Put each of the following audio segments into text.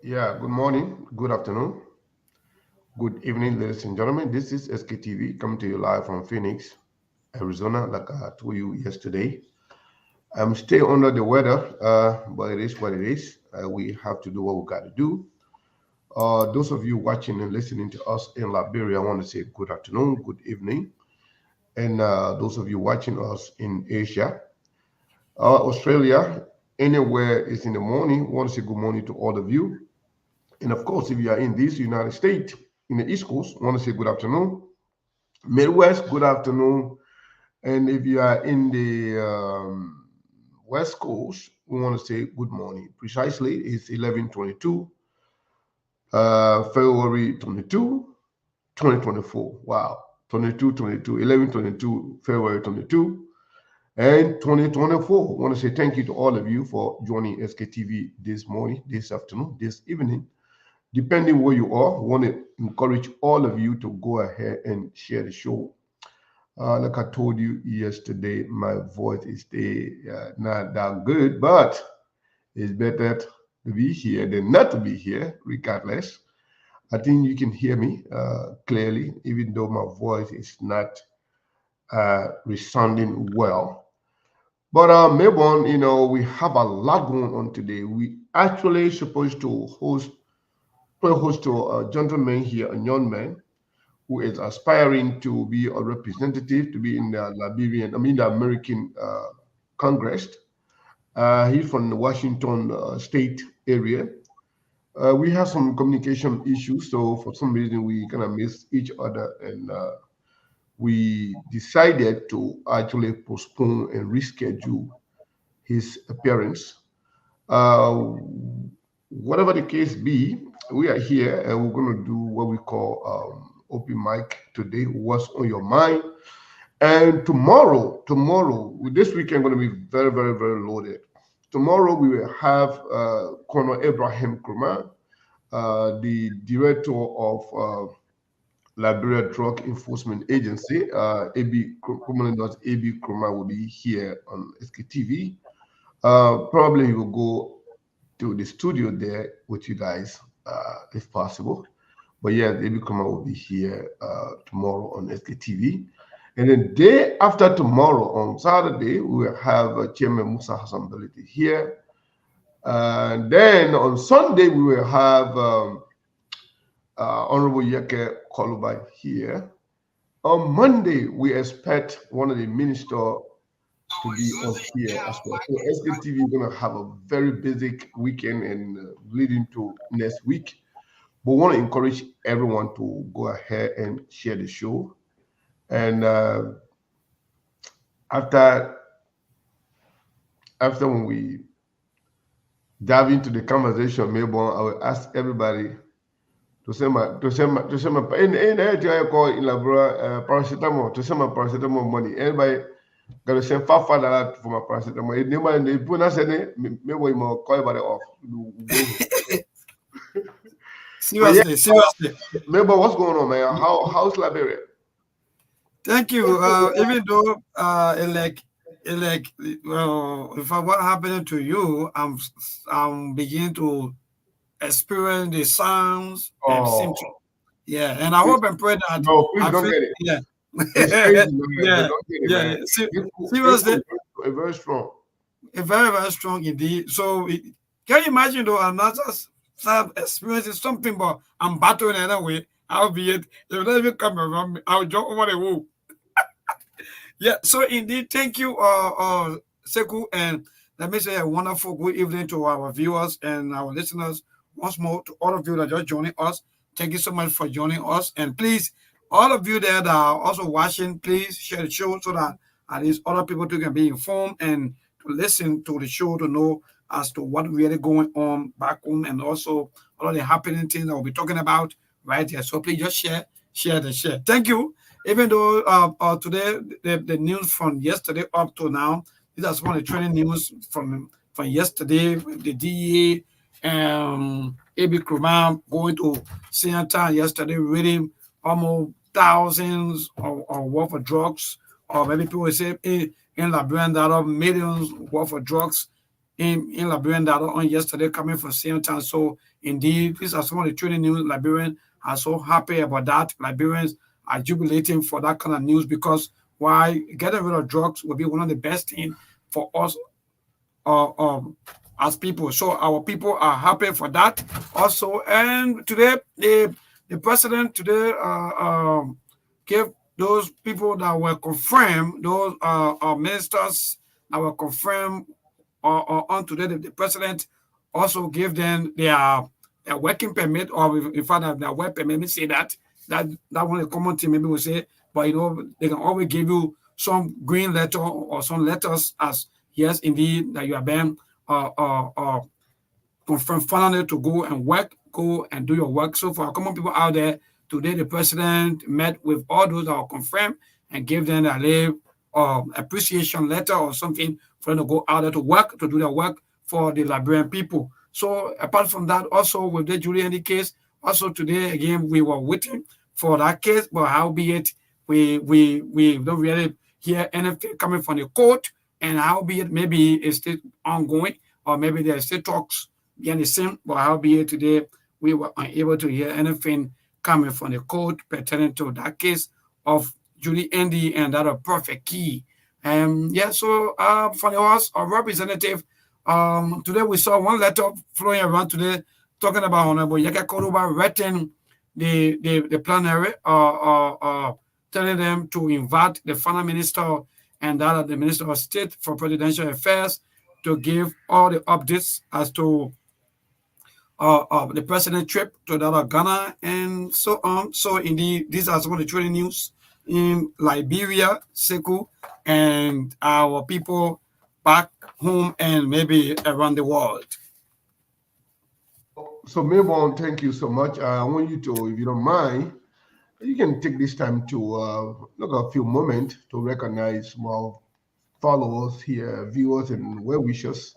Yeah, good morning, good afternoon, good evening, ladies and gentlemen. This is SKTV coming to you live from Phoenix, Arizona, like I told you yesterday. I'm still under the weather, but it is what it is. We have to do what we got to do. Those of you watching and listening to us in Liberia, I want to say good afternoon, good evening. And those of you watching us in Asia, Australia, anywhere it's in the morning, I want to say good morning to all of you. And of course, if you are in this United States, in the East Coast, I want to say good afternoon. Midwest, good afternoon. And if you are in the West Coast, we want to say good morning. Precisely, it's 11:22, February 22, 2024. Wow. 22, 22, 11:22, February 22, and 2024. I want to say thank you to all of you for joining SKTV this morning, this afternoon, this evening. Depending where you are, I want to encourage all of you to go ahead and share the show. Like I told you yesterday, my voice is still not that good, but it's better to be here than not to be here, regardless. I think you can hear me clearly, even though my voice is not resounding well. But Melbourne, we have a lot going on today. We actually supposed to host to a gentleman here, a young man who is aspiring to be a representative, to be in the the American Congress. He's from the Washington state area. We have some communication issues, so for some reason we kind of miss each other, and we decided to actually postpone and reschedule his appearance. Uh, Whatever the case be, we are here and we're going to do what we call open mic today. What's on your mind? And tomorrow, this weekend going to be very, very, very loaded. Tomorrow we will have Colonel Abraham Krumah, the director of Liberia Drug Enforcement Agency. AB Krumah AB Krumah will be here on SKTV. Probably he will go to the studio there with you guys, if possible. But yeah, AB Krumah will be here tomorrow on SKTV. And then day after tomorrow, on Saturday, we will have Chairman Musa Hassan Beliti here. And then on Sunday, we will have Honorable Yeke Kolubai here. On Monday, we expect one of the minister to be on here as well. So SKTV is going to have a very busy weekend and leading to next week. But we want to encourage everyone to go ahead and share the show. And after when we dive into the conversation, Melbourne, I will ask everybody to send my in call in Labra paracetamol to send my paracetamol money. Everybody got to send $5 for my paracetamol. If nobody put not send it, maybe we more call everybody off. But yeah, Seriously. Melbourne, what's going on, man? How's Liberia? Thank you. Even though, if what happened to you, I'm beginning to experience the sounds and Oh, symptoms. Yeah, and I please, hope and pray that no, please I don't feel. get it. Yeah, It's crazy, man, but yeah, don't get it, yeah. man. This Seriously, is very strong. very very strong indeed. So, can you imagine though? I'm not just start experiencing something, but I'm battling anyway. I'll be it. If not even come around me, I'll jump over the wall. Yeah, so indeed, thank you, Seku, and let me say a wonderful good evening to our viewers and our listeners. Once more, to all of you that are just joining us, thank you so much for joining us. And please, all of you there that are also watching, please share the show so that at least other people too can be informed and to listen to the show to know as to what really going on back home and also all of the happening things that we'll be talking about right here. So please just share. Thank you. Even though today the news from yesterday up to now, these are some of the trending news from yesterday. The DEA, AB Krumah going to Sienta yesterday, reading almost thousands of worth of drugs, or maybe people say in Liberia that are millions worth of drugs in Liberian that on yesterday coming from same time. So indeed, these are some of the training news. Liberians are so happy about that. Liberians are jubilating for that kind of news because why getting rid of drugs will be one of the best things for us as people. So our people are happy for that also. And today, the president today gave those people that were confirmed, those ministers that were confirmed on today, the president also gave them their working permit, or in fact, their work permit. Let me say that one is a common thing. Maybe we say, but they can always give you some green letter or some letters as yes, indeed, that you are being confirmed finally to go and work, go and do your work. So for our common people out there, today the president met with all those that are confirmed and gave them a little appreciation letter or something for them to go out there to work, to do their work for the Liberian people. So apart from that, also with the Julie Andy case, also today again we were waiting for that case, but howbeit we don't really hear anything coming from the court, and howbeit maybe it's still ongoing, or maybe there are still talks behind the scene, but howbeit today we were unable to hear anything coming from the court pertaining to that case of Julie Andy and that of Prophet Key. Yeah, so from the House of Representative, today we saw one letter flowing around today talking about Honorable Yaka Koruba writing the plenary, telling them to invite the final minister and that of the Minister of State for Presidential Affairs to give all the updates as to the president trip to that of Ghana and so on. So indeed, these are some of the training news in Liberia, Seku, and our people back home and maybe around the world. So, Melbourne, thank you so much. I want you to, if you don't mind, you can take this time to look a few moments to recognize more followers here, viewers, and well wishers.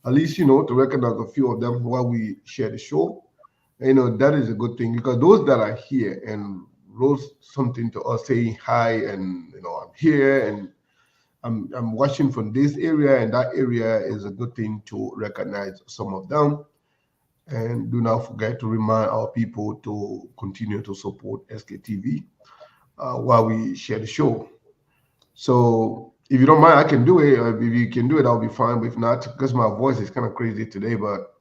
At least, to recognize a few of them while we share the show. That is a good thing because those that are here and wrote something to us saying hi and, I'm here and I'm watching from this area and that area is a good thing to recognize some of them. And do not forget to remind our people to continue to support SKTV while we share the show. So if you don't mind, I can do it. If you can do it, I'll be fine. But if not, because my voice is kind of crazy today, but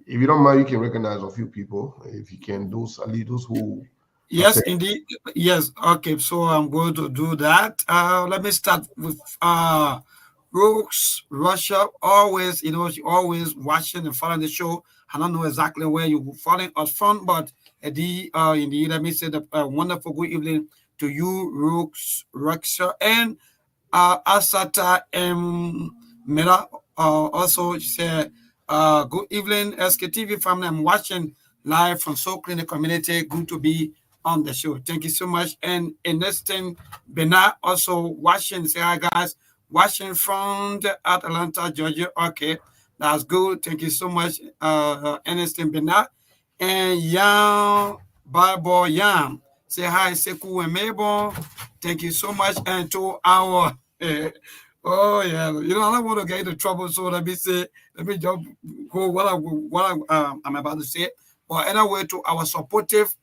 if you don't mind, you can recognize a few people. If you can, at least those who. Yes, indeed. Yes. Okay. So I'm going to do that. Let me start with Rooks Russia. Always, she always watching and following the show. I don't know exactly where you following us from, but indeed, let me say a wonderful good evening to you, Rooks Russia, and Asata Mera. Also, she said, good evening, SKTV family. I'm watching live from So Clinic Community. Good to be on the show. Thank you so much. And Ernestine Bernard also watching. Say hi, guys. Watching from Atlanta, Georgia. Okay, that's good. Thank you so much, Ernestine Bernard. And Yam Bible Yam. Say hi, Seku and Mabel. Thank you so much. And to our oh yeah, I don't want to get into trouble, so let me just go what I'm about to say. But anyway, to our supportive,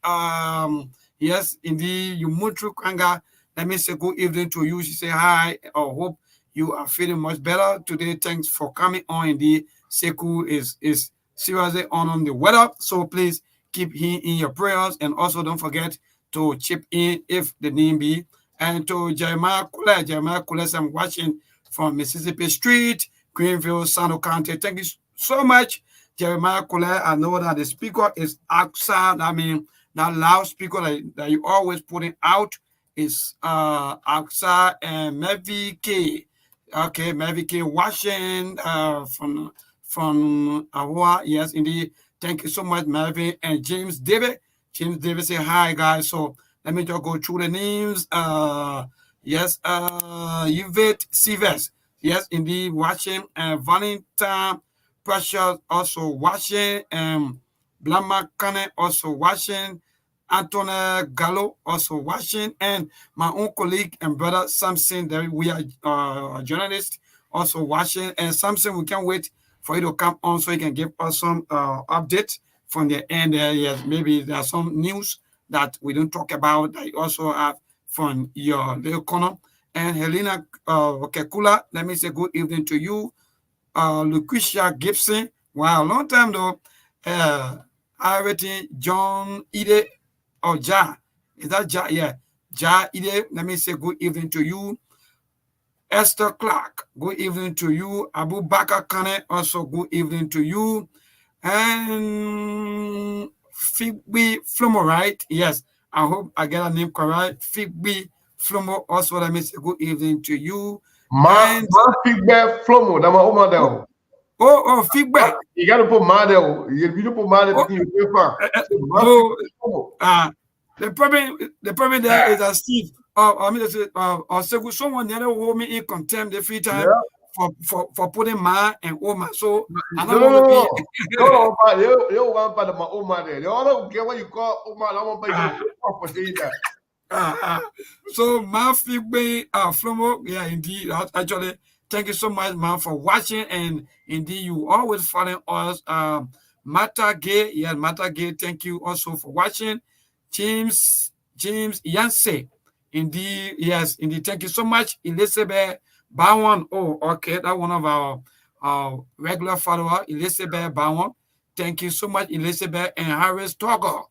yes, indeed, you Mutru Kanga. Let me say good evening to you. She say hi. I hope you are feeling much better today. Thanks for coming on. Indeed, Seku is seriously on the weather. So please keep him in your prayers, and also don't forget to chip in if the need be. And to Jeremiah Kule, I'm watching from Mississippi Street, Greenville, Sano County. Thank you so much, Jeremiah Kule. I know that the speaker is outside. I mean, that loudspeaker that you always putting out is outside. And Mavi K. Okay, Mavi K. Watching from Ahua. Yes, indeed. Thank you so much, Mavi. And James David. James David say hi, guys. So let me just go through the names. Yes, Yvette Sivers. Yes, indeed, watching. And Valentine Precious also watching. And Blama Kane also watching. Antoine Gallo also watching. And my own colleague and brother Samson, that we are journalists, also watching. And Samson, we can't wait for you to come on so you can give us some update from the end. Yes, maybe there are some news that we don't talk about that you also have from your little corner. And Helena Kekula, let me say good evening to you. Lucretia Gibson, wow, long time though. Everything John Ide or Ja. Is that Ja? Yeah. Ja Ide, let me say good evening to you. Esther Clark, good evening to you. Abu Bakar Kane, also good evening to you. And Figby Flomo, right? Yes, I hope I get a name correct. Figby Flomo, also let me say good evening to you. And feedback flomo. That's my own oh, oh, feedback. You gotta put model. You don't put model Oh, in your paper. the problem there is that Steve, I mean, someone the other hold me in contempt every time for putting ma and oma. So I don't want to be. No, you want part of my oma there. You don't care what you call oma. I want to for saying that. So ma feedback, Flomo, yeah, indeed, actually. Thank you so much, man, for watching. And indeed, you always follow us. Mata Gay, yeah, Mata Gay, thank you also for watching. James Yancey, indeed, yes, indeed, thank you so much. Elizabeth Bowen, oh, okay, that one of our regular follower, Elizabeth Bowen. Thank you so much, Elizabeth and Harris Togo.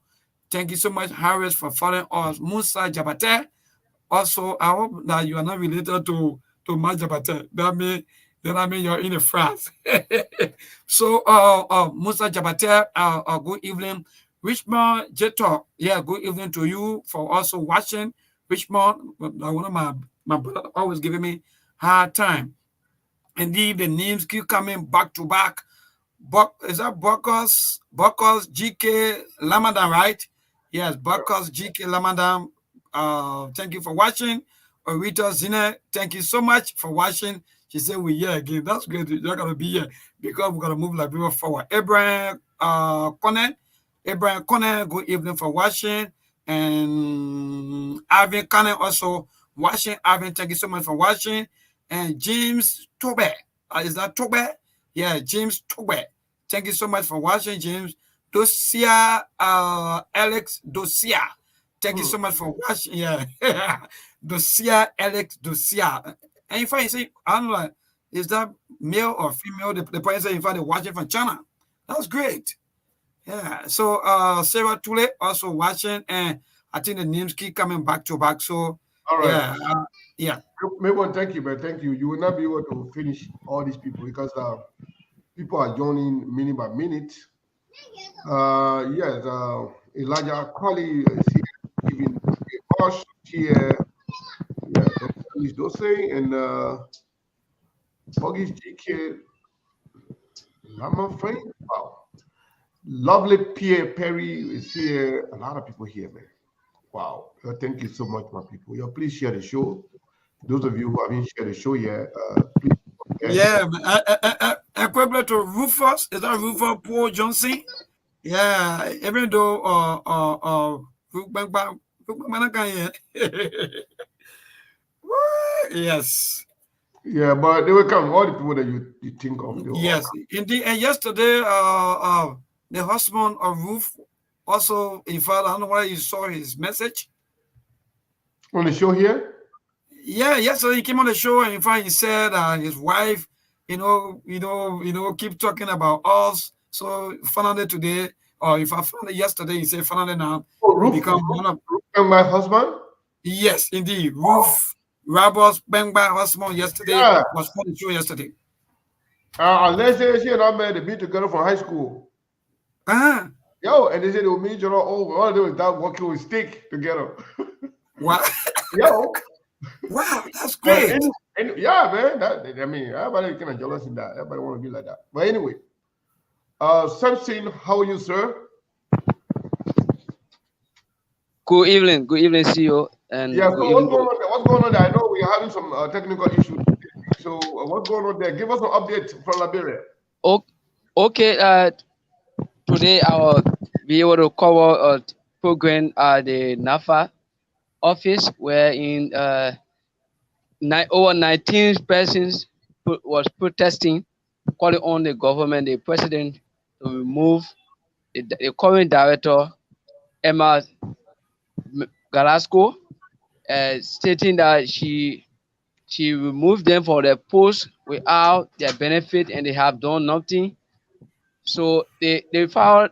Thank you so much, Harris, for following us. Musa Jabate. Also, I hope that you are not related to Majabate. That means you're in France. So, Musa Jabate, good evening. Richmond Jeto, yeah, good evening to you for also watching. Richmond, one of my brother always giving me hard time. Indeed, the names keep coming back to back. Is that Bokos GK Lamadan, right? Yes, Bokos GK Lamadan. Thank you for watching. Rita Zine, thank you so much for watching. She said we're here again. That's great. You're gonna be here because we're gonna move like people forward. Abraham Connor, good evening for watching. And Ivan Connor also watching. Ivan, thank you so much for watching. And James Tobe. Is that Tobe? Yeah, James Tobe. Thank you so much for watching, James. Dosia, Alex Dosia. Thank you so much for watching. Yeah. Dosia, Alex Dosia. And in fact, you say, I don't know, is that male or female? The person say, in fact, they're watching from China. That's great. Yeah. So Sarah Tule also watching, and I think the names keep coming back to back. So all right. Yeah. Yeah. Maybe thank you, but thank you. You will not be able to finish all these people because people are joining minute by minute. Yes, Elijah Colley is here, giving us here. Yeah, please don't say and Buggy's GK Lama friend. Wow. Lovely Pierre Perry is here. A lot of people here, man. Wow. Thank you so much, my people. Yeah, please share the show. Those of you who haven't shared the show yet, please. Yeah, equivalent to Rufus. Is that Rufus Paul Johnson? Yeah, even though yes. Yeah, but they will come. All the people that you think of. Yes, indeed. And yesterday, the husband of Ruth also, in fact, I don't know why you saw his message on the show here. Yeah, yesterday he came on the show, and in fact, he said his wife, keep talking about us. So finally today, or if I found it yesterday, he said finally now become one of my husband. Yes, indeed, Ruth Rabos Bengba husband yesterday was on the show yesterday. Unless she and I met to be together from high school. Yo, and they said they will meet each other all they do is that working with stick together. What? Yo. Wow, that's great. Yeah, man. Everybody kind of jealous in that. Everybody want to be like that. But anyway, Samson, how are you, sir? Good evening, CEO. And yeah, so what's going on there? I know we're having some technical issues. So what's going on there? Give us an update from Liberia. Okay. Today I'll be able to cover a program at the NAFA office where in over 19 persons was protesting, calling on the government, the president, to remove the current director, Emma Galasco, stating that she removed them from their post without their benefit and they have done nothing. So they found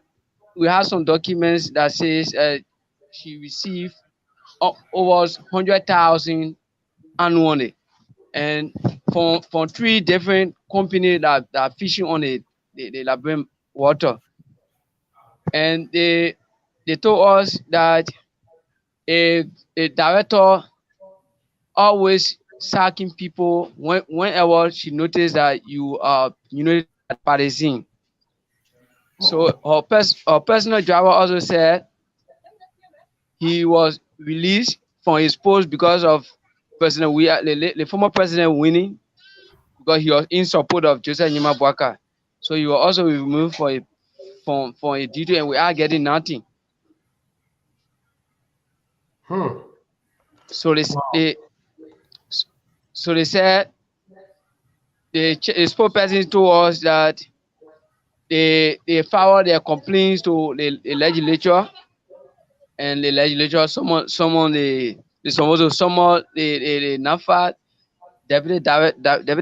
we have some documents that says she received over 100,000 annually, and from three different companies that are fishing on the Liberian water, and they told us that a director always sacking people whenever she noticed that you are partisan. So her personal driver also said he was released from his post because of the former president winning, because he was in support of Joseph Nyima Bwaka. So he was also removed from a duty, and we are getting nothing. So they said the spokesperson told us that they forward their complaints to the legislature, and the legislature someone they supposed to summon the NAFA deputy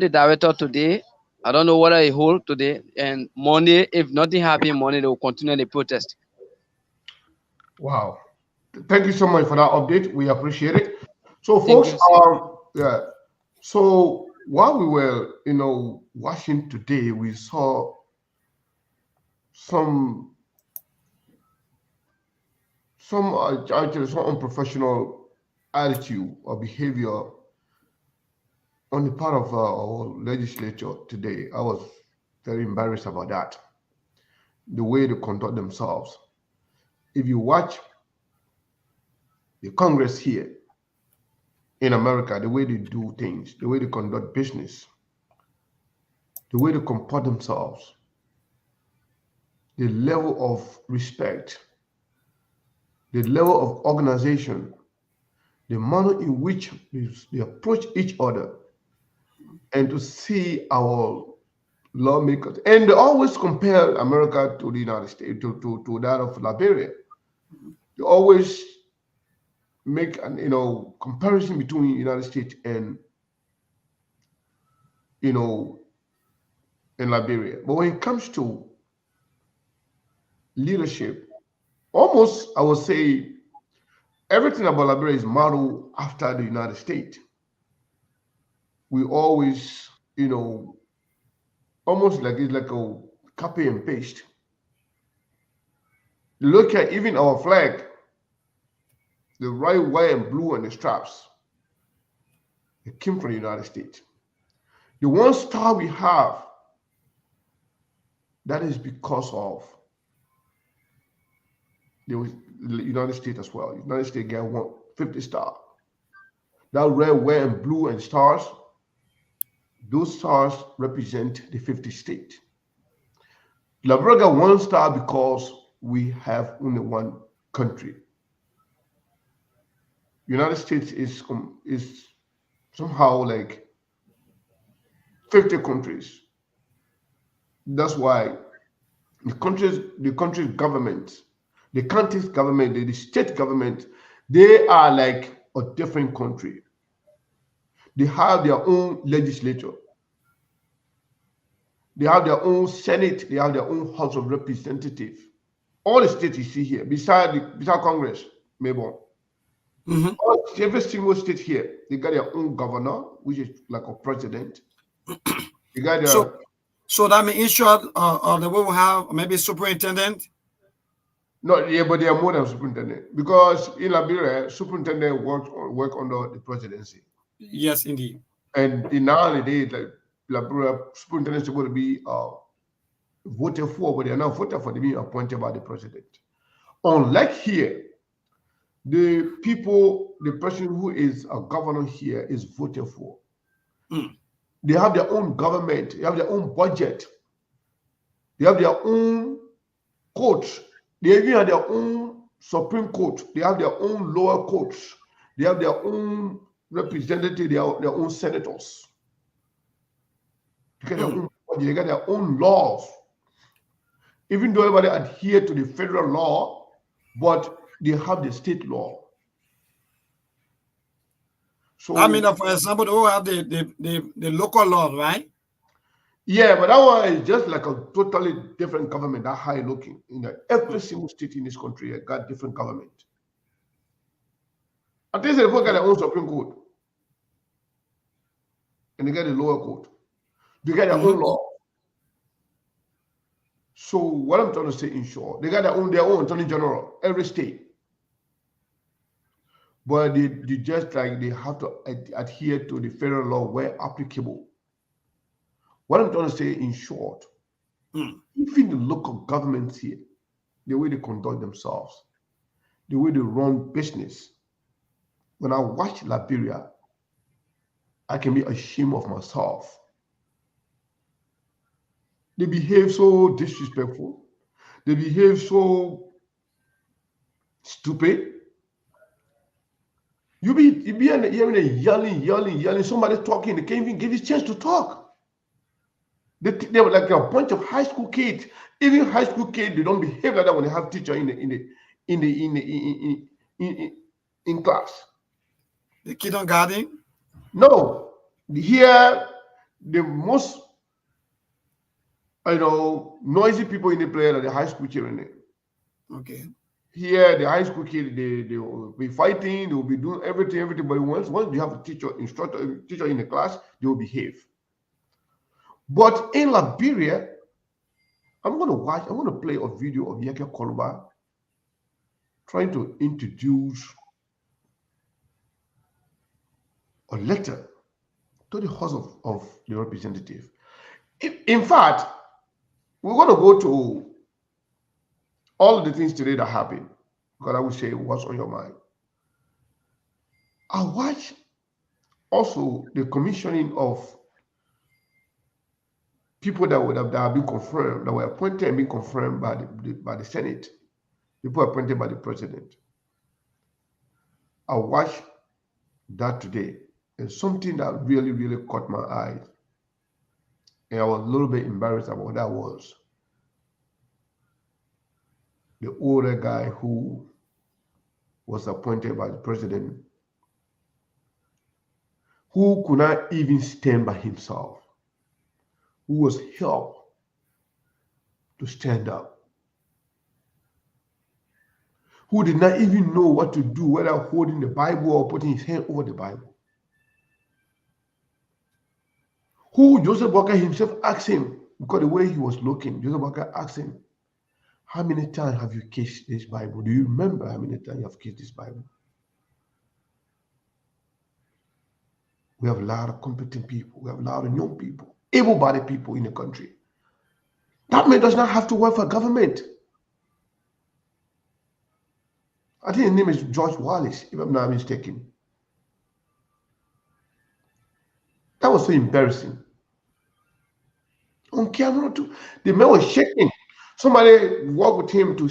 director today. I don't know whether he hold today, and Monday, if nothing happens Monday, they will continue the protest. Wow. Thank you so much for that update. We appreciate it. So, Thank folks, you. yeah. So while we were, watching today, we saw some actually some unprofessional attitude or behavior on the part of our legislature today. I was very embarrassed about that. The way they conduct themselves. If you watch the Congress here in America, the way they do things, the way they conduct business, the way they comport themselves, the level of respect, the level of organization, the manner in which they approach each other, and to see our lawmakers, and they always compare America to the United States, to that of Liberia. They always make an comparison between the United States and in Liberia. But when it comes to leadership, almost I would say everything about Liberia is modeled after the United States. We always, almost like it's like a copy and paste. Look at even our flag, the red, white, and blue, and the straps. It came from the United States. The one star we have, that is because of the United States as well. The United States got 150 star. That red, white, and blue, and stars, those stars represent the 50 states. Liberia got 1 star because we have only one country. United States is somehow like 50 countries. That's why the country's government, the county's government, the state government, they are like a different country. They have their own legislature. They have their own Senate. They have their own House of Representatives. All the states you see here, beside Congress, Mabon. Every single state here, they got their own governor, which is like a president. They got their, so that means in short, the way we have maybe superintendent. No, yeah, but they are more than superintendent, because in Liberia, superintendent work under the presidency. Yes, indeed. And in nowadays, like Liberia, superintendent is supposed to be voted for, but they are not voted for. They being appointed by the president. Unlike here, the person who is a governor here is voted for. They have their own government. They have their own budget. They have their own courts. They even have their own Supreme Court. They have their own lower courts. They have their own representatives. They have their own senators. They got their own body, they got their own laws. Even though everybody adhere to the federal law, but they have the state law. So I mean, for example, they all have the local laws, right? yeah, but that one is just like a totally different government, that high looking. Every single state in this country got different government. At least they both got their own Supreme Court. And they get the lower court. They got their own law. So what I'm trying to say in short, they got their own attorney general, every state. But they just like they have to adhere to the federal law where applicable. What I'm trying to say in short, even the local governments here, the way they conduct themselves, the way they run business. When I watch Liberia, I can be ashamed of myself. They behave so disrespectful. They behave so stupid. You be hearing a yelling. Somebody talking. They can't even give you a chance to talk. They were like a bunch of high school kids. Even high school kids, they don't behave like that when they have teacher in class. The kindergarten? No. Here, the most noisy people in the play are the high school children. Okay. Here, the high school kids, they will be fighting, they will be doing everything. But once you have a teacher in the class, they will behave. But in Liberia, I'm going to play a video of Yeke Koluba trying to introduce a letter to the House of the Representative. In fact, we're going to go to all of the things today that happened, because I will say what's on your mind. I watch also the commissioning of people that have been confirmed, that were appointed and been confirmed by the Senate, people appointed by the president. I watched that today, and something that really, really caught my eye, and I was a little bit embarrassed about what that was. The older guy who was appointed by the president, who could not even stand by himself, who was helped to stand up, who did not even know what to do, whether holding the Bible or putting his hand over the Bible, who Joseph Walker himself asked him, because the way he was looking, Joseph Walker asked him, how many times have you kissed this Bible? Do you remember how many times you have kissed this Bible? We have a lot of competent people. We have a lot of young people, able-bodied people in the country. That man does not have to work for government. I think his name is George Wallace, if I'm not mistaken. That was so embarrassing. On camera too. The man was shaking. Somebody walked with him to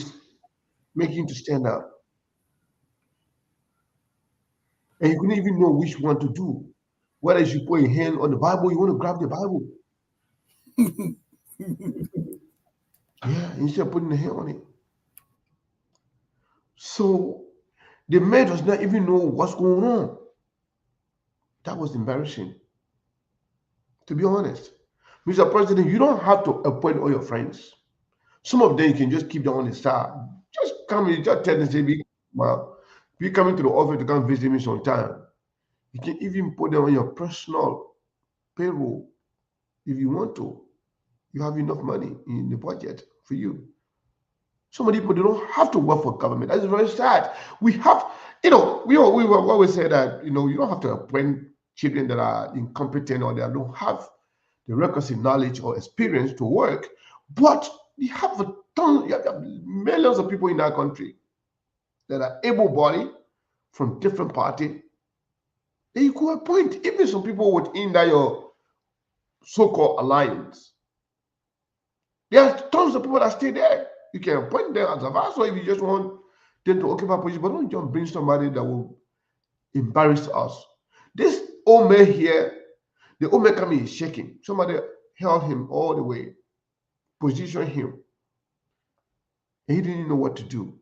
make him to stand up. And he couldn't even know which one to do. Whether you should put your hand on the Bible, you want to grab the Bible. Yeah, instead of putting the hand on it. So the man does not even know what's going on. That was embarrassing. To be honest. Mr. President, you don't have to appoint all your friends. Some of them you can just keep them on the side. Just come in, just tell them, say, be coming to the office to come visit me sometime. You can even put them on your personal payroll if you want to. You have enough money in the budget for you. Some of the people, they don't have to work for government. That's very sad. We have, we always say that, you don't have to appoint children that are incompetent or that don't have the requisite knowledge or experience to work, but you have millions of people in that country that are able-bodied from different parties that you could appoint, even some people within that your so-called alliance. There are tons of people that stay there. You can appoint them as a advisor if you just want them to occupy position, but don't just bring somebody that will embarrass us. This old man here, the old man coming is shaking. Somebody held him all the way, positioned him, and he didn't know what to do.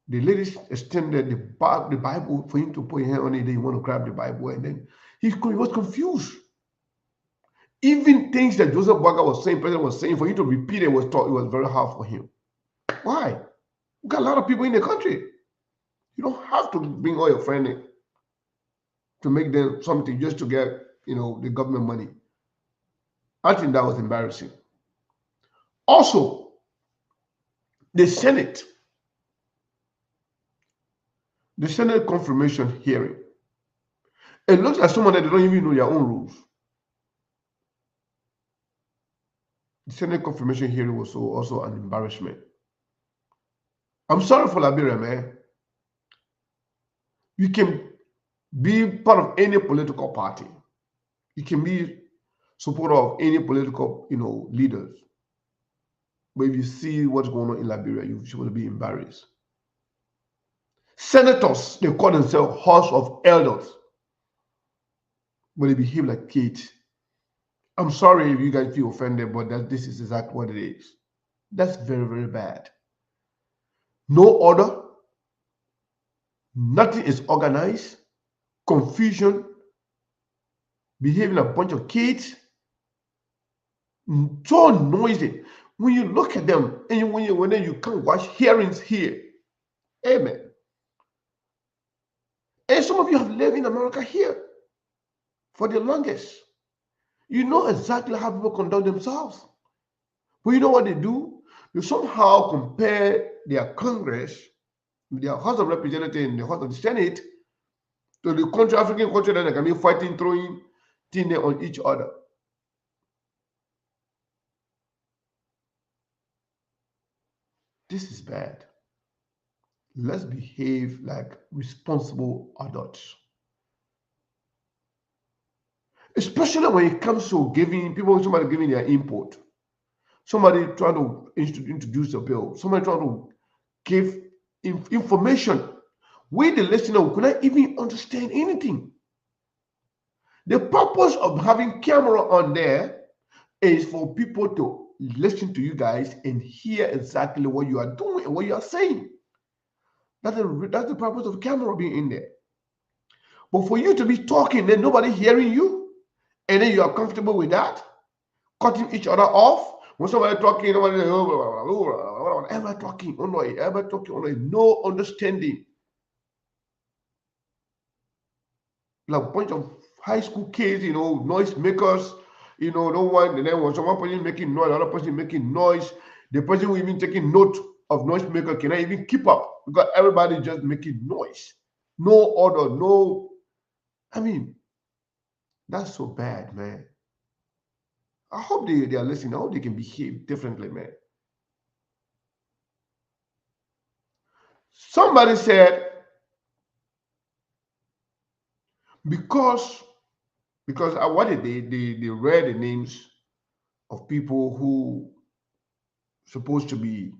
The ladies extended the Bible for him to put his hand on it. Then he want to grab the Bible, and then he was confused. Even things that Joseph Boakai was saying, President was saying, for him to repeat it was very hard for him. Why? We got a lot of people in the country. You don't have to bring all your friends in to make them something just to get, the government money. I think that was embarrassing. Also, the Senate confirmation hearing. It looks like someone that they don't even know their own rules. The Senate confirmation hearing was also an embarrassment. I'm sorry for Liberia, man. You can be part of any political party. You can be supporter of any political, leaders. But if you see what's going on in Liberia, you should be embarrassed. Senators, they call themselves House of Elders, but they behave like kids. I'm sorry if you guys feel offended, but this is exactly what it is. That's very, very bad. No order, nothing is organized, confusion, behaving like a bunch of kids, so noisy. When you look at them, and when you can't watch hearings here, amen. And some of you have lived in America here for the longest. You know exactly how people conduct themselves. But you know what they do? They somehow compare their Congress, their House of Representatives, and the House of the Senate to the country, African country that they can be fighting, throwing things on each other. This is bad. Let's behave like responsible adults. Especially when it comes to somebody giving their input, somebody trying to introduce a bill, somebody trying to give information. We, the listener, we cannot even understand anything. The purpose of having camera on there is for people to listen to you guys and hear exactly what you are doing and what you are saying. That's the purpose of camera being in there. But for you to be talking and nobody hearing you, and then you are comfortable with that, cutting each other off. When somebody talking, everybody talking, no understanding. Like a bunch of high school kids, noise makers, no one, and then when someone person making noise, another person making noise, the person who even taking note of noise maker cannot even keep up because everybody just making noise. No order, no, that's so bad, man. I hope they are listening. I hope they can behave differently, man. Somebody said, because what did they read the names of people who supposed to be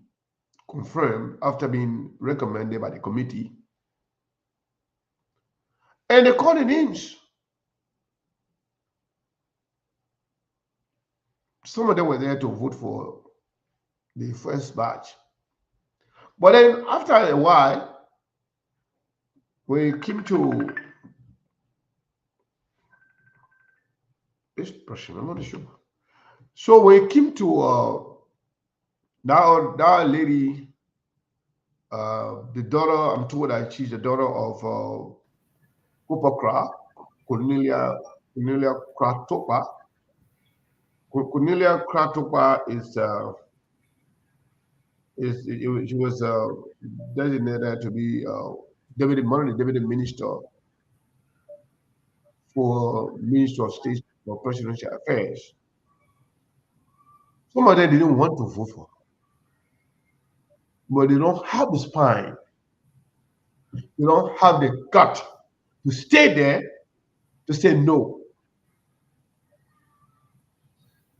confirmed after being recommended by the committee, and they called the names. Some of them were there to vote for the first batch. But then after a while, when it came to this person, I'm not sure. So when it came to that lady, the daughter, I'm told that she's the daughter of Kupakra, Cornelia Kratopa. Cornelia Kratopa she was designated to be deputy minister for Minister of State for Presidential Affairs. Some of them didn't want to vote for her, but they don't have the spine. They don't have the gut to stay there to say no.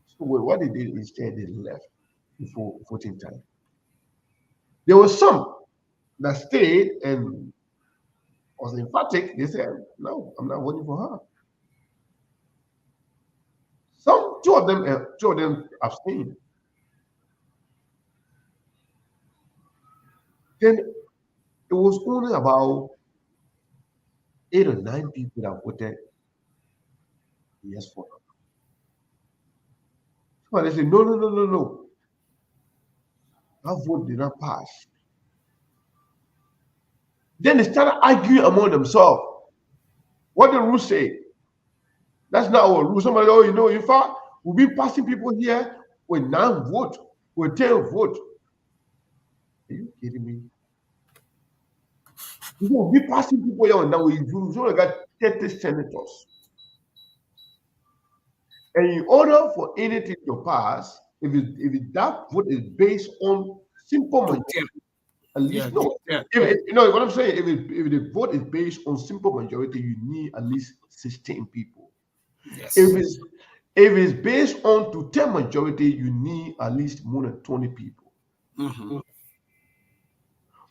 So what they did instead, they left before voting time. There were some that stayed and was emphatic. They said, no, I'm not voting for her. two of them abstained. Then it was only about 8 or 9 people that voted yes for her. So they said, no, no, no, no, no. That vote did not pass. Then they started arguing among themselves. What the rules say? That's not our rule. Somebody, oh, you know, in fact, we've been passing people here with 9 votes, with 10 votes. Are you kidding me? We'll be passing people here now. We've only got 30 senators. And in order for anything to pass, if that vote is based on simple majority, at least no. If you know what I'm saying, if the vote is based on simple majority, you need at least 16 people. Yes. If it's based on to 10 majority, you need at least more than 20 people. Mm-hmm.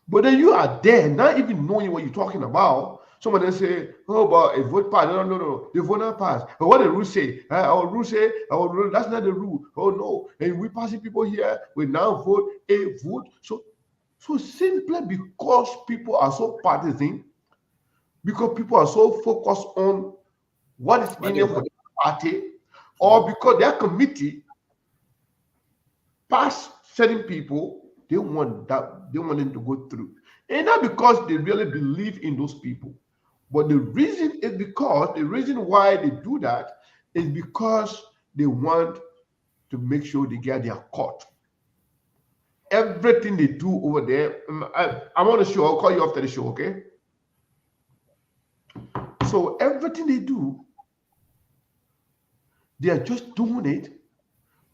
But then you are there, not even knowing what you're talking about. Someone then say, "Oh, but a vote pass." No, no, no, the vote not pass. But what the rule say? Our rule say, our rule. That's not the rule. Oh no, and we passing people here. We now vote a vote. So simply because people are so partisan, because people are so focused on what is in it for the party, or because their committee passed certain people, they want them to go through. And not because they really believe in those people. But the reason why they do that is because they want to make sure they get their cut. Everything they do over there, I want to show, I'll call you after the show, okay? So everything they do, they are just doing it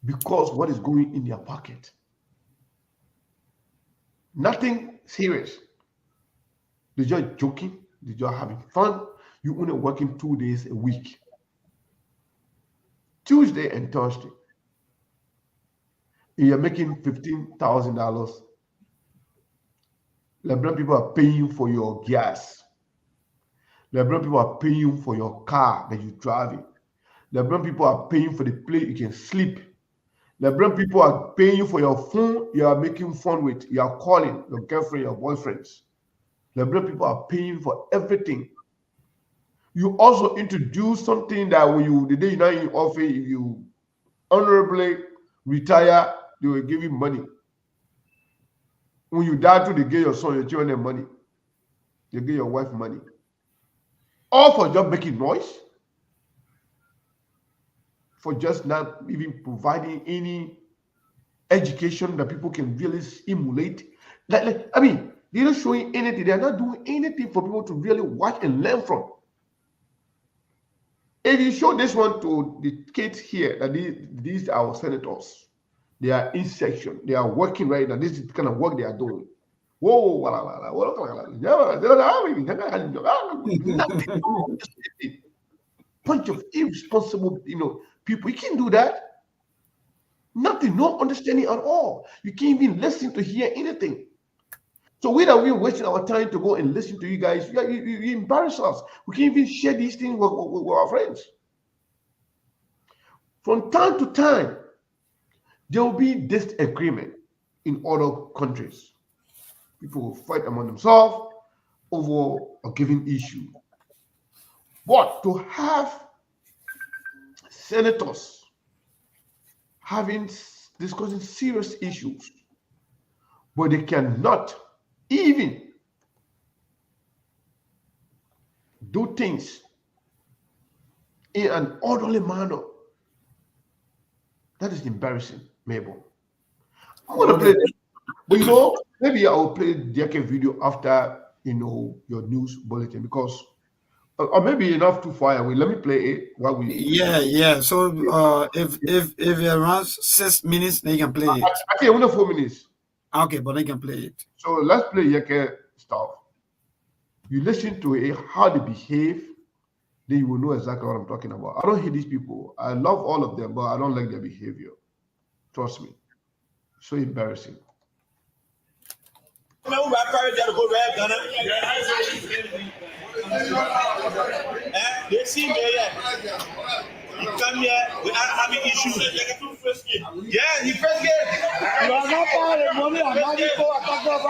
because what is going in their pocket. Nothing serious. They're just joking. They're just having fun. You're only working 2 days a week. Tuesday and Thursday. You're making $15,000. LeBron people are paying for your gas. LeBron people are paying for your car that you're driving. LeBron people are paying for the place you can sleep. LeBron people are paying for your phone you are making fun with. You are calling your girlfriend, your boyfriends. LeBron people are paying for everything. You also introduce something that when the day you're not in office, if you honorably retire, they will give you money. When you die too, they give your son, your children money. They give your wife money. All for just making noise. For just not even providing any education that people can really emulate. I mean, they're not showing anything. They're not doing anything for people to really watch and learn from. If you show this one to the kids here, that these are our senators. They are in section. They are working right now. This is the kind of work they are doing. Whoa, bunch of irresponsible, people. You can't do that. Nothing, no understanding at all. You can't even listen to hear anything. So we're wasting our time to go and listen to you guys. You embarrass us. We can't even share these things with our friends. From time to time, there will be disagreement in other countries. People will fight among themselves over a given issue. But to have senators discussing serious issues, but they cannot even do things in an orderly manner, that is embarrassing, Mabel. I'm going to play this, but maybe I will play the video after your news bulletin, because or maybe enough too far away. Let me play it while we. Yeah. So if it runs 6 minutes, they can play it. I think only 4 minutes. Okay, but they can play it. So let's play Yeke stuff. You listen to it, how they behave, then you will know exactly what I'm talking about. I don't hate these people. I love all of them, but I don't like their behavior. Trust me. So embarrassing. They see me, yeah. He come here without having issues. Yeah, he first game. You are not part of the money and money for a couple of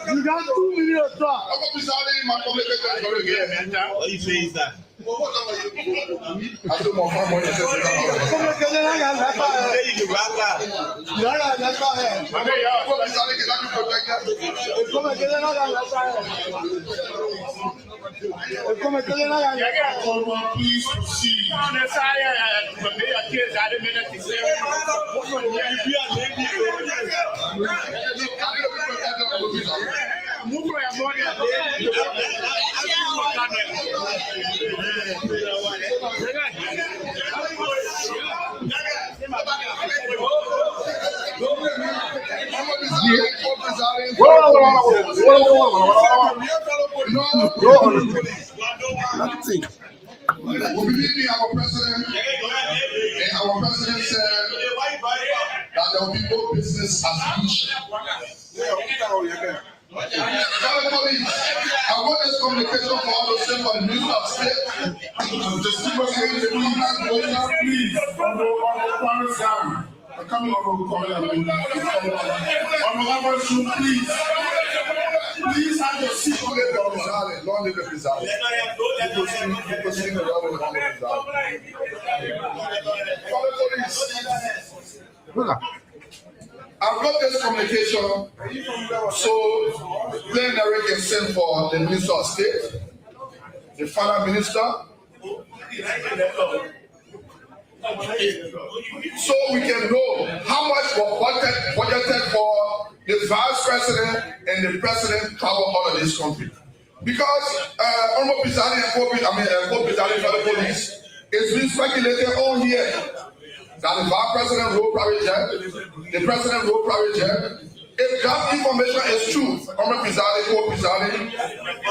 you got 2 million trucks. What you say is that? There you go, please proceed. Nothing. We believe in our president, and our president said that there will be no business as usual. I want this communication for all the same for the Minister of State. The super please. I'm coming over to please. Please have your seat on the Lord. Lord, the Pizarre. I've got this communication, so then Eric can send for the Minister of State, the Finance Minister, so we can know how much was budgeted for the Vice President and the President travel out of this country. Because Honorable Pizarre and Pizarre for the police, it's been speculated all year that the Vice President rode private jet, the President rode private jet. If that information is true, Honorable Pizarre,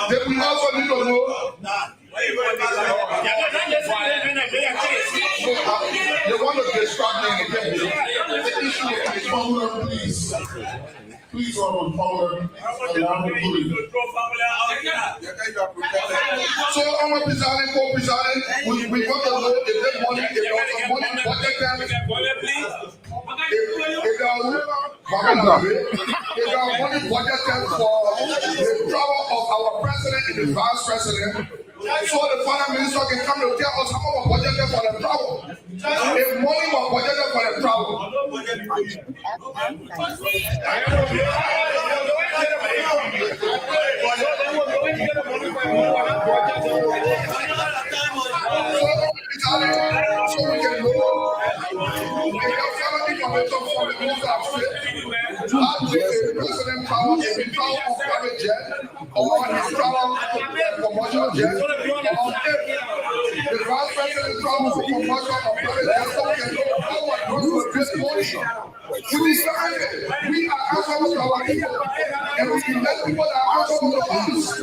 then we also need to know. They want to distract me again. The issue is Fowler, please. Please, Honorable Fowler, allow me to so, Honorable Pizarre, we want to know if that money is also money budgeted. If there are money budgeted for the travel of our president and the vice president, so the Finance Minister can come to tell us how much was budgeted for the travel. If money was budgeted for the travel. So we can know information from the Minister of State. President travel, if he travel on private jet, or his travel commercial jet, or if the Vice President travel for commercial or private jet, so we can know how much goes with this money. We decided we are answerable to our people, and we can let people that are answerable to us.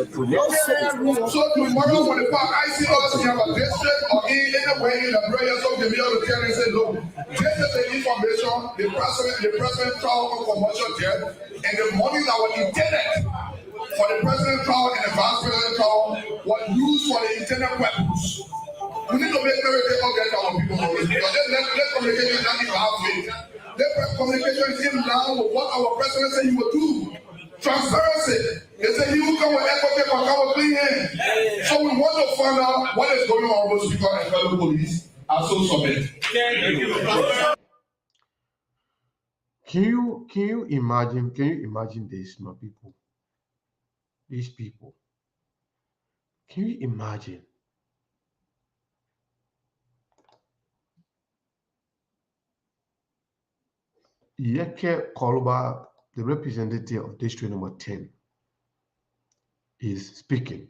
So tomorrow when the park I see us in our district or in any way in the prayers of the meal to tell and say, look, this is the information the president travel for commercial jet, and the money that was intended for the president travel and the vice president travel was used for the intended purpose. We need to make very clear get our people know this, because let communication not even have faith. Let communication is in line with what our president said he would do. Transparency. They say he will come with equity and come with clean hands. So we want to find out what is going on with Speaker and fellow police and so submit. Can you imagine this, my people? These people. Can you imagine? Yeke Koluba, the representative of district number 10, is speaking.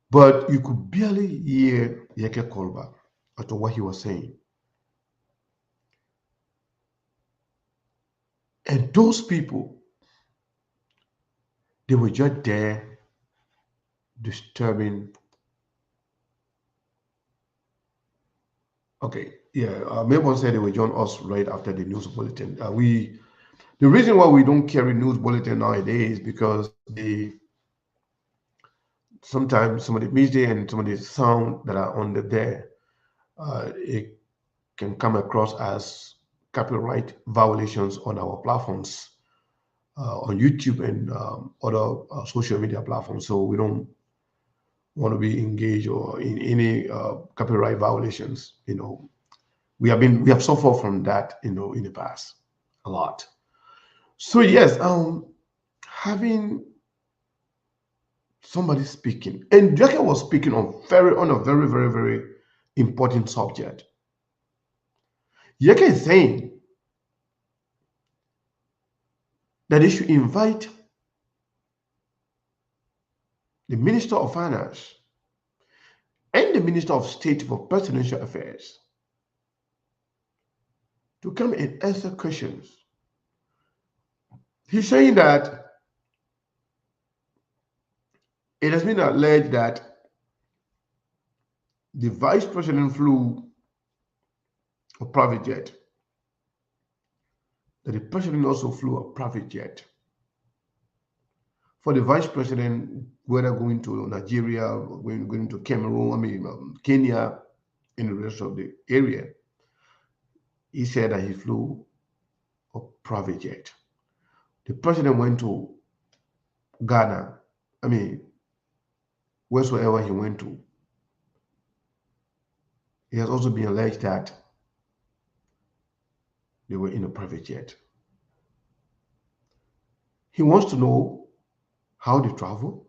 But you could barely hear Yeke Koluba after what he was saying. And those people, they were just there disturbing. Okay, Yeah, Melbourne said they will join us right after the news bulletin. The reason why we don't carry news bulletin nowadays is because sometimes some of the music and some of the sound that are on there, it can come across as copyright violations on our platforms, on YouTube and other social media platforms. So we don't want to be engaged or in any copyright violations. We have suffered from that, in the past a lot. So yes, having somebody speaking, and Jackie was speaking on a very, very, very important subject. Yeke is saying that they should invite the Minister of Finance and the Minister of State for Presidential Affairs to come and answer questions. He's saying that it has been alleged that the Vice President flew a private jet, that the President also flew a private jet. For the Vice President, whether going to Nigeria, or going to Cameroon, Kenya, and the rest of the area, he said that he flew a private jet. The President went to Ghana, wheresoever he went to. It has also been alleged that they were in a private jet. He wants to know how they travel,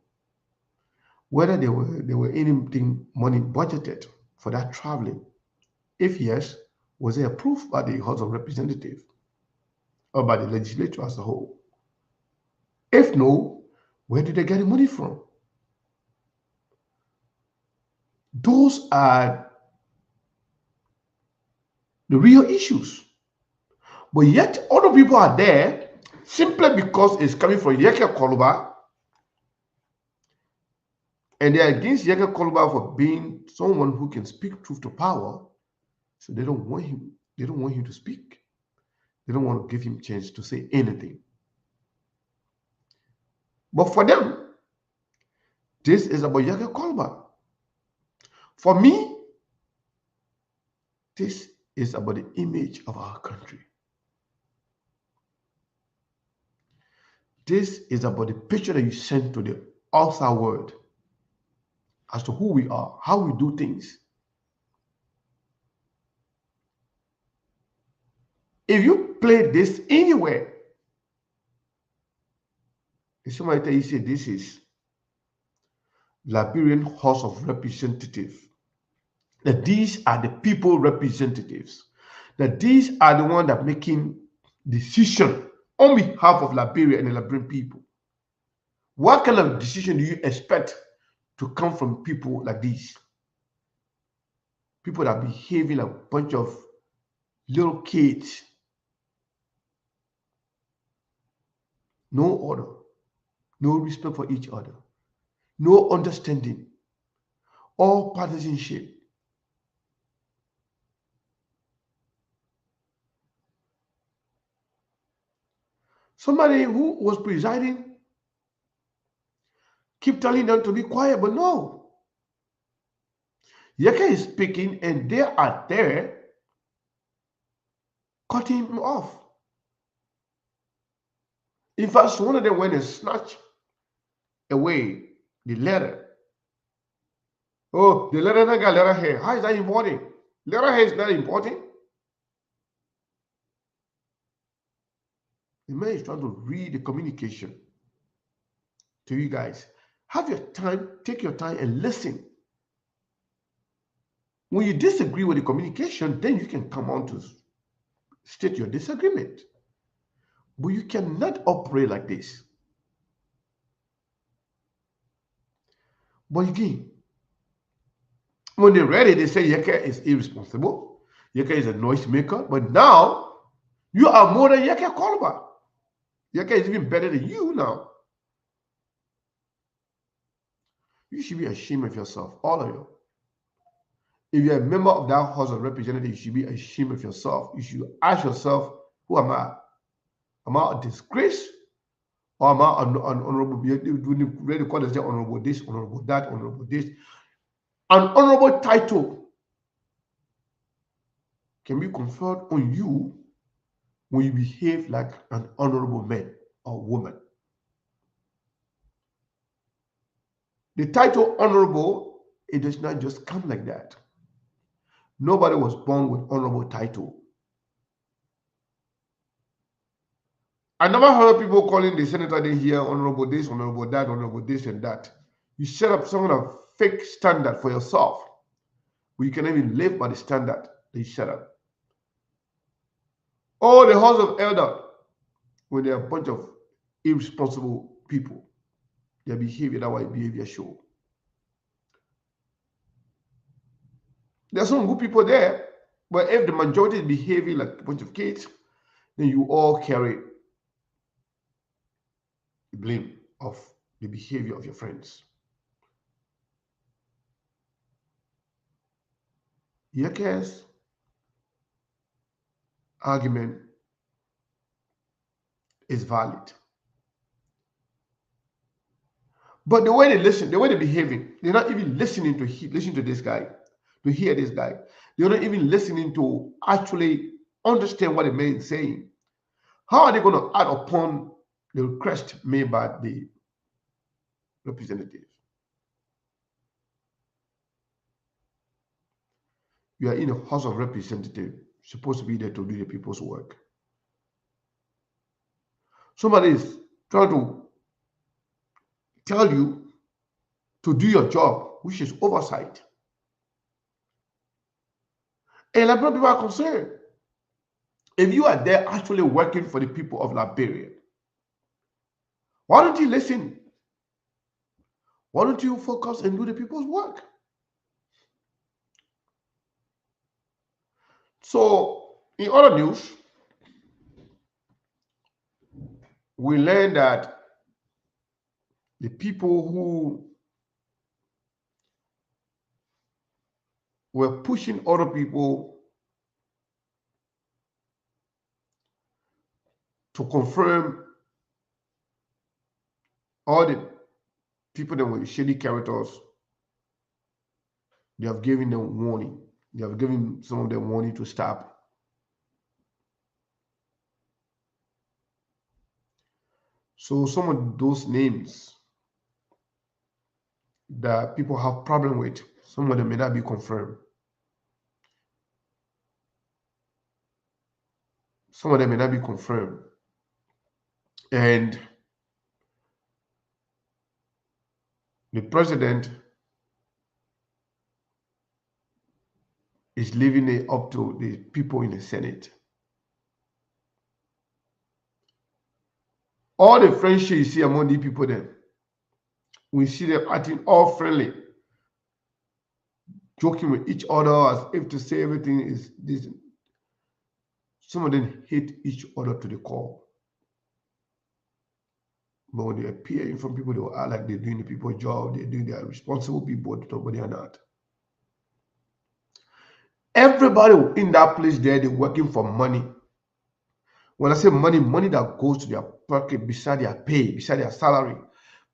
whether there were anything money budgeted for that traveling. If yes, was it approved by the House of Representatives or by the legislature as a whole? If no, where did they get the money from? Those are the real issues. But yet other people are there simply because it's coming from Yeke Koluba, and they are against Yeke Koluba for being someone who can speak truth to power. So they don't want him. They don't want him to speak. They don't want to give him a chance to say anything. But for them, this is about Yeke Koluba. For me, this is about the image of our country. This is about the picture that you send to the outside world as to who we are, how we do things. If you play this anywhere, if somebody tell you, say this is Liberian House of Representatives, that these are the people representatives, that these are the ones that making decision on behalf of Liberia and the Liberian people. What kind of decision do you expect to come from people like these? People that are behaving like a bunch of little kids. No order, no respect for each other, no understanding, all partisanship. Somebody who was presiding keep telling them to be quiet, but no. Yeke is speaking and they are there cutting him off. In fact, one of them went and snatched away the letter. Oh, the letter not got letter here. How is that important? Letter here is not important. The man is trying to read the communication to you guys. Have your time, take your time and listen. When you disagree with the communication, then you can come on to state your disagreement. But you cannot operate like this. But again, when they're ready, they say Yeke is irresponsible. Yeke is a noise maker. But now, you are more than Yeke Koluba. Yeke is even better than you now. You should be ashamed of yourself, all of you. If you're a member of that House of Representatives, you should be ashamed of yourself. You should ask yourself, who am I? Am I a disgrace? Or am I an honorable? Really call it honorable this, honorable that, honorable this. An honorable title can be conferred on you when you behave like an honorable man or woman. The title honorable, it does not just come like that. Nobody was born with honorable title. I never heard people calling the senator in here honorable this, honorable that, honorable this and that. You set up some kind of fake standard for yourself where you can even live by the standard that you set up. Oh, the House of Elder, when they're a bunch of irresponsible people, their behavior, that white behavior show. There are some good people there, but if the majority is behaving like a bunch of kids, then you all carry the blame of the behavior of your friends. Yeke's argument is valid. But the way they listen, the way they're behaving, they're not even listening to listen to this guy, to hear this guy. They're not even listening to actually understand what the man is saying. How are they going to add upon the request made by the representatives? You are in a House of Representatives, supposed to be there to do the people's work. Somebody is trying to tell you to do your job, which is oversight. And Liberian people are concerned. If you are there actually working for the people of Liberia, why don't you listen? Why don't you focus and do the people's work? So, in other news, we learned that the people who were pushing other people to confirm all the people that were shady characters, they have given them warning. They have given some of them warning to stop. So some of those names that people have problem with, some of them may not be confirmed. Some of them may not be confirmed. And the president is leaving it up to the people in the Senate. All the friendship you see among the people then, we see them acting all friendly, joking with each other as if to say everything is this. Some of them hate each other to the core. But when they appear in front of people, they will act like they're doing the people's job, they're doing their responsible people, but they are not. Everybody in that place there, they're working for money. When I say money, money that goes to their pocket beside their pay, beside their salary,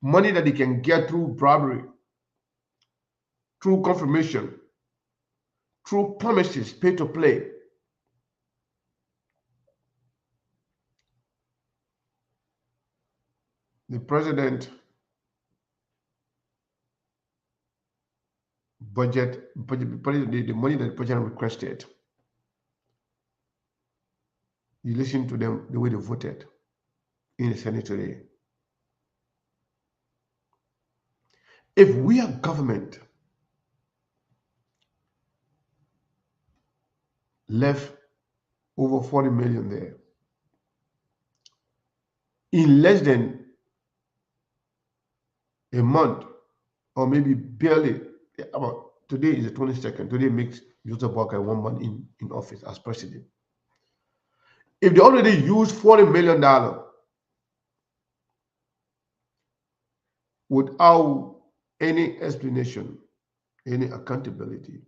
money that they can get through bribery, through confirmation, through promises, pay to play. The president budget the money that the president requested. You listen to them the way they voted in the Senate today. If we are government left over 40 million there, in less than a month, or maybe barely, about today is the 22nd. Today makes Joseph Boakai 1 month in office as president. If they already used $40 million without any explanation, any accountability,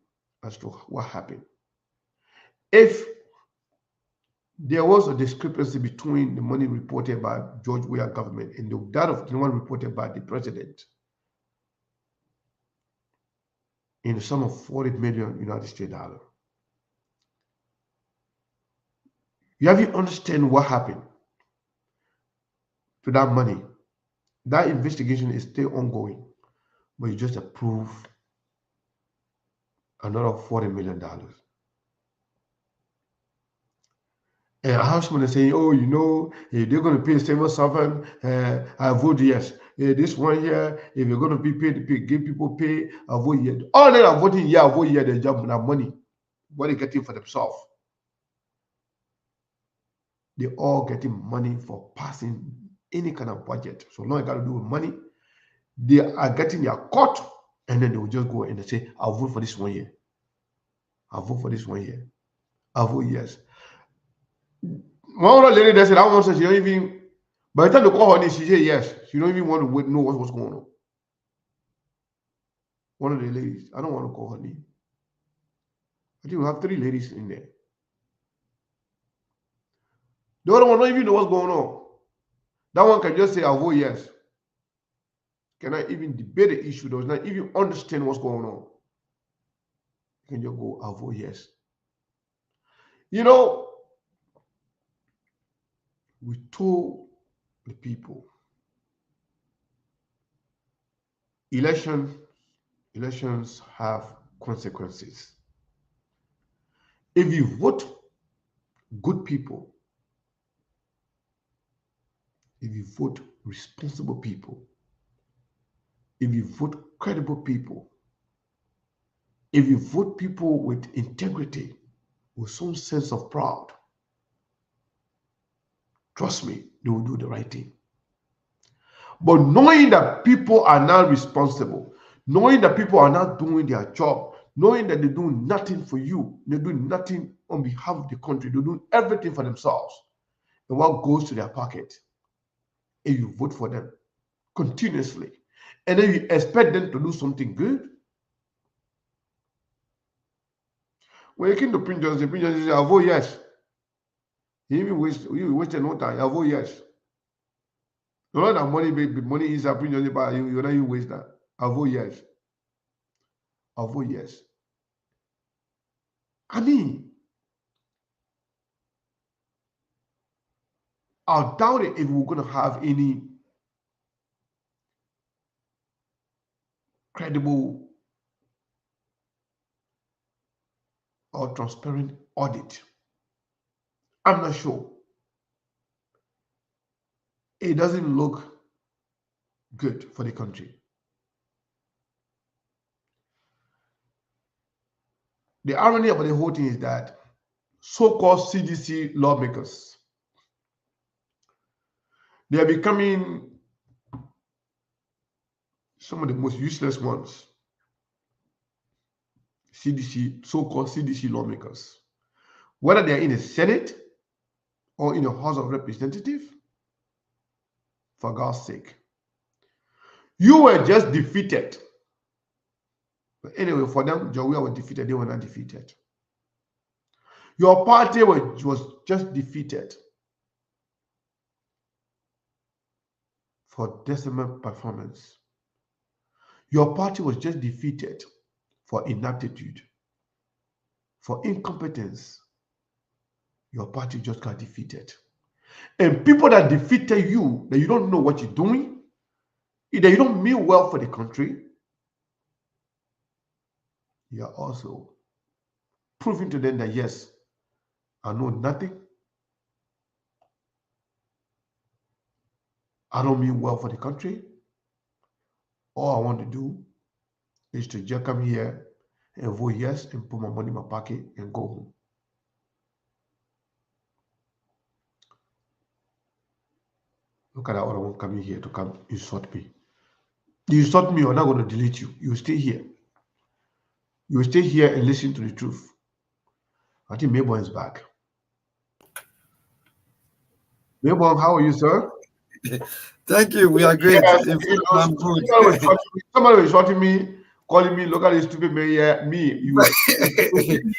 as to what happened. If there was a discrepancy between the money reported by George Weah government and that of the one reported by the president in the sum of 40 million United States dollars. You have to understand what happened to that money. That investigation is still ongoing, but you just approved another $40 million. And I have someone saying, oh, you know, if they're going to pay civil servant, I vote yes. This one here, if you're going to be paid, give people pay, I vote yes. All they are voting yeah, I vote yeah, they jump on that money. What they're getting for themselves. They're all getting money for passing any kind of budget. So long as it got to do with money, they are getting their cut, and then they will just go and they say, I'll vote for this one year. I'll vote for this one year. I'll vote yes. One other lady that said, I want to say she don't even, by the time they call her, she said yes. She don't even want to know what's going on. One of the ladies, I don't want to call her name. I think we have 3 ladies in there. The other one don't even know what's going on. That one can just say, I'll vote yes. Cannot even debate the issue, does not even understand what's going on. You can just go, I'll vote yes. You know, we told the people, elections have consequences. If you vote good people, if you vote responsible people, if you vote credible people, if you vote people with integrity, with some sense of pride, trust me, they will do the right thing. But knowing that people are not responsible, knowing that people are not doing their job, knowing that they're doing nothing for you, they're doing nothing on behalf of the country, they're doing everything for themselves, and what goes to their pocket, and you vote for them continuously, and then you expect them to do something good. When you came to Prince Johnson said, I'll vote yes. He even wasted no time. I'll vote yes. The lot of money is a Prince Johnson, but you're not even waste that. I'll vote yes. I'll vote yes. I mean, I doubt it if we're going to have any credible or transparent audit. I'm not sure. It doesn't look good for the country. The irony about the whole thing is that so-called CDC lawmakers, they are becoming some of the most useless ones. So-called CDC lawmakers, whether they're in the Senate or in the House of Representatives, for God's sake. You were just defeated. But anyway, for them, George Weah was defeated. They were not defeated. Your party was just defeated for decimal performance. Your party was just defeated for inaptitude, for incompetence. Your party just got defeated. And people that defeated you, that you don't know what you're doing, either you don't mean well for the country, you are also proving to them that, yes, I know nothing. I don't mean well for the country. All I want to do is to just come here and vote yes and put my money in my pocket and go home. Look at that other one coming here to come insult me. You insult me, I'm not going to delete you. You stay here. You stay here and listen to the truth. I think Mayborn is back. Mayborn, how are you, sir? Thank you. We are great. Yes, somebody was shouting me calling me, look at this stupid mayor, me, you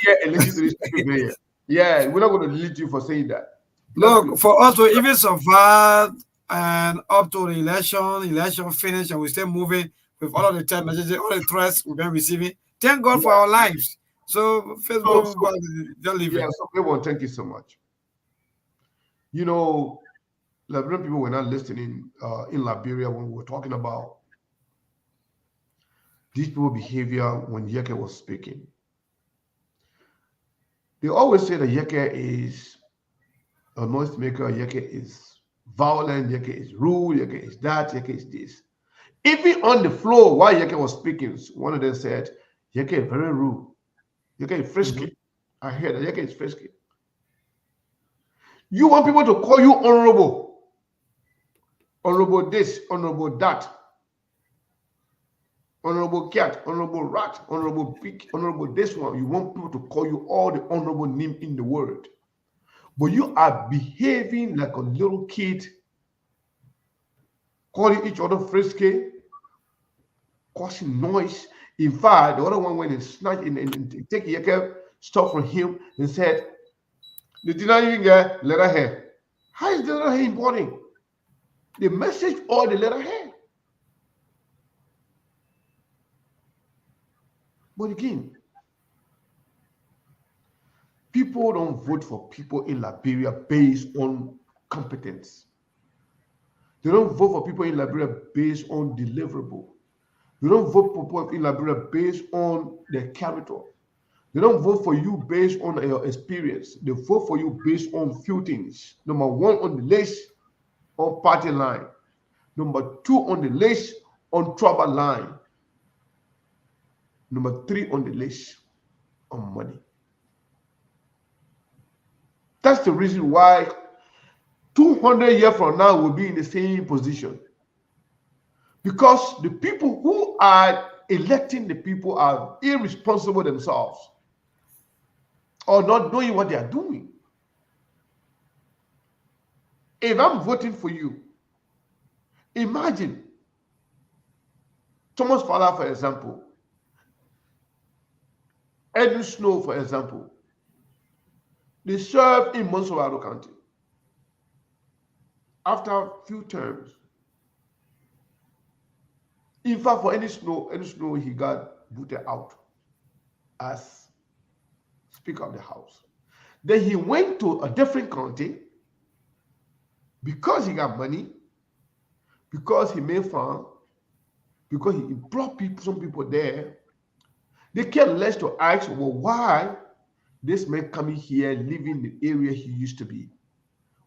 here and listen to this stupid mayor. Yeah, we're not going to delete you for saying that. Look, for us to even survive and up to the election finish, and we still moving with all of the text messages, all the threats we've been receiving. Thank God for our lives. So Facebook, just leave it. So everyone, thank you so much. You know, Liberian people were not listening in Liberia when we were talking about these people's behavior when Yeke was speaking. They always say that Yeke is a noise maker, Yeke is violent, Yeke is rude, Yeke is that, Yeke is this. Even on the floor while Yeke was speaking, one of them said, Yeke is very rude. Yeke is frisky. I heard that Yeke is frisky. You want people to call you honorable. Honorable this, honorable that. Honorable cat, honorable rat, honorable pig, honorable this one. You want people to call you all the honorable name in the world. But you are behaving like a little kid, calling each other frisky, causing noise. In fact, the other one went and snatched and take Yeke stuff from him and said, "The dinner you get letter hair." How is the letter hair important? The message or the letter hair? But again, people don't vote for people in Liberia based on competence. They don't vote for people in Liberia based on deliverable. They don't vote for people in Liberia based on their character. They don't vote for you based on your experience. They vote for you based on few things. Number one on the list, on party line. Number two on the list, on tribal line. Number three on the list, on money. That's the reason why 200 years from now we'll be in the same position. Because the people who are electing the people are irresponsible themselves or not knowing what they are doing. If I'm voting for you, imagine Thomas Fowler, for example, Edwin Snow, for example. They served in Monserrado County. After a few terms, in fact, for Edwin Snow, he got booted out as Speaker of the House. Then he went to a different county because he got money, because he made fun, because he brought some people there. They care less to ask, well, why this man coming here, living in the area he used to be?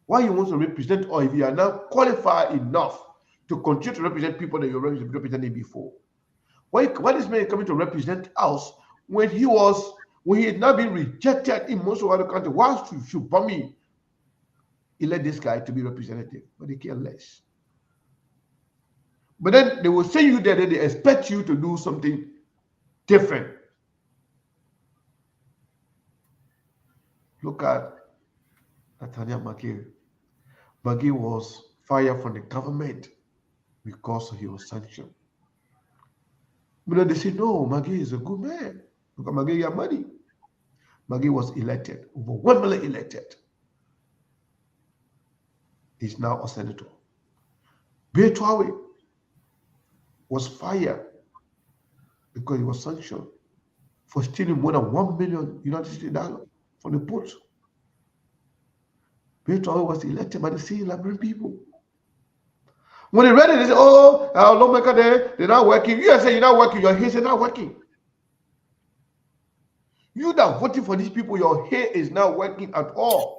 Why he wants to represent, or if you are now qualified enough to continue to represent people that you represented before? Why this man coming to represent us when he had not been rejected in most of other countries? Why should Bami elect this guy to be representative? But they care less. But then they will say you there, they expect you to do something different. Look at Nathaniel Magee. Magee was fired from the government because he was sanctioned. But then they say, no, Magee is a good man. Because Magee got money. Magee was elected, over 1 million elected. He's now a senator. Betwawe was fired because he was sanctioned for stealing more than $1 million United States from the port. Betwawe was elected by the same Liberian people. When they read it, they say, oh, our lawmaker there, they're not working. You say you're not working, your hair is not working. You that voting for these people, your hair is not working at all.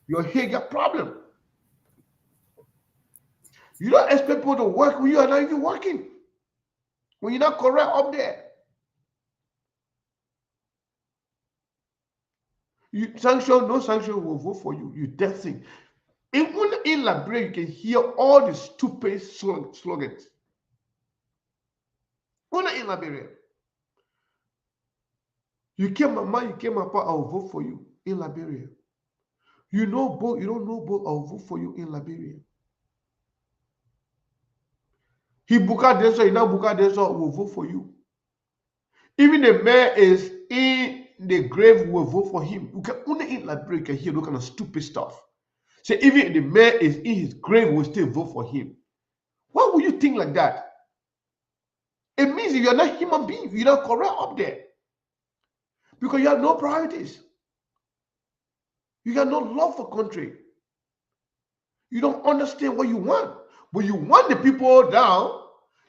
Your hair got problem. You don't expect people to work when you are not even working. When you're not correct up there. You sanction, no sanction will vote for you. You dancing. Even in Liberia, you can hear all the stupid slogans. Only in Liberia. You came, mama, you came, papa, I'll vote for you in Liberia. You know both, you don't know both, I'll vote for you in Liberia. He Buka Denso, he now Buka Denso will vote for you. Even the man is in the grave will vote for him. You can only in Liberia you can hear those kind of stupid stuff. So even if the man is in his grave, will still vote for him. Why would you think like that? It means you're not human being. You're not correct up there. Because you have no priorities. You got no love for country. You don't understand what you want. But you want the people down,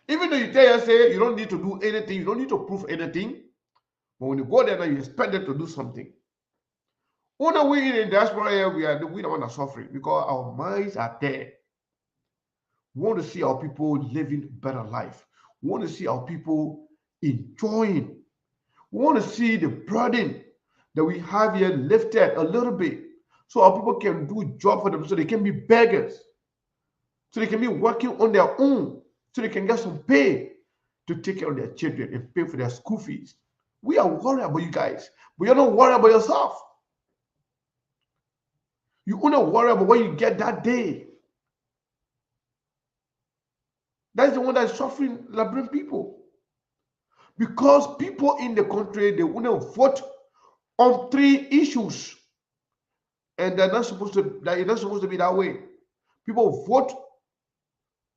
even though you tell us, say, you don't need to do anything, you don't need to prove anything. But when you go there now, you expect them to do something. When we in the diaspora here, we don't want to suffer because our minds are there. We want to see our people living better life. We want to see our people enjoying. We want to see the burden that we have here lifted a little bit so our people can do a job for them, so they can be beggars, so they can be working on their own, so they can get some pay to take care of their children and pay for their school fees. We are worried about you guys, but you're not worried about yourself. You only worry about what you get that day. That's the one that's suffering Liberian people. Because people in the country, they want to vote on 3 issues. And they're not supposed to be that way. People vote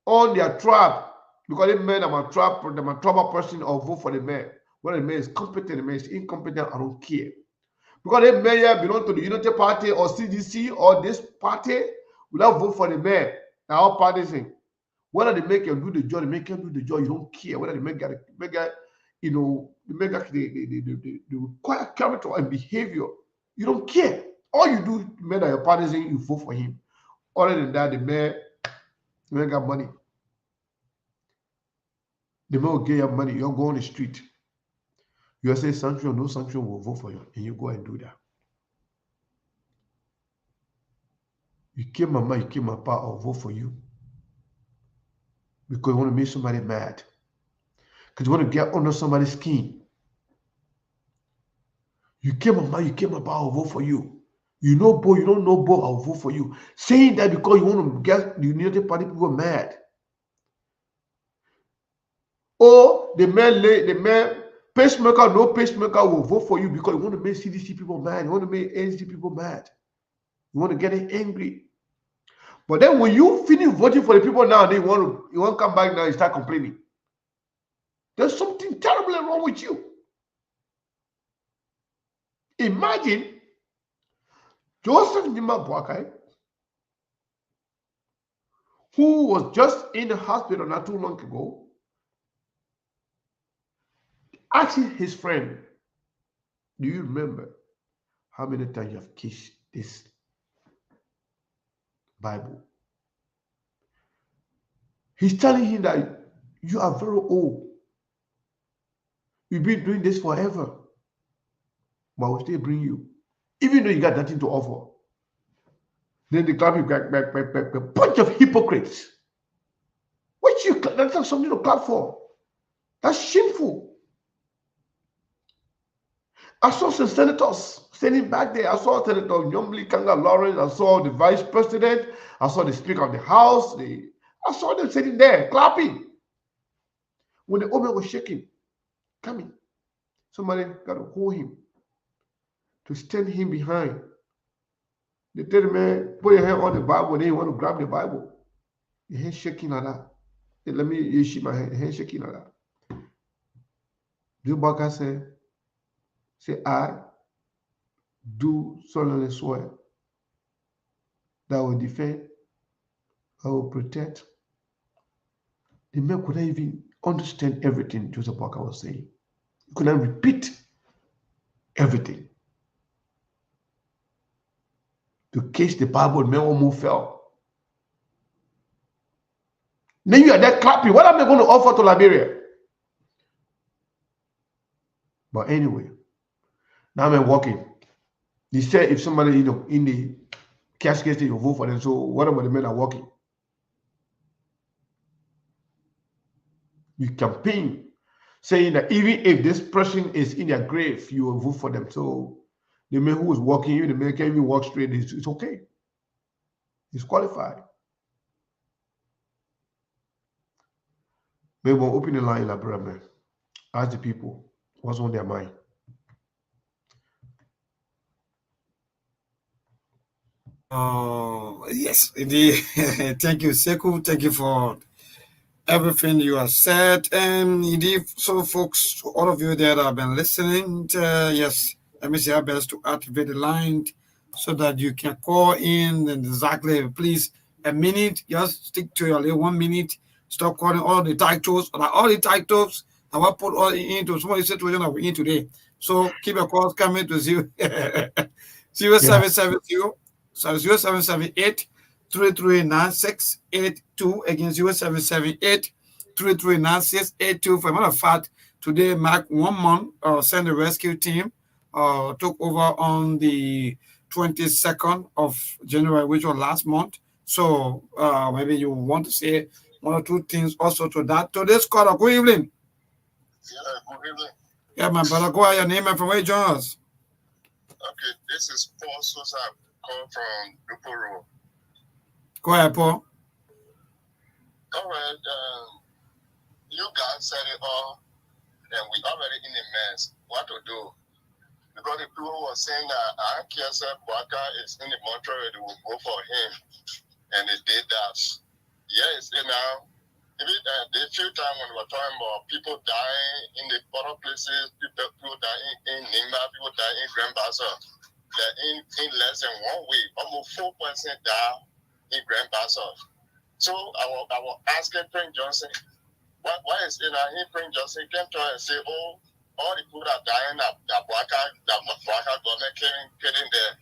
on their tribe. Because they men, I'm a tribal person, or vote for the man. Whether the man is competent, the man is incompetent, I don't care. Because the mayor belong to the Unity Party or CDC or this party, will not vote for the mayor. Now all parties in. Whether they make him do the job, they make him do the job, you don't care. Whether they make you know, the required character and behavior, you don't care. All you do, the mayor that your parties in, you vote for him. Other than that, the mayor got money. The mayor will get your money, you'll go on the street. You say sanction or no sanction, will vote for you, and you go and do that. You kill mama, you kill my pa, I'll vote for you. Because you want to make somebody mad. Because you want to get under somebody's skin. You kill mama, you kill my pa, I'll vote for you. You know Bo, you don't know Bo, I'll vote for you. Saying that because you want to get the Unity Party people mad. Or the man pacemaker, no pacemaker will vote for you because you want to make CDC people mad. You want to make ANC people mad. You want to get it angry. But then when you finish voting for the people now, you want to come back now and start complaining. There's something terribly wrong with you. Imagine Joseph Nima Boakai, who was just in the hospital not too long ago, asking his friend, do you remember how many times you have kissed this Bible? He's telling him that you are very old. You've been doing this forever. But we'll still bring you. Even though you got nothing to offer. Then they clap you back, a bunch of hypocrites. That's not something to clap for. That's shameful. I saw some senators standing back there. I saw Senator Nyombli Kanga Lawrence. I saw the vice president. I saw the speaker of the house. I saw them sitting there clapping. When the woman was shaking, coming, somebody got to hold him to stand him behind. They tell the man, put your hand on the Bible, and then you want to grab the Bible. The hand shaking like that. Let me shake my hand. The hand shaking like that. Joe Baka said, I do solemnly swear that I will defend, I will protect. The man could not even understand everything Joseph Parker was saying. He could not repeat everything. To catch the Bible, the man almost fell. Then you are there clapping. What am I going to offer to Liberia? But anyway, now I'm walking. He said if somebody, in the casket, you vote for them. So what about the men are walking? You campaign saying that even if this person is in their grave, you will vote for them. So the man who is walking, even the man can't even walk straight, it's okay. He's qualified. Maybe we'll open the line, Liberia, man. Ask the people, What's on their mind? Yes, indeed. Thank you, Seku. Thank you for everything you have said. And indeed, so folks, to all of you that have been listening, yes, let me say our best to activate the line so that you can call in and exactly, please, a minute, just stick to your little 1 minute. Stop calling all the titles, like all the titles. I will put all into some of the situation that we're in today. So keep your calls coming to 0770 so 0778 339682 against 0778 339682. For a matter of fact, today marked 1 month. Send the rescue team took over on the 22nd of January, which was last month. So maybe you want to say one or two things also to that. Today's caller, good evening. Yeah, good evening. Yeah, my brother, go ahead, your name and from where you join us. Okay, this is Paul Sosa, call from Dupo Road. Go ahead, Paul. All right, you guys said it all, and we already in a mess. What to do? Because the people were saying that Kiesa Bwaka is in the mortuary, they will go for him, and they did that. Yes, now, the few times when we were talking about people dying in the other places, people dying in Nimba, people dying in Grand Bassel, that in less than 1 week, almost 4% die in Grand Bassel. So I was asking Prince Johnson, why is it that Prince Johnson came to us and say, oh, all the people that dying that Bwaka government killing there.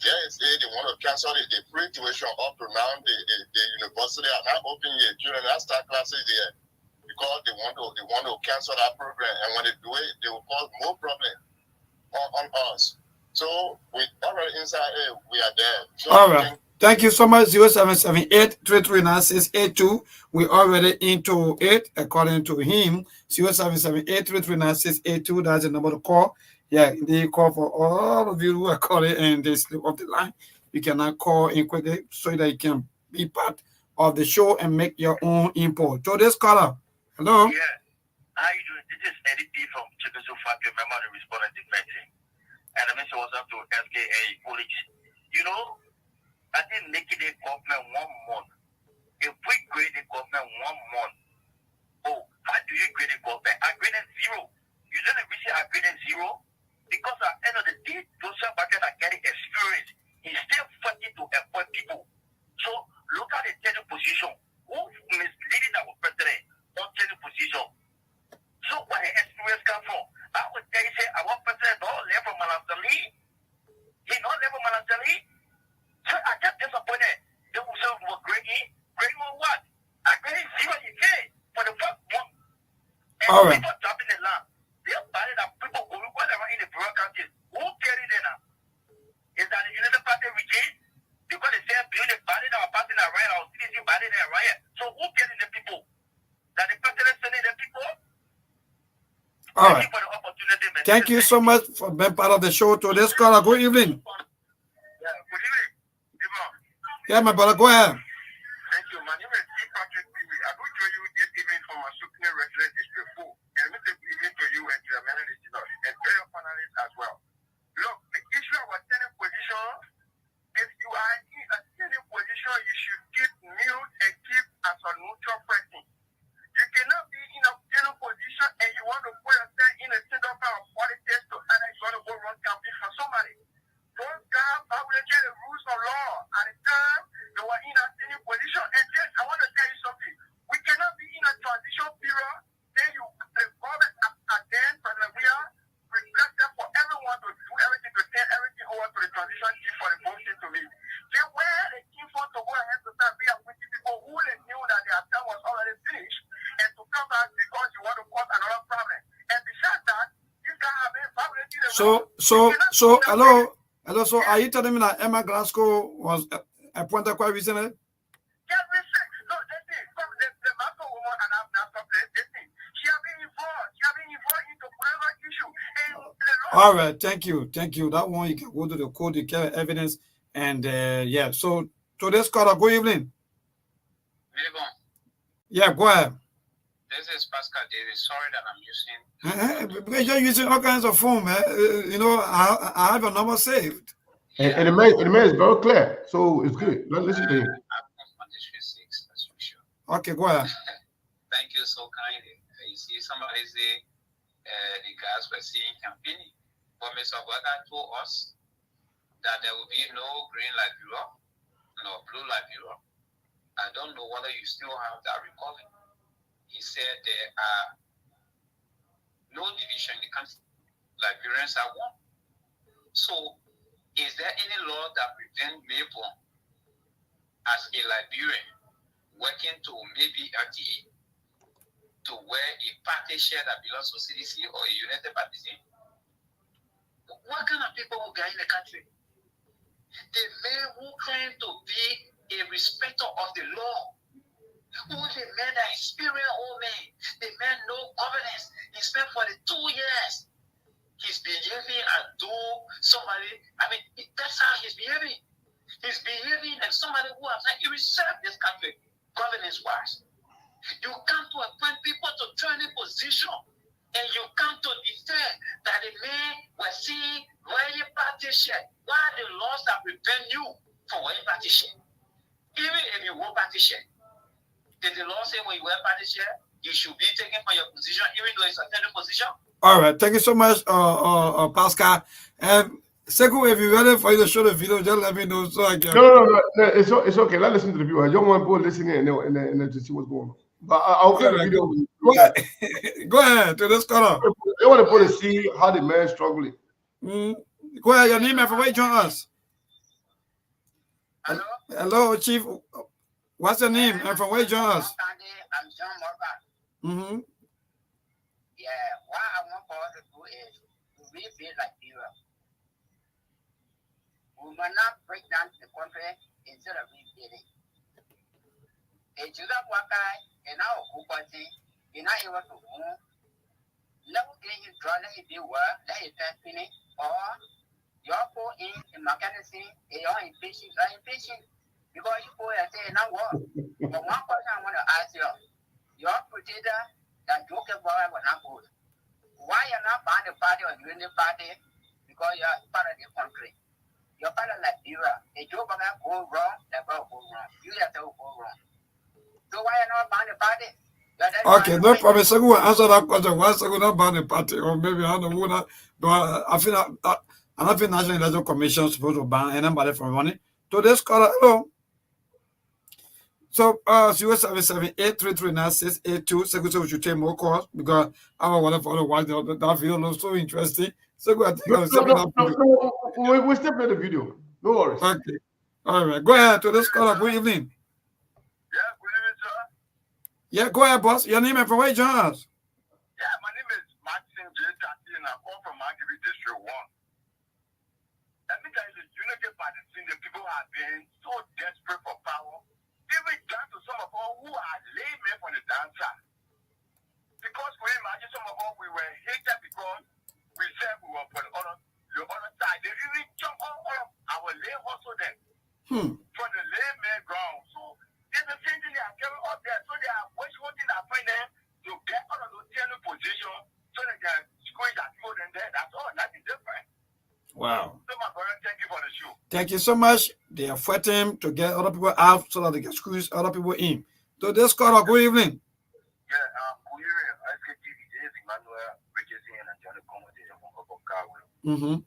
Yes, they want to cancel the free tuition up to now. The university are not open yet. Children are start classes there because they want to cancel that program. And when they do it, they will cause more problem on us. So we already inside here, we are there. So all right. Thank you so much. 0778 339682. We already into it according to him. 0778 339682. That's the number to call. Yeah, they call for all of you who are calling and they slip off the line. You cannot call in quickly so that you can be part of the show and make your own input. So this caller. Hello. Yeah. How you doing? This is Eddie P from Chicago Factory, member of the respondent meeting. And the message was up to FKA police. You know, I didn't make it a government 1 month. If we grade the government 1 month, oh, how do you grade the government? I graded 0. You don't appreciate I graded 0? Because at the end of the day, those buckets are getting experience. He's still fighting to employ people. So look at the tenure position. Who misleading our president on tenure position? So where the experience come from? I would tell you, say, our president don't learn from Malasali. He don't learn from Malasali. So I get disappointed. They will say we're grading. Grading on what? I graded 0 again for the first month. And all right. People dropping the line. They're bad that people go whatever in the rural countries. Who carry them now? Is that the United Party regime? Because they say the body that are passing around, our citizens body that are right. So who carry the people? That the president sending the people? All right. Thank you for the opportunity, man. Thank you so much for being part of the show. To this caller, good evening. Yeah, good evening. Yeah, my brother, go ahead. Thank you. My name is G. Patrick TV. I go to you this evening from a Sukne resident district 4. And we take evening to you and to the many listeners and to your panelists as well. Look, the issue of a tenant position, if you are in a tenant position, you should keep mute and keep as a neutral person. You cannot be in a tenant position and you want to put yourself in a single part of politics to either you want to go run campaign for somebody. Those guys violated the rules of law at the time they were in a tenant position. And then I want to tell you something. We cannot be in a transition period. Then the government again, President we are requested for everyone to do everything to turn everything over to the transition team for the motion to me. They were the team for to go ahead to start being with people who they knew that their term was already finished and to come back because you want to cause another problem. And besides that, these guys have been violating the law. So, hello. So are you telling me that Emma Glasgow was appointed quite recently? Yes, listen. No, listen. The Marco woman and I'm not listen. She has been involved into whatever issue. All right, thank you. That one you can go to the court, you get evidence, and yeah. So today's caller, good evening. Yeah, go ahead. This is Pascal Davis. Sorry that I'm using. Because you're using all kinds of phone, man. You know, I have your number saved. And the man is very clear, so it's good. Let's listen to him. Okay, go ahead. Thank you so kindly. You see, somebody say the guys were seeing campaigning, but Mr. Wagga told us that there will be no green Liberia, no blue Liberia. I don't know whether you still have that recording. He said there are no division in the country. Liberians are one. So, is there any law that prevents Melbourne as a Liberian working to maybe RTA to wear a party share that belongs to CDC or a United Party? What kind of people will get in the country? The men who claim to be a respecter of the law, who the men that experienced old men, the men know governance. He spent 42 years. He's behaving as though somebody, that's how he's behaving. He's behaving as somebody who has served this country, governance-wise. You come to appoint people to training position, and you come to defend that the men were seeing wearing party shirt. What are the laws that prevent you from wearing party shirt? Even if you wear party shirt, did the law say when you wear party shirt, you should be taken from your position, even though it's a training position? All right, thank you so much, Pascal. And Sekou, if you're ready for you to show the video, just let me know so I can. No, it's okay. Let's listen to the video. I don't want people listening and to see what's going on. But I'll play the video. Go ahead to this corner. I want people to see how the man is struggling. Go ahead, your name and from where you join us. Hello? Hello, Chief. What's your name and from where you join us? I'm John Morgan. Yeah, what I want for us to do is to rebuild Liberia. We will not break down the country instead of rebuilding. It's just that one guy in our whole party, you're not able to move. Let me draw, let it be work, let it finish, or you're go in mechanism, you're impatient, because you go and say, now what? But one question I want to ask you, your potato that joke about will not good. Why you're not buying the party or doing the party? Because you're part of the country. You're part of Liberia. A joke about go wrong, that will go wrong. You have to go wrong. So why you're not buying the party? Okay, no problem. So we'll answer that question. Why so not ban the party? Or maybe I don't know who not. But I feel that I'm not National Election Commission supposed to ban anybody from running. To this caller, hello. So 077-833-9682. Secretary, we should take more calls because I want to follow why that video looks so interesting. So go ahead. We still play the video. No worries. Okay. All right. Go ahead to this caller. Good evening. Yeah, good evening, sir. Yeah, go ahead, boss. Your name and from where you join us? Yeah, my name is Martin J. Tati, and I come from Mangibi District 1. Let me tell you, the Unity Party, the people have been so desperate for power, even down to some of us who are laymen from the dancer. Because we imagine some of us, we were hated because we said we were for the other side. They really jump all of our lay hustle them from the layman ground. So there's the same thing they are carrying up there. So they are wishing that find them to get out of those tenant position so they can squeeze that people in there. That's all. Nothing different. Wow. So my brother, thank you for the show. Thank you so much. They are fighting to get other people out so that they can squeeze other people in. So this caller, good evening. Yeah, good evening. I say TV is Emmanuel Richardson and Johnny Conversation from Kawa.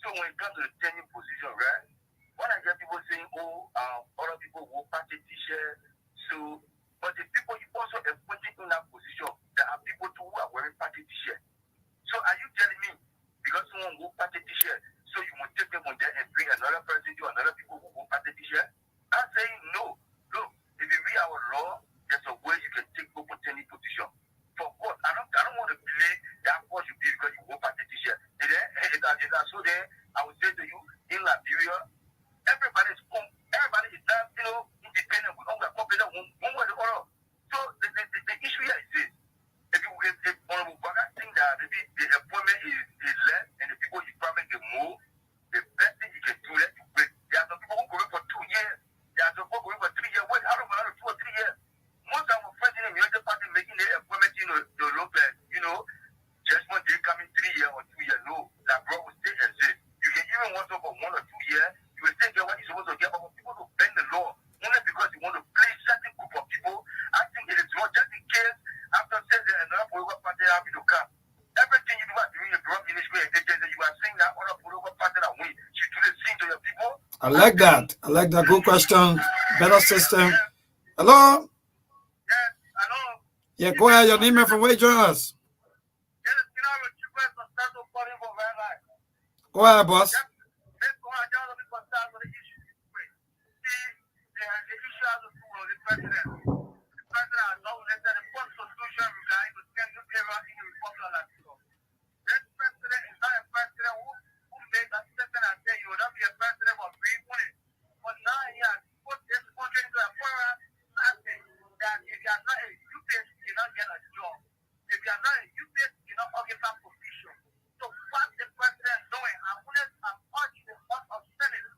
So when it comes to the tenant position, right? When I get people saying, other people will party t-shirt, so but the people you also appointed in that position, there are people too who are wearing party t-shirt. So are you telling me because someone will party t-shirt, so you will take them on there and bring another person to another people who will party t-shirt? I'm saying no. Look, if you read our law, there's a way you can take open any position. For what? I don't want to believe that what you be because you will party t-shirt. So there, I would say to you, in Liberia, everybody is not, independent. We all got confident one way or the other. So the issue here is this. If Honorable Baga think that maybe the appointment is less and the people you probably can move, the best thing you can do is to wait. There are some people who go in for 2 years. There are some people who go in for 3 years. Wait, how long 2 or 3 years? Most of So just in case, after saying that another political party have to come, everything you do are doing your drug ministry and you are saying that other political party that win should do the same to your people. I like that. I like that. Good question. Better system. Hello? Yes, I know. Yeah, go ahead. Your name and from where you join us. Yes, you know, the cheapest of start to calling for very life. Go ahead, boss. Let's go on, y'all, let me start with the issue. See, the issue has to do with the president. The president has now let the constitution regarding the same new era in the Republic of Latino. This president is not a president who made that statement and said you will not be a president for being winning. But now he has put this country into a foreign something that if you are not a UPS, you cannot get a job. If you are not a UPS, you cannot occupy position. So what the president is doing, I'm urging the House of Senate,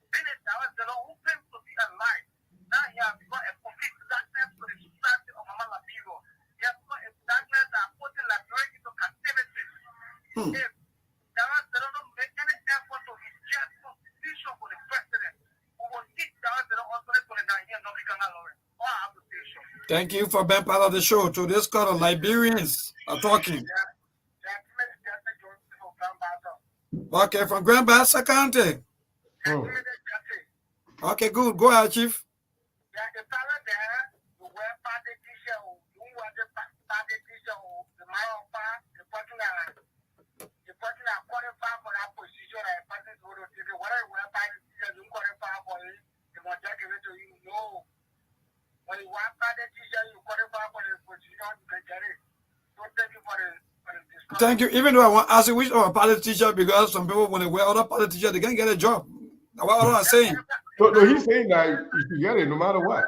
the law who claims to be alive. Now he has got a complete darkness to the society of Mama Labiro. He has got a darkness that putting Liberia into captivity. If they don't make any effort to reject constitution for the president, we will need they don't also let here no become or application. Thank you for being part of the show. To this call of Liberians are talking. Okay, from Grand Bassa County. Okay, good. Go ahead, Chief. Thank you. Even though I want to ask you which our party teacher, because some people when they wear other party teacher, they can't get a job. What am I saying? No, he's saying that you should get it no matter what.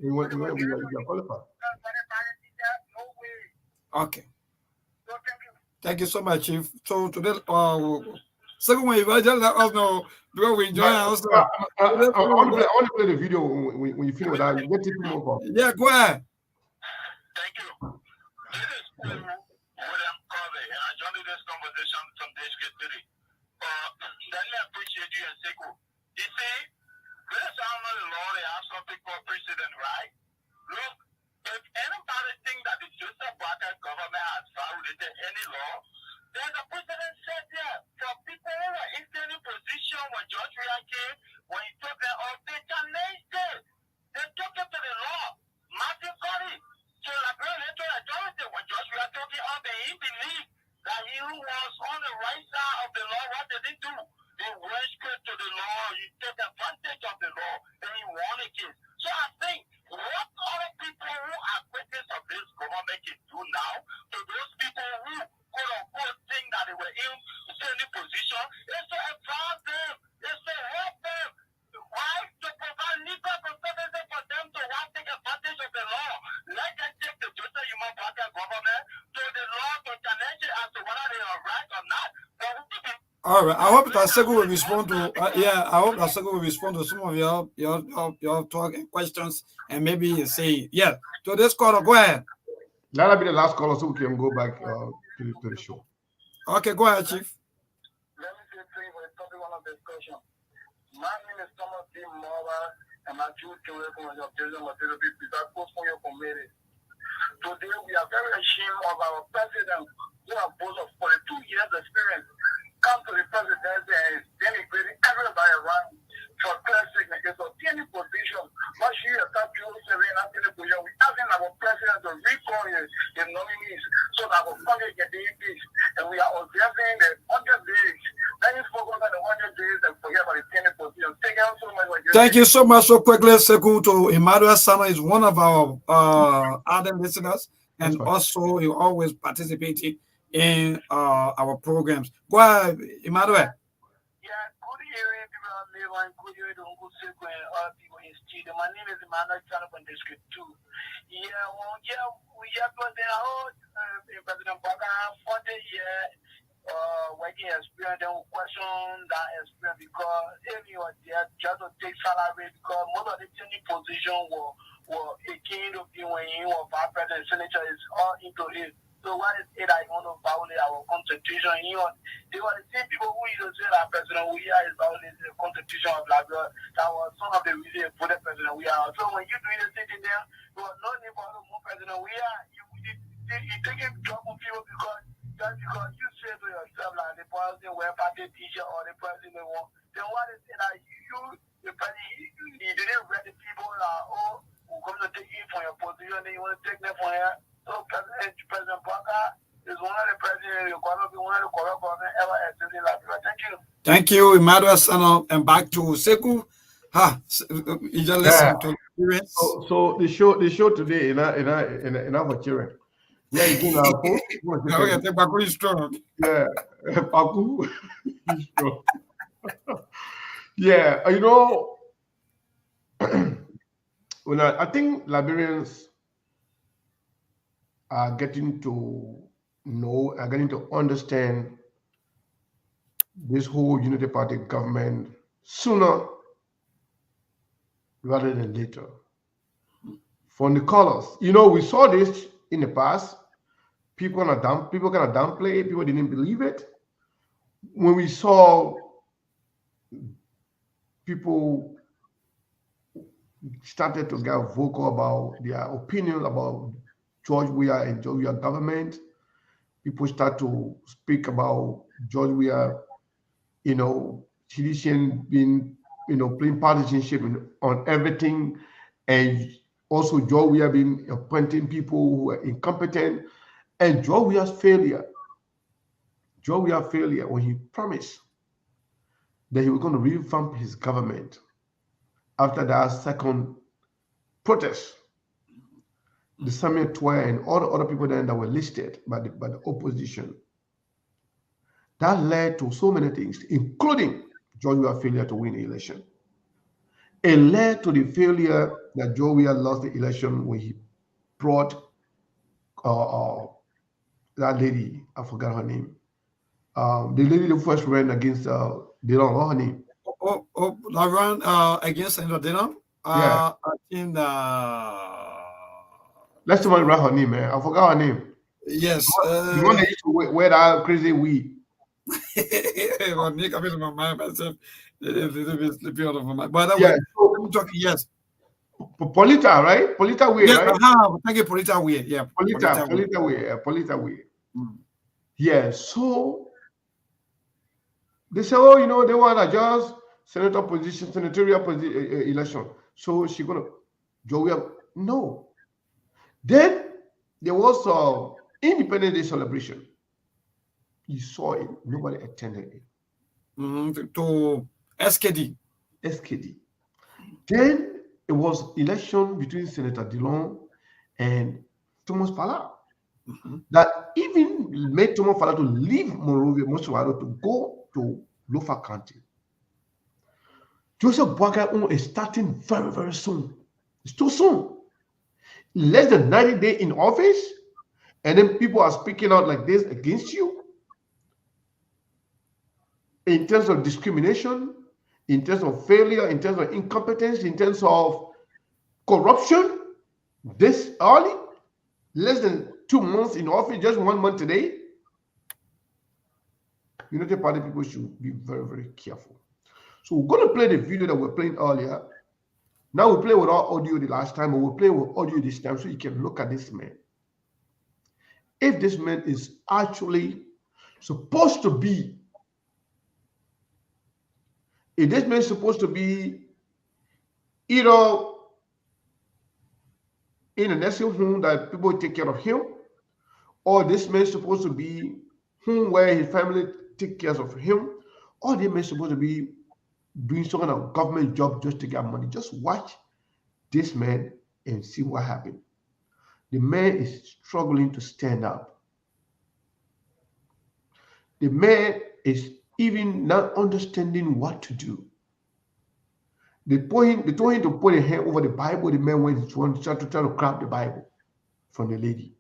You are qualified. Okay. Thank you so much, Chief. So today, second one, you just let us know because we enjoy also. I want to play the video when you finish with that. Let it move on. Yeah, go ahead. Thank you. This is William Covey, and I joined this conversation from District 3. Then I appreciate you and Sekou. You see, this is not the law, they have something called precedent, right? Look, if anybody think that the Joseph Boakai government has violated any law, there's a precedent set there for people who are in any position when George Weah came, when he took them off, they challenged it. They took it to the law. Martin Curry, to the electoral authority, when George Weah took it off, he believed that he who was on the right side of the law, what did he do? He went straight to the law, he took advantage of the law, and he won a case. So I think what other people who are critics of this government can do now to those people who quote unquote think that they were in any position is to advance them, is to help them. Why? To provide legal consistency for them to want to take advantage of the law. Let them take the Joseph Human Party government to the law to challenge it as to whether they are right or not. All right. I hope that Sekou will respond to. I hope that Sekou will respond to some of your talk and questions, and maybe say yeah. So this caller, go ahead. That'll be the last caller, so we can go back to the show. Okay, go ahead, Chief. Let me say three for the topic one of discussion. My name is Thomas D. Mova, and my Jewish from the Objection Material People that goes for your committee. Today, we are very ashamed of our president who has both of 42 years experience. Come to the presidency and is denigrating everybody around for clear signature. It's obtaining position. Much you start to we asking our president to recall his nominees so that our country can be peace. And we are observing the 100 days. Then you focus on the 100 days and forget about the 10 position. Thank you so much. Thank you so much. So quickly, Sekou to Emmanuel Sama is one of our ardent listeners, and also you always participating in our programs. Go ahead, Emmanuel. Yeah, good evening, people. Good evening, Uncle Sekou and all people in studio. My name is Emmanuel Sana from District 2. We are President Baka 40 years working experience, then we question that experience because if you are there just to take salary because most of the senior position were again to be when you were vice president, senator is all into it. So what is it that you want to violate our constitution? They were the same people who used to say that President Weah is violating the constitution of Liberia. That was some of the reasons for the President Weah. So when you do the same thing there, there was no need for more President taking trouble people because just because you say to yourself like the person wear party t-shirt or the person they want, then what is it that the person you didn't read the people like, oh, who come to take you from your position and you want to take them from here. So President Parker is one of the presidents you're going to be one of the corrupt government ever existed in Liberia. Thank you. Thank you, Emmanuel Sano, and back to Seku. You just listen to experience. So the show today in our children. Yeah, you know, okay, Paku is strong. Yeah, Paku is strong. Yeah, you know, when I think Liberians are getting to know, are getting to understand this whole Unity Party government sooner rather than later. From the colors, you know, we saw this in the past. People kind of downplay it. People didn't believe it. When we saw people started to get vocal about their opinion about George Weah and George Weah government, people start to speak about George Weah, you know, tradition being, you know, playing partisanship on everything, and also George Weah being appointing people who are incompetent, and George Weah's failure when he promised that he was going to revamp his government after that second protest. The Samuel Twain and all the other people then that were listed by the opposition. That led to so many things, including George Weah's failure to win the election. It led to the failure that George Weah lost the election when he brought that lady, I forgot her name. The lady that first ran against Dillon, what her name? I ran against Senator Dillon. Yeah. I think let's somebody write her name, man. I forgot her name. Yes. The one that used to wear that crazy wig. Well, Nick, I'm in my mind myself. It's a little bit slipping out of my mind. By the Yeah, way, so I'm talking, yes. Polita, right? Polita Way, Yes, right? thank you, Polita Way. Yeah. Polita Way. Polita Way. Yeah, so they say, oh, you know, they want to adjust senatorial election. So she's going to, George Weah, no. Then there was Independence Day celebration. You saw it. Nobody attended it. To SKD. Then it was election between Senator Dillon and Thomas Fala. That even made Thomas Fala to leave Monrovia, Mosquito, to go to Lofa County. Joseph Boakai is starting very, very soon. It's too soon. Less than 90 days in office, and then people are speaking out like this against you. In terms of discrimination, in terms of failure, in terms of incompetence, in terms of corruption, this early, less than 2 months in office, just 1 month today. Unity Party people should be very, very careful. So we're going to play the video that we're playing earlier. Now we play without audio the last time, but we'll play with audio this time so you can look at this man. If this man is actually supposed to be, if this man is supposed to be either in a nursing home that people take care of him, or this man is supposed to be home where his family take care of him, or this man is supposed to be doing some kind of government job just to get money. Just watch this man and see what happened. The man is struggling to stand up. The man is even not understanding what to do. They told him to put a hand over the Bible. The man went to try to grab the Bible from the lady.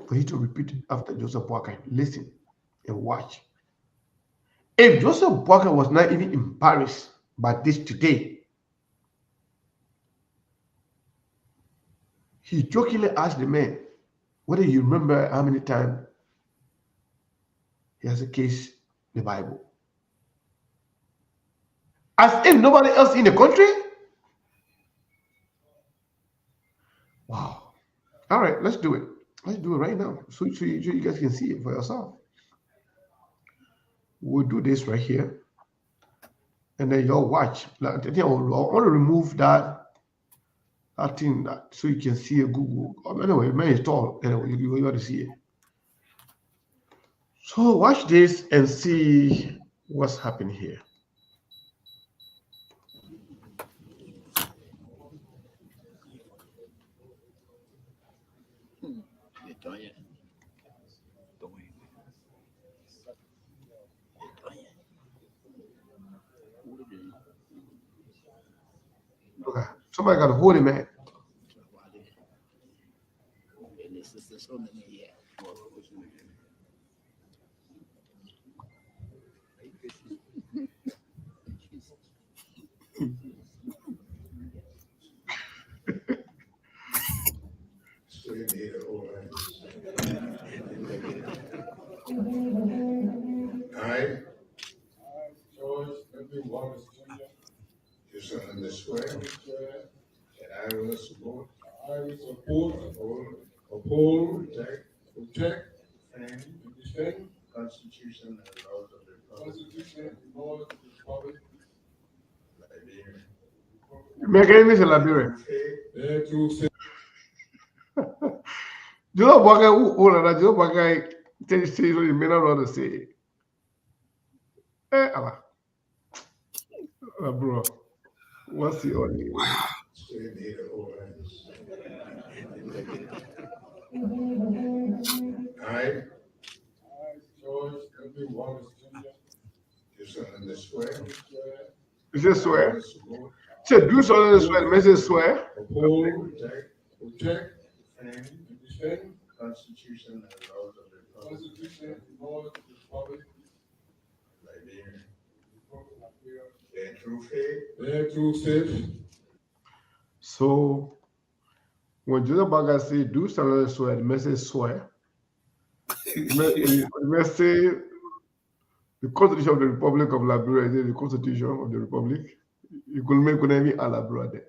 For him to repeat it after Joseph Boakai. Listen and watch. If Joseph Boakai was not even embarrassed by this today, he jokingly asked the man whether you remember how many times he has a case in the Bible. As if nobody else in the country. Wow. All right, let's do it. Let's do it right now, so you guys can see it for yourself. We'll do this right here, and then you'll watch. Like, I think I want to remove that thing so you can see a Google. Anyway, man, it's tall. Anyway, you got to see it. So watch this and see what's happening here. Okay, somebody got to hold him, man. I, George W. Wallace Jr., do solemnly swear that I will support, uphold, protect, and defend the Constitution and laws of the Republic of Liberia. Make any miss Liberia. Do you know what guy? Do you know what guy? Tell you you may not want to say. Bro, what's the only? I, George W. Wallace Jr., do solemnly swear. Is it swear? Say do solemnly swear. The message swear. Uphold, protect, and defend the Constitution and laws of the Republic of Liberia. Bear true faith. So when Joseph Baga say do solemnly swear, the message swear. The message the Constitution of the Republic of Liberia is the Constitution of the Republic. You could make any other brother.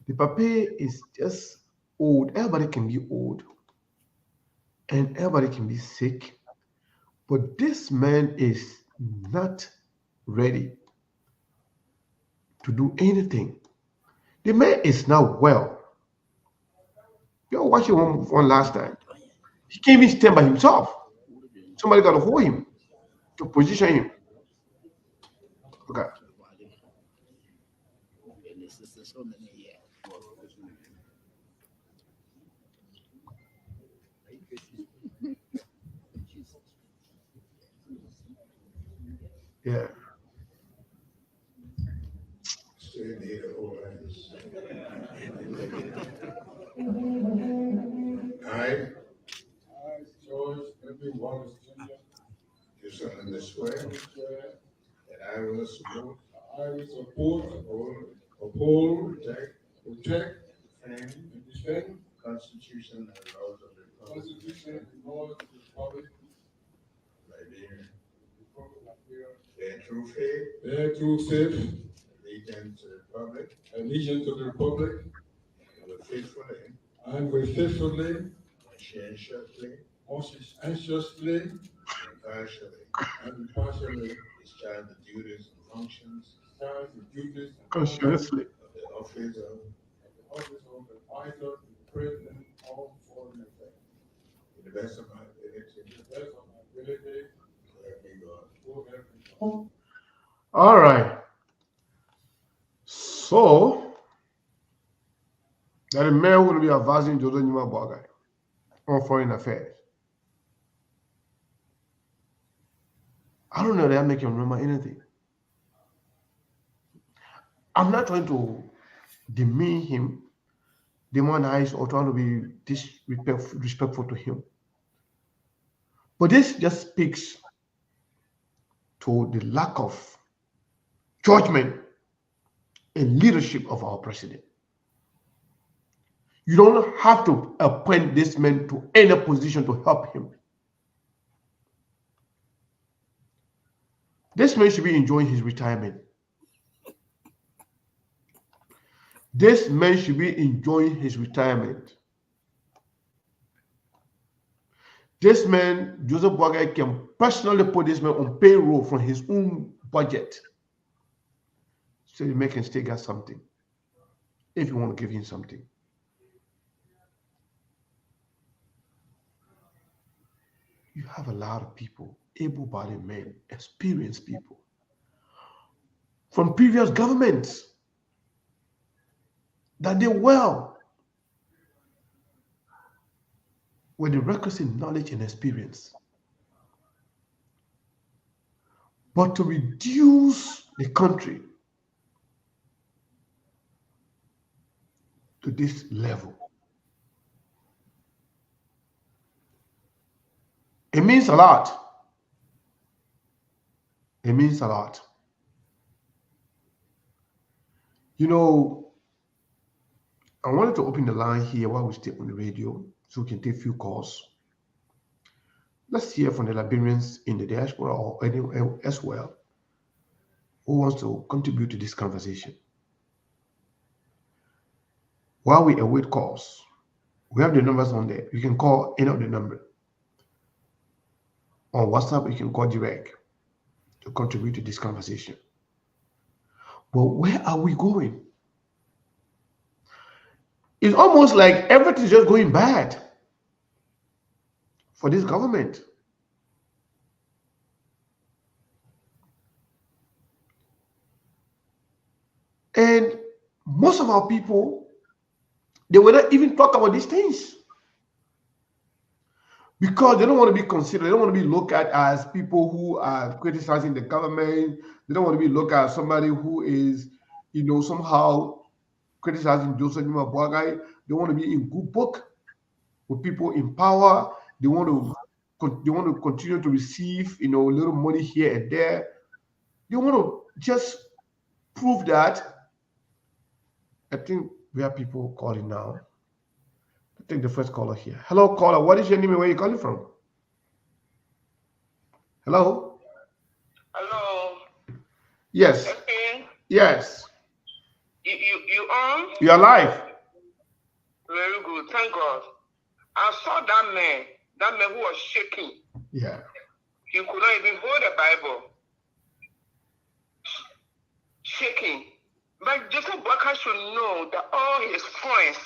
The papier is just old. Everybody can be old, and everybody can be sick. But this man is not ready to do anything. The man is not well. You know, watching one last time. He can't even stand by himself. Somebody got to hold him to position him. Okay. Yeah. I, George W. Wallace Jr., do solemnly swear that I will support, uphold, protect, and defend the Constitution and laws of the Republic of Liberia. Bear true faith. Allegiance to the Republic. And will faithfully, conscientiously, and impartially discharge the duties and functions Consciously. of the office of advisor to the President of Foreign Affairs. To the best of my ability. So help me God. All right. So that the man will be advising Jodo Nyuma Bogai on foreign affairs. I don't know that make him remember anything. I'm not trying to demean him, demonize, or trying to be disrespectful to him. But this just speaks to the lack of judgment and leadership of our president. You don't have to appoint this man to any position to help him. This man should be enjoying his retirement. This man should be enjoying his retirement. This man, Joseph Boakai, can personally put this man on payroll from his own budget. So you make him still get something. If you want to give him something. You have a lot of people, able-bodied men, experienced people from previous governments that did well with the requisite knowledge and experience. But to reduce the country to this level, it means a lot. It means a lot. You know, I wanted to open the line here while we stay on the radio so we can take a few calls. Let's hear from the Liberians in the diaspora or anywhere as well who wants to contribute to this conversation. While we await calls, we have the numbers on there. You can call any of the number. On WhatsApp, you can call direct to contribute to this conversation. But where are we going? It's almost like everything's just going bad for this government. And most of our people, they will not even talk about these things because they don't want to be considered. They don't want to be looked at as people who are criticizing the government. They don't want to be looked at as somebody who is, somehow criticizing Joseph Nima Boakai. They want to be in good book with people in power. They want to continue to receive, a little money here and there. They want to just prove that. I think we have people calling now. I think the first caller here. Hello, caller. What is your name and where are you calling from? Hello? Hello. Yes. Okay. Yes. You on? You are live. Very good. Thank God. I saw that man who was shaking. Yeah. He could not even hold the Bible. Shaking. But Joseph Boakai should know that all his friends,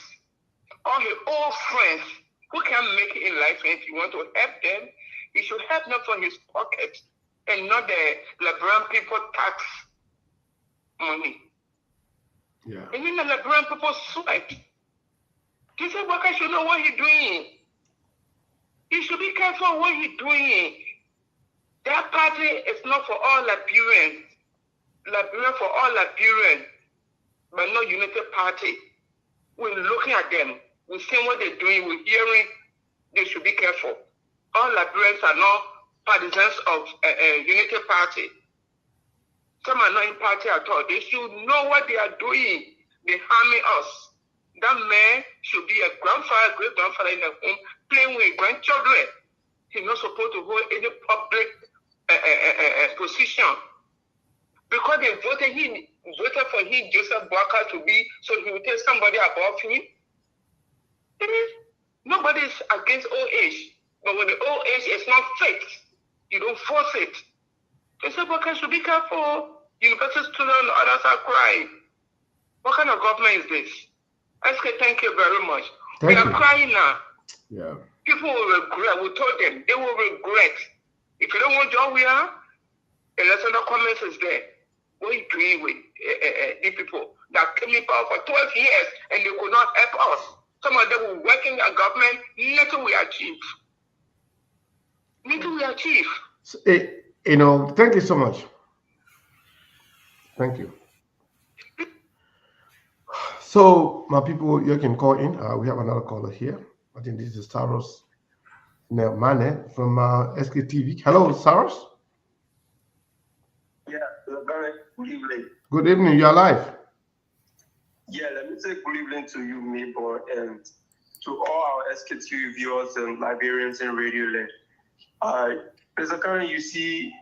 all his old friends who can make it in life, and if you want to help them, he should help them from his pocket and not the Liberian people tax money. Yeah. And then the Liberian people sweat. Joseph Boakai should know what he's doing. He should be careful what he's doing. That party is not for all Liberians. Liberia for all Liberians, but no United Party. We're looking at them. We're seeing what they're doing. We're hearing. They should be careful. All Liberians are not partisans of United Party. Some are not in party at all. They should know what they are doing. They're harming us. That man should be a grandfather, great-grandfather in the home, playing with grandchildren. He's not supposed to hold any public position. Because they voted for him, Joseph Boakai, to be, so he will take somebody above him. Nobody is against old age. But when the old age is not fixed, you don't force it. Joseph Boakai should be careful. University students and others are crying. What kind of government is this? I say thank you very much. We are crying now. Yeah. People will regret. We told them they will regret. If you don't want job, we are. A lesson of comments is there. What are you doing with the people that came in power for 12 years and they could not help us? Some of them were working in government, nothing we achieve. Nothing we achieve. So, thank you so much. Thank you. So, my people, you can call in. We have another caller here. I think this is Saros Mane from SKTV. Hello, Saros. Yeah, very good evening. Good evening. You're live. Yeah, let me say good evening to you, Mabel, and to all our SKTV viewers and Liberians in Radio Land. Mr. Karen, you see,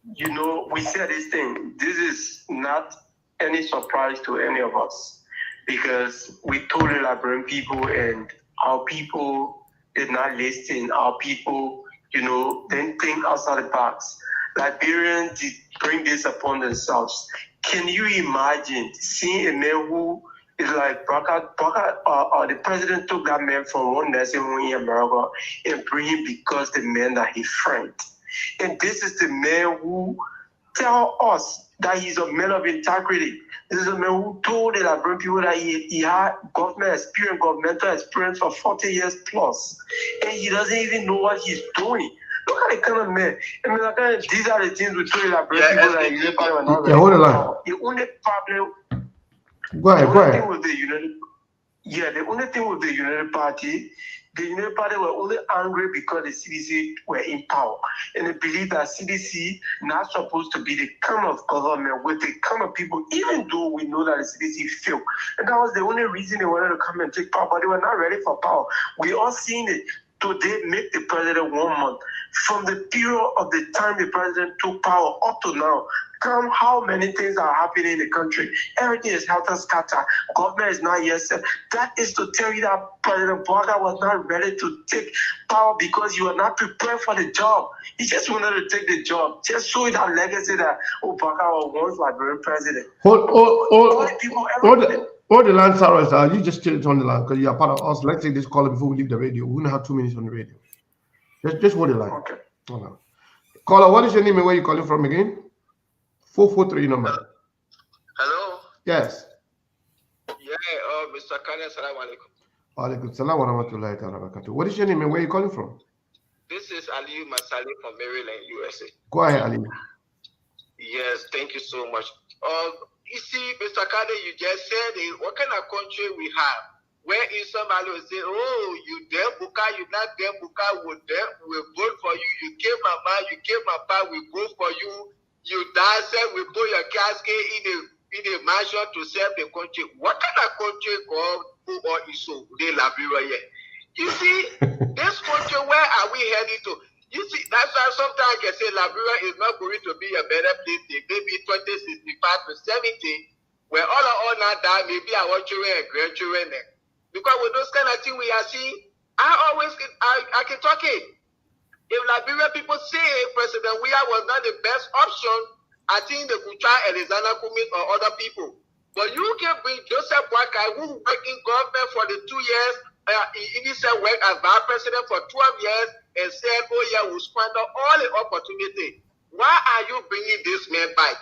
we said this thing. This is not any surprise to any of us because we told the Liberian people and our people is not listening. Our people, then think outside the box. Liberians did bring this upon themselves. Can you imagine seeing a man who is like the president took that man from one nursing home in America and bring him because the man that he friend. And this is the man who tell us that he's a man of integrity. This is a man who told the Liberian people that he had governmental experience for 40 years plus. And he doesn't even know what he's doing. Look at the kind of man. I mean, these are the things we told the Liberian people that you never. Yeah, hold the line. The only problem. Go ahead. The only thing with the United Party, the United Party were only angry because the CDC were in power. And they believe that CDC not supposed to be the kind of government with the kind of people, even though we know that the CDC failed. And that was the only reason they wanted to come and take power, but they were not ready for power. We all seen it. Today, make the president 1 month. From the period of the time the president took power up to now, come how many things are happening in the country. Everything is helter-skelter. Government is not yet set. That is to tell you that President Bouaga was not ready to take power because you are not prepared for the job. He just wanted to take the job. Just show that legacy that Bouaga was once Liberian president. Hold the line, Sarah. You just chill it on the line because you are part of us. Let's take this caller before we leave the radio. We're going to have 2 minutes on the radio. Just hold the line. Okay. Hold on. Caller, what is your name and where are you calling from again? 443 number. Hello? Yes. Yeah, Mr. Kane, salam alaikum. Alaikum salam wa rahmatullahi ta'ala wa barakatuh. What is your name and where are you calling from? This is Aliyu Masali from Maryland, USA. Go ahead, Ali. Yes, thank you so much. You see, Mr. Kane, you just said what kind of country we have. Where is somebody will say, oh, you damn Buka, you not damn Buka, we vote for you. You came Mama, you came Papa, we vote for you. You die, said we put your casket in a mansion to serve the country. What kind of country called who or Iso, de Liberia? You see, this country, where are we heading to? You see, that's why sometimes I can say Liberia is not going to be a better place. Maybe 2065 to 70, where all now die, maybe our children and grandchildren. Because with those kind of things we are seeing, I can talk it. If Liberian people say President Weah was not the best option, I think they could try Alexander Kumis or other people. But you can bring Joseph Boakai, who worked in government for the 2 years, he said work as vice president for 12 years, and said, oh yeah, we'll squander all the opportunity. Why are you bringing this man back?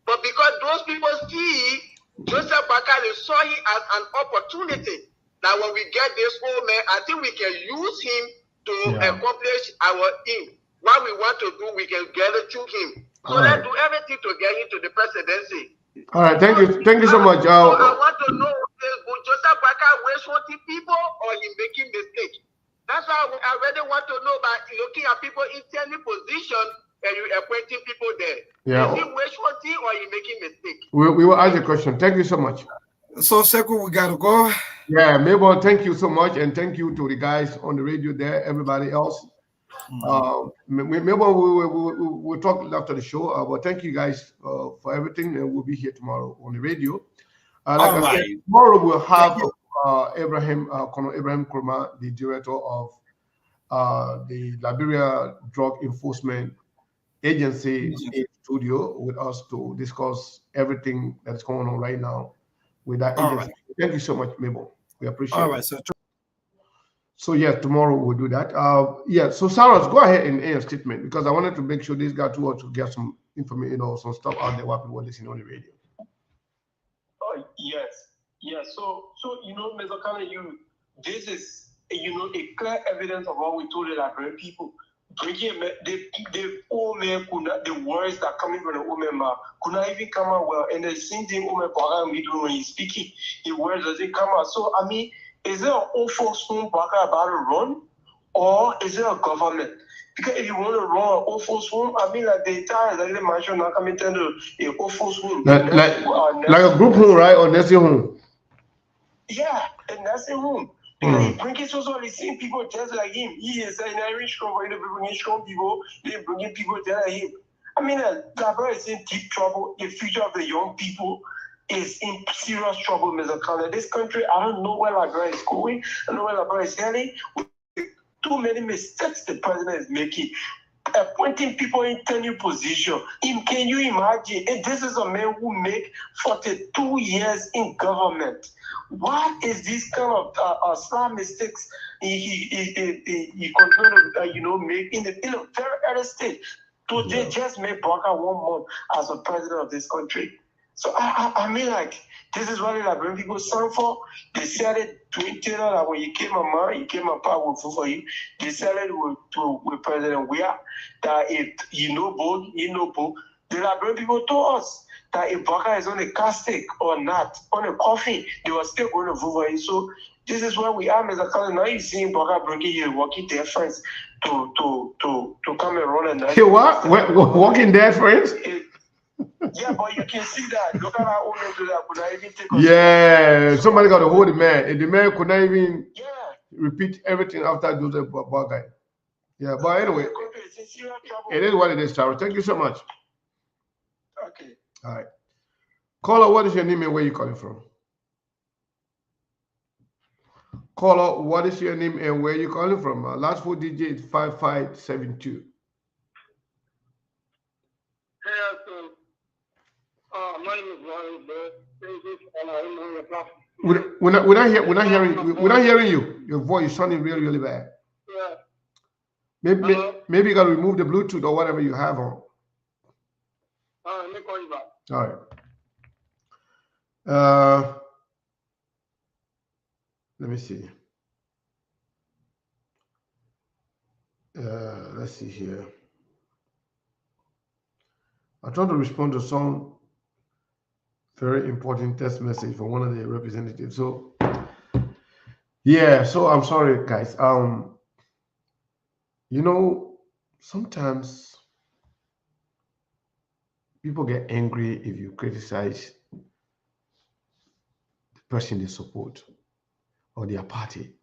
But because those people see Joseph Boakai, they saw him as an opportunity. That when we get this old man, I think we can use him to accomplish our aim. What we want to do, we can get it to him. So let's do everything to get him to the presidency. All right, thank you so much. So I want to know if Joseph Boakai waste people or he making mistake. That's why I really want to know about looking at people in any position and you appointing people there. Yeah. Is he waste or he making mistake? We will ask a question. Thank you so much. So, Sekou, we gotta go. Yeah, Mabel, thank you so much, and thank you to the guys on the radio there, everybody else. Mabel, we'll talk after the show, but thank you guys for everything, and we'll be here tomorrow on the radio. Like I said, tomorrow we'll have Colonel Ibrahim Kurma, the director of the Liberia Drug Enforcement Agency, in studio with us to discuss everything that's going on right now with that agency. Right. Thank you so much, Mabel. We appreciate it. All right, so yeah, tomorrow we'll do that. So Saros, go ahead and end your statement because I wanted to make sure these guys to get some information, some stuff out there while people listen on the radio. Yes. So Mr. Kane, this is a clear evidence of what we told the Liberian people. Bringing the old man could not, the words that coming from the old man could not even come out well. And the same thing old man Boakai be doing when he's speaking, the words doesn't come out. So I mean, is there an old folks home Boakai about to run, or is there a government? Because if you want to run an old folks home, I mean, like the entire executive mansion now coming to the old folks home, like a group home, right, or nursing home? Yeah, a nursing home. Because he brings also the same people just like him. He is an Irish strong, but he bringing strong people. They bringing people just like him. I mean, Liberia is in deep trouble. The future of the young people is in serious trouble, Mr. Kane. This country, I don't know where Liberia is going. I don't know where Liberia is heading. too many mistakes the president is making. Appointing people in tenure position. Can you imagine? And this is a man who make 42 years in government. What is this kind of slight mistakes he continue to make in a very early stage? They just made Baka 1 month as a president of this country. So I mean, like, this is what the Liberian people stand for. They said it to Taylor that when you came a man, you came a power will for you. They said it with President Weah that if you know both, you know both. The Liberian people told us that if Baka is on a casket or not, on a coffin, they were still going to vote for you. So this is where we are, Mr. Cousin. Now you're seeing Baka bringing you working their friends to come and run and Hey, what? Walking their friends? Yeah, but you can see that. Look at how old that could not even take us. Yeah, somebody got to hold the man. And the man could not even repeat everything after Joseph Boakai. Yeah, but anyway, it is what it is, Charles. Thank you so much. Okay. All right. Caller, what is your name and where you calling from? Caller, what is your name and where you calling from? Last 4 digits 5572. My name is Ryan, We're not hearing you. Your voice is sounding really, really bad. Yeah. Maybe you gotta remove the Bluetooth or whatever you have on. Let me call you back. All right. Let me see. Let's see here. I'm trying to respond to some very important text message from one of the representatives. So yeah, so I'm sorry, guys. Sometimes people get angry if you criticize the person they support or their party,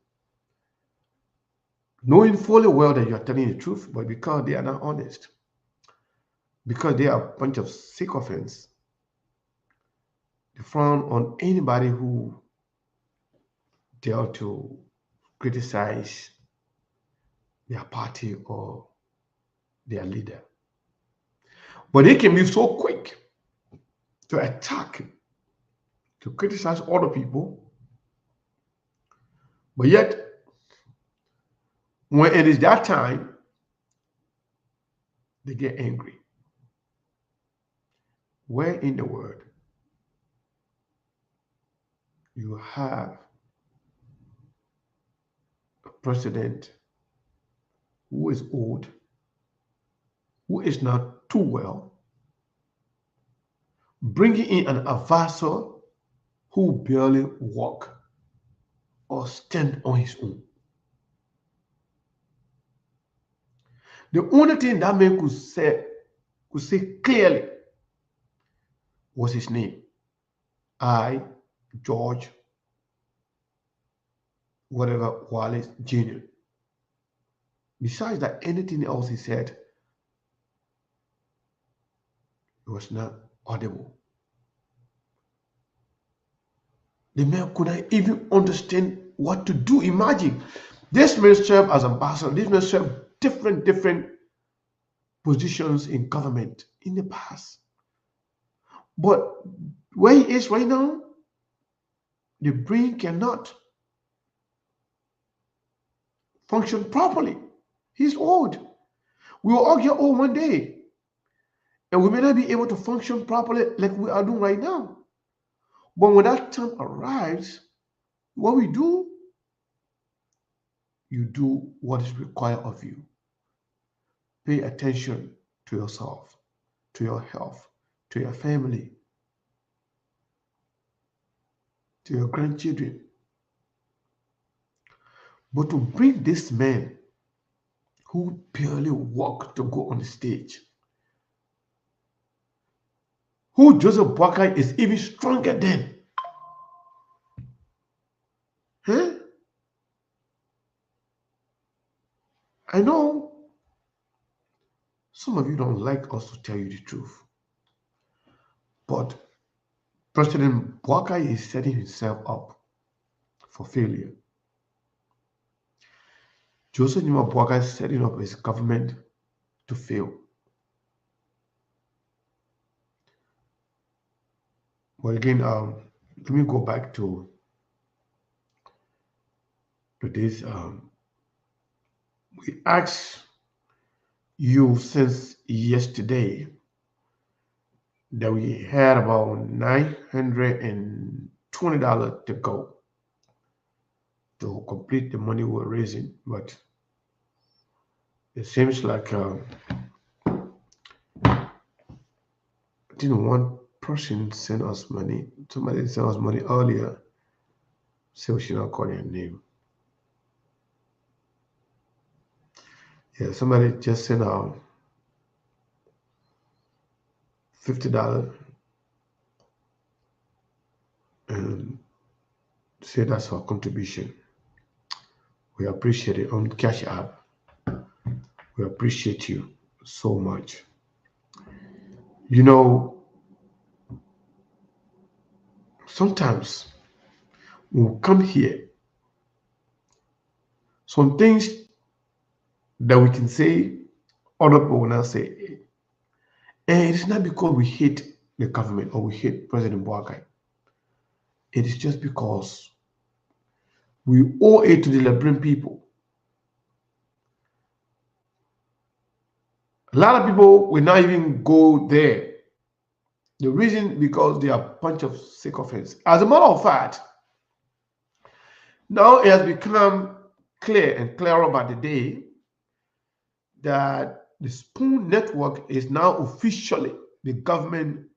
knowing fully well that you are telling the truth, but because they are not honest, because they are a bunch of sycophants, they frown on anybody who dare to criticize their party or their leader. But they can be so quick to attack, to criticize other people, but yet when it is that time, they get angry. Where in the world you have a president who is old, who is not too well, bringing in an advisor who barely walk or stand on his own? The only thing that man could say clearly was his name. I, George, whatever, Wallace Jr. Besides that, anything else he said, it was not audible. The man could not even understand what to do. Imagine, this man served as ambassador. This man served different positions in government in the past. But where he is right now, the brain cannot function properly. He's old. We will all get old one day. And we may not be able to function properly like we are doing right now. But when that time arrives, what we do, you do what is required of you. Pay attention to yourself, to your health, to your family, to your grandchildren. But to bring this man who barely walked to go on the stage, who Joseph Boakai is even stronger than, I know some of you don't like us to tell you the truth, but President Boakai is setting himself up for failure. Joseph Nima Boakai is setting up his government to fail. But again, let me go back to this. We asked you since yesterday that we had about $920 to go to complete the money we're raising, but it seems like I think one person sent us money. Somebody sent us money earlier. So we should not call their name. Yeah, somebody just sent out $50 and say that's our contribution. We appreciate it on Cash App. We appreciate you so much. You know, sometimes when we come here, some things that we can say, other people will not say. And it's not because we hate the government or we hate President Boakai. It is just because we owe it to the Liberian people. A lot of people will not even go there. The reason because they are a bunch of sycophants. As a matter of fact, now it has become clear and clearer by the day that the Spoon Network is now officially the government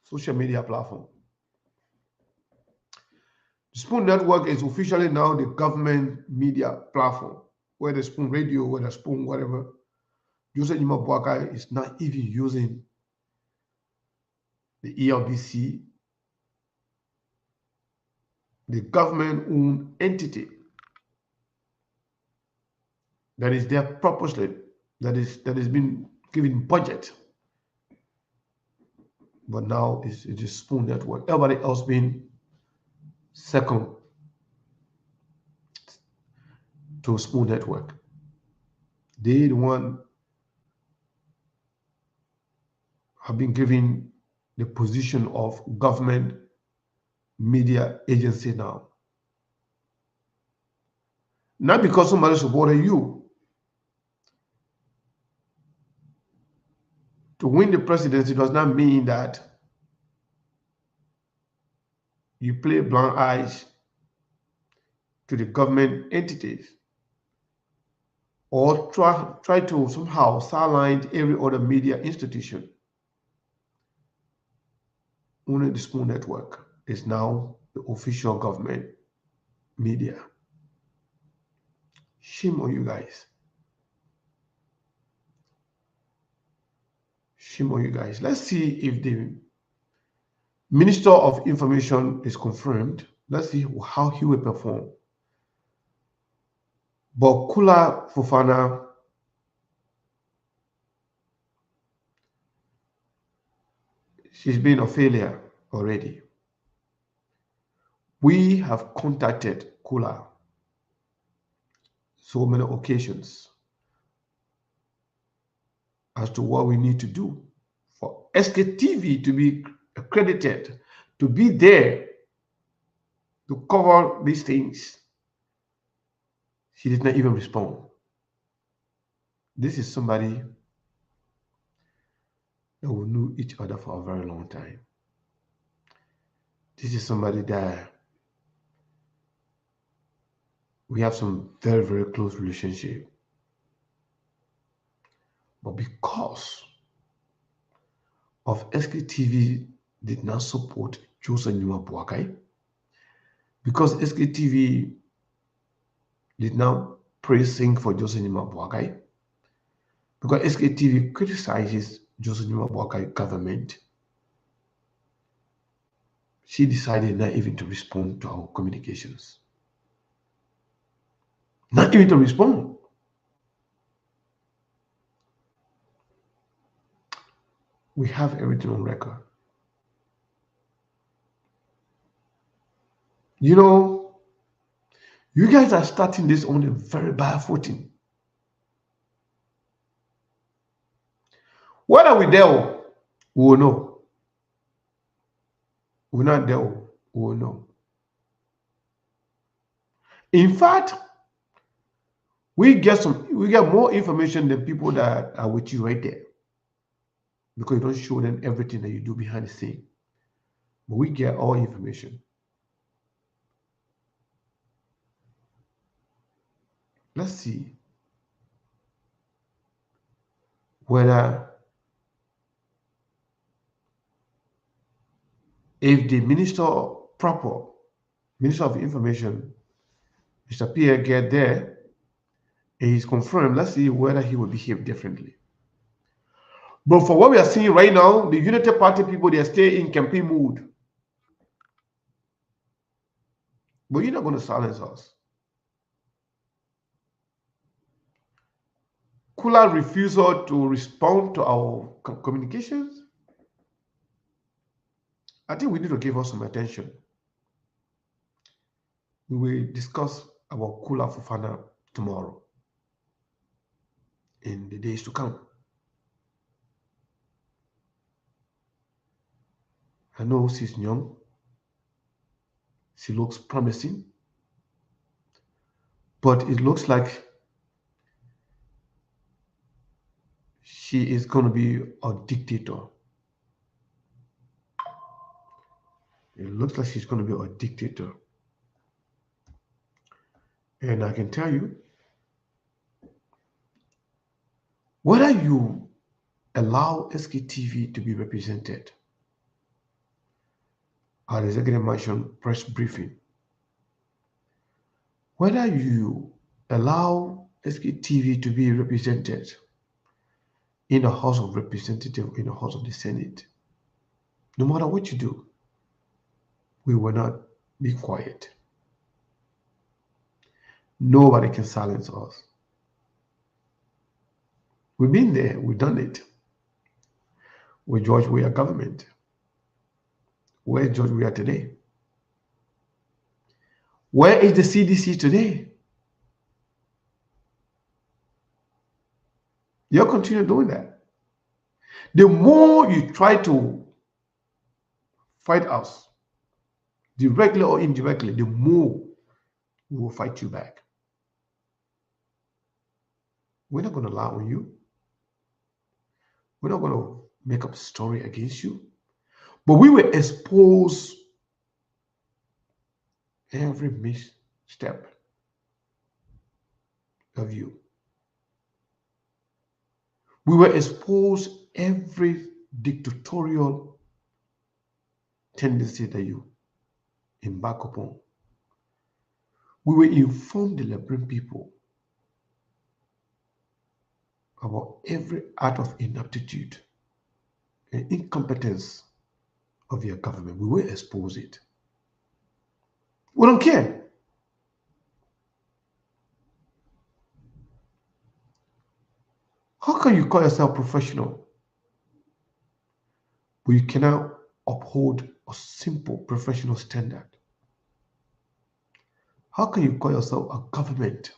social media platform. The Spoon Network is officially now the government media platform, whether Spoon Radio, whether Spoon whatever. Joseph Nima Boakai is not even using the ELBC, the government-owned entity that is there purposely, that is been given budget. But now it is Spoon Network. Everybody else being second to Spoon Network. They the one have been given the position of government media agency now. Not because somebody supported you. To win the presidency does not mean that you play blind eyes to the government entities or try to somehow sideline every other media institution. Only the Spoon Network is now the official government media. Shame on you guys. Shame on you guys. Let's see if the Minister of Information is confirmed. Let's see how he will perform. But Kula Fofana, she's been a failure already. We have contacted Kula so many occasions as to what we need to do for SKTV to be accredited, to be there to cover these things. She did not even respond. This is somebody that we knew each other for a very long time. This is somebody that we have some very, very close relationship. But because of SKTV did not support Joseph Nima Boakai, because SKTV did not sing for Joseph Nima Boakai, because SKTV criticizes Joseph Nima Boakai government, she decided not even to respond to our communications. Not even to respond. We have everything on record. You know, You guys are starting this on a very bad footing. Whether we're there, we will know. We're not there, we will know. In fact, we get more information than people that are with you right there, because you don't show them everything that you do behind the scene. But we get all information. Let's see whether if the Minister of Information, Mr. Pierre, get there and he's confirmed, let's see whether he will behave differently. But for what we are seeing right now, the United Party people, they stay in campaign mood. But you're not going to silence us. Kula refusal to respond to our communications. I think we need to give us some attention. We will discuss about Kula Fofana tomorrow, in the days to come. I know she's young. She looks promising. But it looks like she is going to be a dictator. It looks like she's going to be a dictator. And I can tell you, whether you allow SKTV to be represented at the Executive Mansion press briefing, whether you allow SKTV to be represented in the House of Representatives, in the House of the Senate, no matter what you do, we will not be quiet. Nobody can silence us. We've been there, we've done it. With George Weah government. Where's George Weah today? Where is the CDC today? You'll continue doing that. The more you try to fight us, directly or indirectly, the more we will fight you back. We're not going to lie on you. We're not going to make up a story against you. But we will expose every misstep of you. We will expose every dictatorial tendency that you embark upon. We will inform the Liberian people about every act of inaptitude and incompetence of your government. We will expose it. We don't care. How can you call yourself professional, but you cannot uphold a simple professional standard? How can you call yourself a government?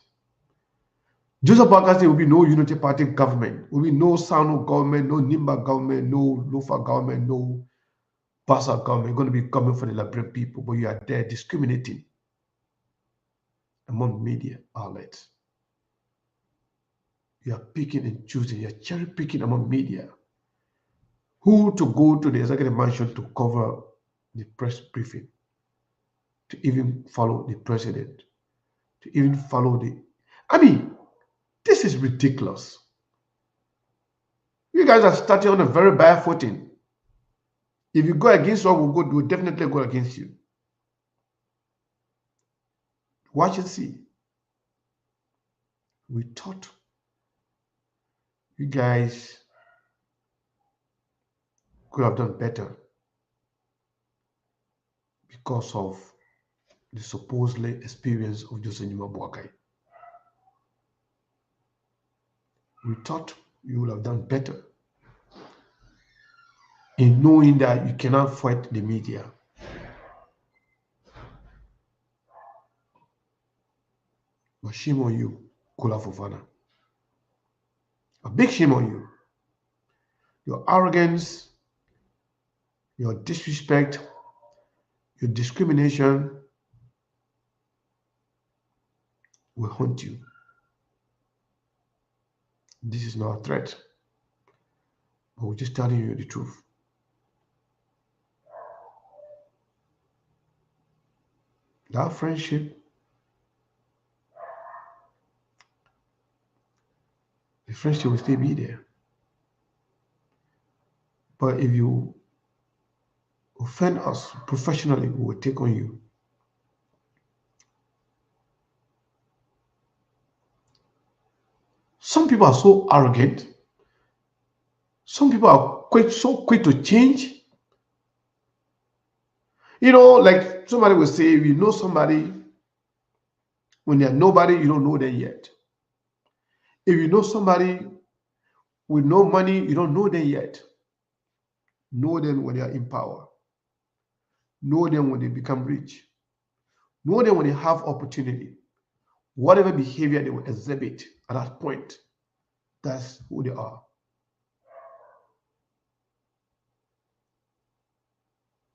Joseph Boakai said there will be no Unity Party government. There will be no Sanu government, no Nimba government, no Lofa government, no Bassa government. You're going to be government for the Liberian people, but you are there discriminating among media outlets. You are picking and choosing, you are cherry picking among media who to go to the Executive Mansion to cover the press briefing, to even follow the president, to even follow the... I mean, this is ridiculous. You guys are starting on a very bad footing. If you go against what we'll definitely go against you. Watch and see. We thought you guys could have done better because of the supposedly experience of Joseph Boakai. We thought you would have done better in knowing that you cannot fight the media. But shame on you, Kula Fofana. A big shame on you. Your arrogance, your disrespect, your discrimination will haunt you. This is not a threat, but we're just telling you the truth. That friendship, the friendship will still be there. But if you offend us professionally, we will take on you. Some people are so arrogant. Some people are so quick to change. You know, like somebody will say, if you know somebody, when they're nobody, you don't know them yet. If you know somebody with no money, you don't know them yet. Know them when they are in power. Know them when they become rich. Know them when they have opportunity. Whatever behavior they will exhibit at that point, that's who they are.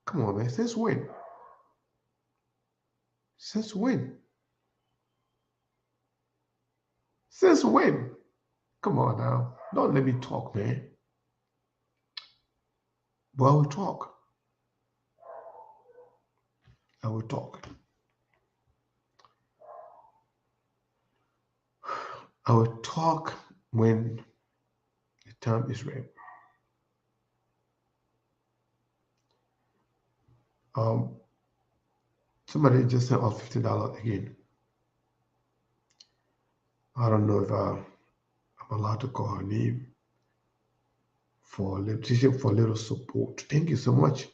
Come on, man. Since when? Since when? Since when? Come on now. Don't let me talk, man. But I will talk. I will talk. I will talk when the time is right. Somebody just sent us $50 again. I don't know if I'm allowed to call her name for little support. Thank you so much.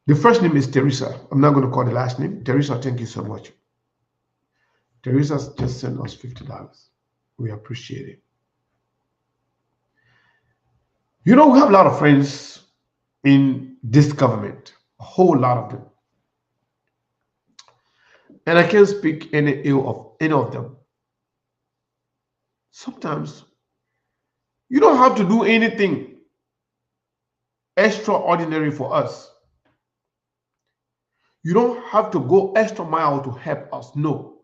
The first name is Teresa. I'm not going to call the last name. Teresa, thank you so much. Teresa just sent us $50. We appreciate it. You know, we have a lot of friends in this government, a whole lot of them. And I can't speak any ill of any of them. Sometimes you don't have to do anything extraordinary for us. You don't have to go extra mile to help us. No.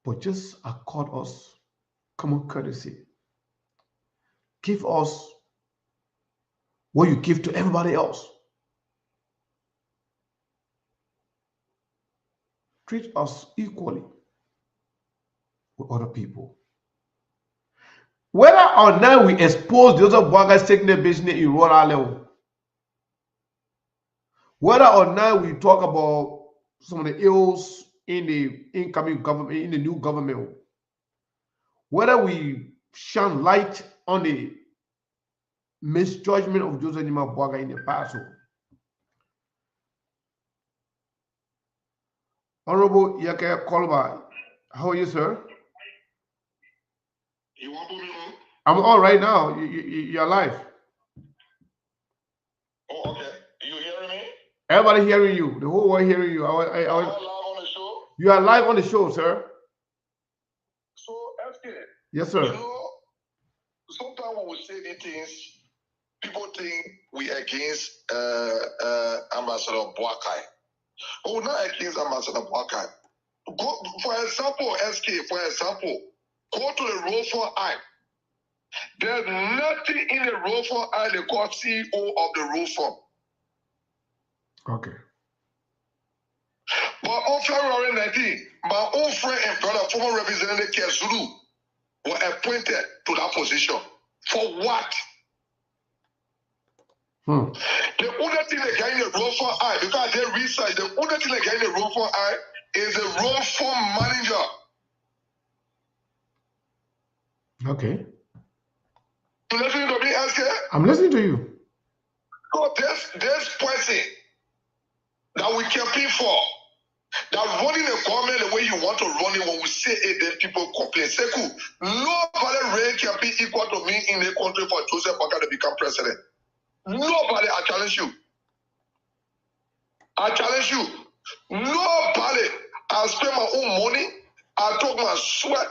But just accord us common courtesy. Give us what you give to everybody else. Treat us equally with other people. Whether or not we expose the other bloggers taking their business in rural level, whether or not we talk about some of the ills in the incoming government, in the new government, whether we shine light on the misjudgment of Joseph Nima Bwaga in the past. Honorable Yake Kolba, how are you, sir? You want to put me on? I'm all right now. You're live. Oh, okay. You hearing me? Everybody hearing you. The whole world hearing you. Am I live on the show? You are live on the show, sir. So, FK. Yes, sir. You know, sometimes when we say these things, people think we against Ambassador Boakai. But we're not against Ambassador Boakai. Go, for example, SK, go to the Road for I. There's nothing in the Road for I they call CEO of the Road for. Okay. But on February 19, my own friend and brother, former Representative Kezulu, were appointed to that position. For what? The only thing they get in the Road for I, because they research, the only thing they get in the Road for I is the Road for manager. Okay. You listening to me, SK? I'm listening to you. So this person that we campaign for, that running the government the way you want to run it, when we say it, then people complain. Say, cool, nobody really can be equal to me in the country for Joseph Boakai to become president. Nobody, I challenge you. I challenge you. Nobody. I spent my own money. I took my sweat,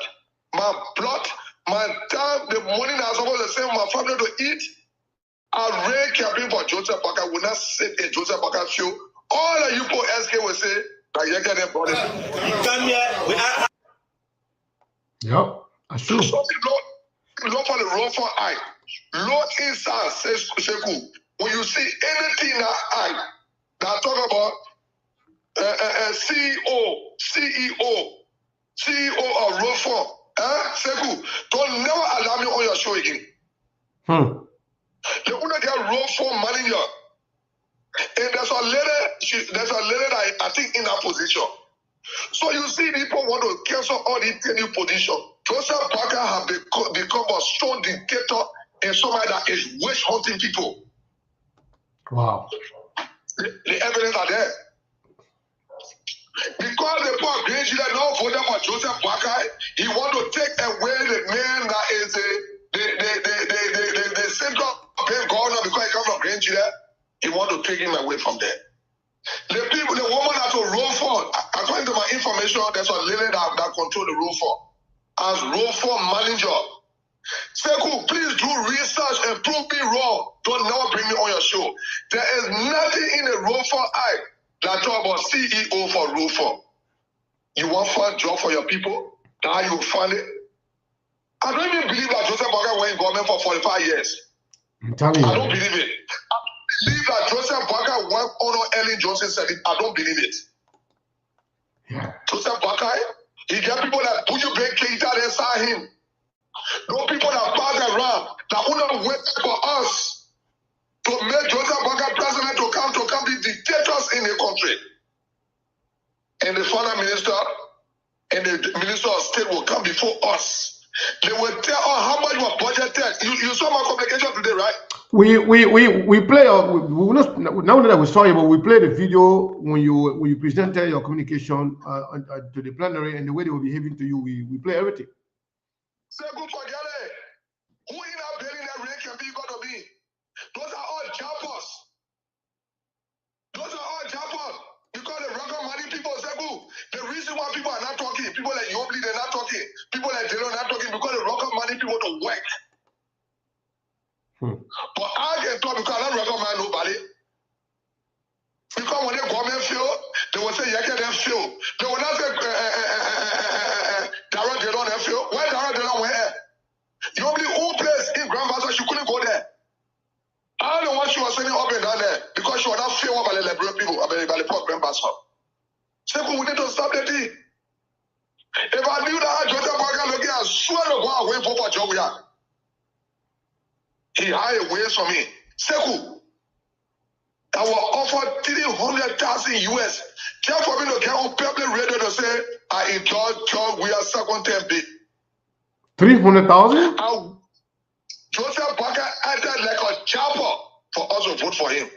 my blood, my time, the money that I was supposed to save my family to eat. I ran campaign for Joseph Boakai. Will not sit in Joseph Boakai show. All of you for SK will say that you get them brought it. Yep, that's true. So look for the road for eye. Look inside, says Seku. When you see anything that eye that talk about CEO of road for, Seku, don't never allow me on your show again. The owner get road for manager. And there's a lady that I think in that position. So you see, people want to cancel all the new position. Joseph Boakai have become a strong dictator and somebody that is witch hunting people. Wow. The evidence are there. Because the poor Green Chile now voted for Joseph Boakai, he want to take away the man that is the central governor because he comes from Green Chile. He want to take him away from there. The woman that will roll for, according to my information, there's a lady that control the roll for. As roll for manager. Seku, please do research and prove me wrong. Don't never bring me on your show. There is nothing in the roll for act that talk about CEO for roll for. You want to find job for your people? Now you find it. I don't even believe that Joseph Boakai went in government for 45 years. I'm telling you. I don't believe it. I believe that Joseph Boakai went on Ellen Johnson said it. I don't believe it. Yeah. Joseph Boakai, he get people that put you back Keita inside him. No people that pass around that only wait for us to make Joseph Boakai president to come be dictators in the country. And the finance minister and the minister of state will come before us. They will tell us how much was budgeted. You saw my communication today, right? We play. We will not now that we saw you, but we played the video when you presented your communication to the plenary and the way they were behaving to you. We play everything. Say good for Gale. Who in our building that rain can be gonna be? Those are all jumpers. Those are all jumpers. Because the record money people say good. The reason why people are not talking, people like Yobli, they're not talking. People like Delo are not talking because the record money people to work. But I can talk because I don't recommend nobody. Because when the government fail, they will say, yeah, them fail. They will not say, Darren Delon fail. Why Darren Delon where? You only own place in Grand Bassam, she couldn't go there. I don't know what she was saying up and down there because she was not failed by the liberal people, by the poor Grand Bassam. So we need to stop that thing. If I knew that Joseph Boakai looking, I swear to God, I wait for job we are. He hired ways from me. Seku, I will offer 300,000 US just for me to get on public radio to say, I enjoy job, we are second 10B. 300,000? Joseph Boakai acted like a chopper for us to vote for him.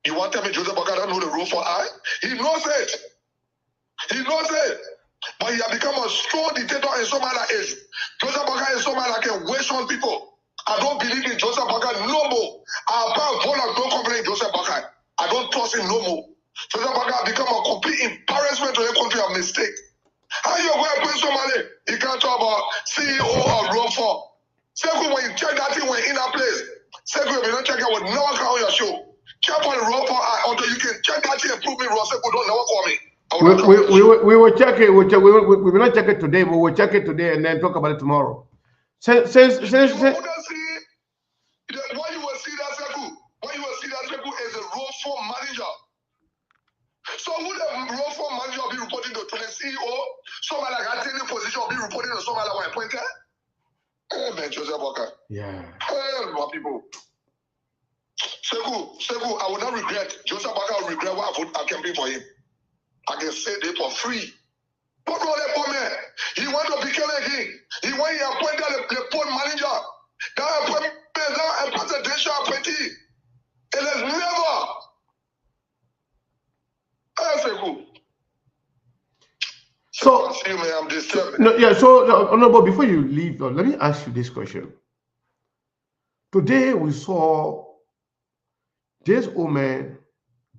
You want to tell me Joseph Boakai don't know the rule for I? He knows it. He knows it. But he has become a strong dictator in somebody that is. Joseph Boakai is somebody that can waste on people. I don't believe in Joseph Boakai no more. I about Bola don't complain in Joseph Boakai. I don't trust him no more. Joseph Boakai become a complete embarrassment to the country of mistake. How you going to put somebody? You can't talk about CEO of Road 4. Seku, when you check that thing when in that place, Seku, if you don't check it, will never come on your show. Check on the Road 4 until you can check that thing and prove me wrong. Seku, don't never call me. We will check it. We will not check it today, but we'll check it today and then talk about it tomorrow. Since what you will see that Seku is a Road 4 manager. So who the Road 4 manager will be reporting to the CEO? Somebody like a training position will be reporting to somebody like appointed? Hey man, Joseph Boakai. Yeah. Hey, my people. Seku, I will not regret. Joseph Boakai will regret why I campaigned for him. I can say it for free. But no, that poor man, he went to become again. He went and appointed the port manager. That appointment is now a presidential appointee. It is never. Hey, Seku. So, I see you, man, I'm disturbed. No, yeah. So, Honorable, before you leave, let me ask you this question. Today we saw this old man,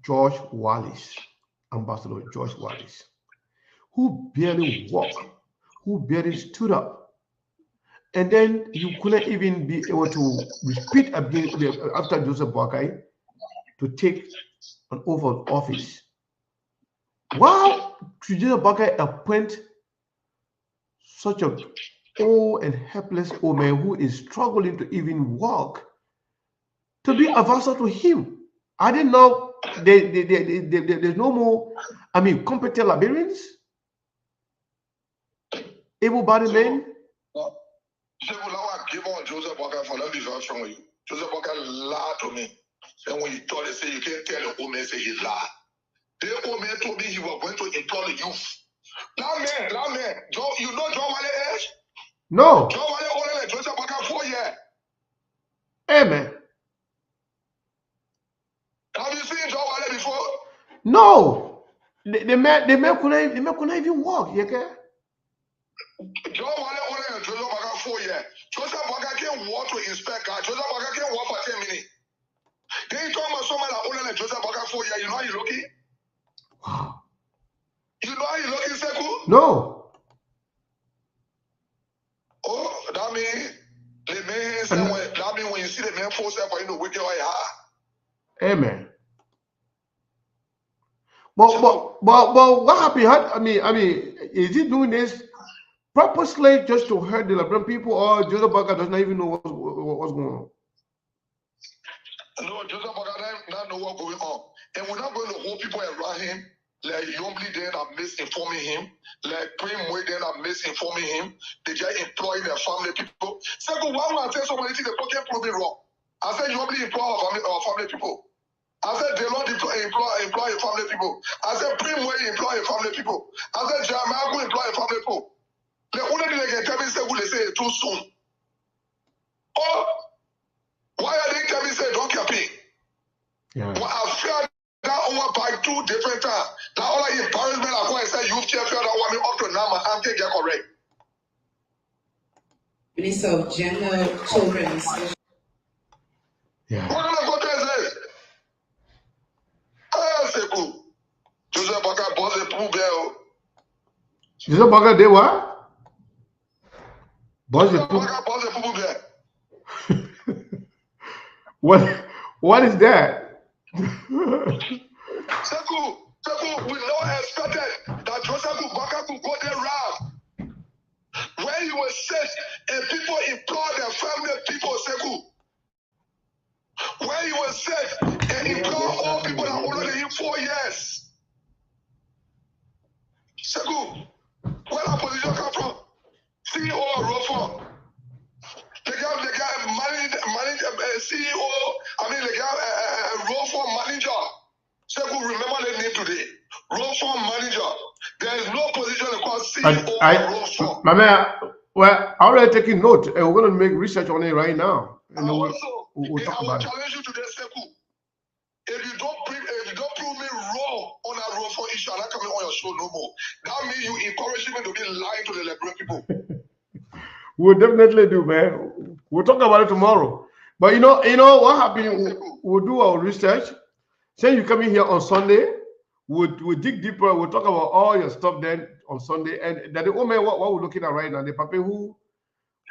George Wallace, Ambassador George Wallace, who barely walked, who barely stood up, and then you couldn't even be able to repeat again after Joseph Boakai to take an oath of office. Wow, Joseph Boakai appoint such a old and helpless old man who is struggling to even walk to be advisor to him. I didn't know there's no more, competent Liberians, able-bodied men. So I give on Joseph Boakai for let me vouch for you. Joseph Boakai lied to me. And when he told me, say you can't tell the old man, say he lied. The old man told me he was going to employ the youth. That man, you know John Wale age? No. John Wale older than Joseph Boakai 4 years. Amen. Have you seen John Wale before? No. The man couldn't even walk. You okay? John Wale older than Joseph Boakai 4 years. Joseph Boakai can't walk to inspect car. Joseph Boakai can't walk for 10 minutes. Then you talk about somebody that older than Joseph Boakai 4 years. You know how you looking? Wow. You know how you looking, Sekou? No. Oh, that means when you see the man force up for you to wicked or high. Amen. But what happened? Is he doing this purposely just to hurt the Liberian people, or Joseph Boakai does not even know what's going on? No, Joseph Boakai doesn't know what's going on, and we're not going to hold people around him. Like Yombly then are misinforming him. Like Prim Way then are misinforming him. They just employ their family people. Second, why would I say so many things that can prove me wrong? I said Yombly employ our family people. I said Delon employ your family people. I said Prim Way employ your family people. I said Jamago employ your family people. The only thing they can tell me is they say it too soon. Oh, why are they telling me say don't care me? Yeah. Well, I feel that over by 2 different times. Now all the embarrassment I go and say you've feel that want me up to now, my can't get correct. Minister of General Children's. Yeah. What kind of content is this? C'est cool. Joseph Boakai boss the poubelle. Joseph Boakai did what? Boss the poubelle. What is that? Sekou, we not expected that Joseph Boakai could go there round. When he was sick and people employ their family people, Sekou. When he was sick and employ all people that older than him 4 years. Sekou, where that position come from? CEO or Rofo? They got manage CEO, they got Rofo manager. Sekou, remember the name today. Rofo manager. There is no position called CEO or Rofo. My man, well, I already taking note, and we're going to make research on it right now. And we'll talk about it. I will challenge you today, Sekou. If you don't prove me wrong on that Rofo issue, I'm not coming on your show no more. That means you encourage me to be lying to the Liberian people. We'll definitely do, man. We'll talk about it tomorrow. But you know what happened? We'll do our research. Say you come in here on Sunday, we'll dig deeper. We'll talk about all your stuff then on Sunday. And that the old man, what we're looking at right now, the papi who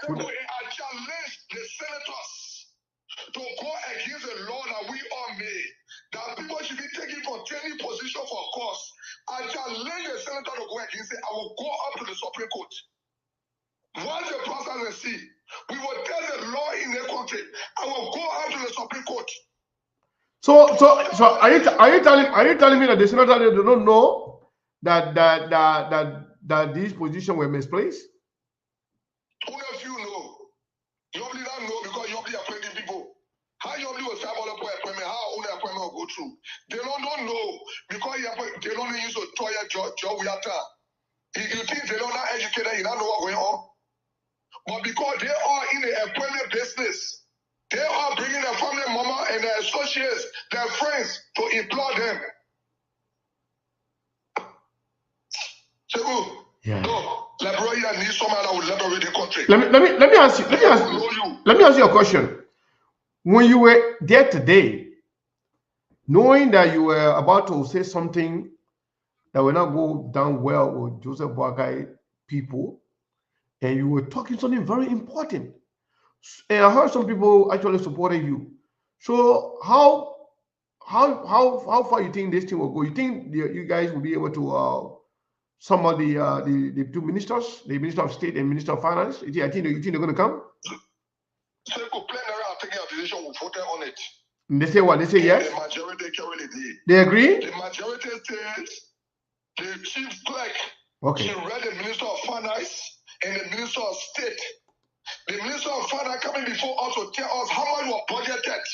I challenge the senators to go against the law that we all made. That people should be taking for training position for a course. I challenge the senator to go against it. I will go up to the Supreme Court. Once the process is see, we will tell the law in the country. I will go up to the Supreme Court. So are you telling me that the senator do not know that these positions were misplaced? Who of you know? Yombly don't know because Yombly appointing people. How Yombly will start all the appointment? How only appointment will go through? They don't know because they don't use a toya job we have done. If you think they don't not educated, you don't know what's going on. But because they are in the employment business, they are bringing their family mama and their associates, their friends to employ them. Sekou, no, Liberia needs someone that will liberate the country. Let me ask you a question. When you were there today, knowing that you were about to say something that will not go down well with Joseph Boakai people, and you were talking something very important. And I heard some people actually supporting you. So how far you think this thing will go? You think you guys will be able to some of the two ministers, the Minister of State and Minister of Finance? You think they're going to come? So go plan around taking a decision. We voted on it. And they say what? They say yes. The majority carried it. They agree. The majority says the chief clerk. Okay. She read the Minister of Finance and the Minister of State. The Minister of Finance coming before us to tell us how much was budgeted.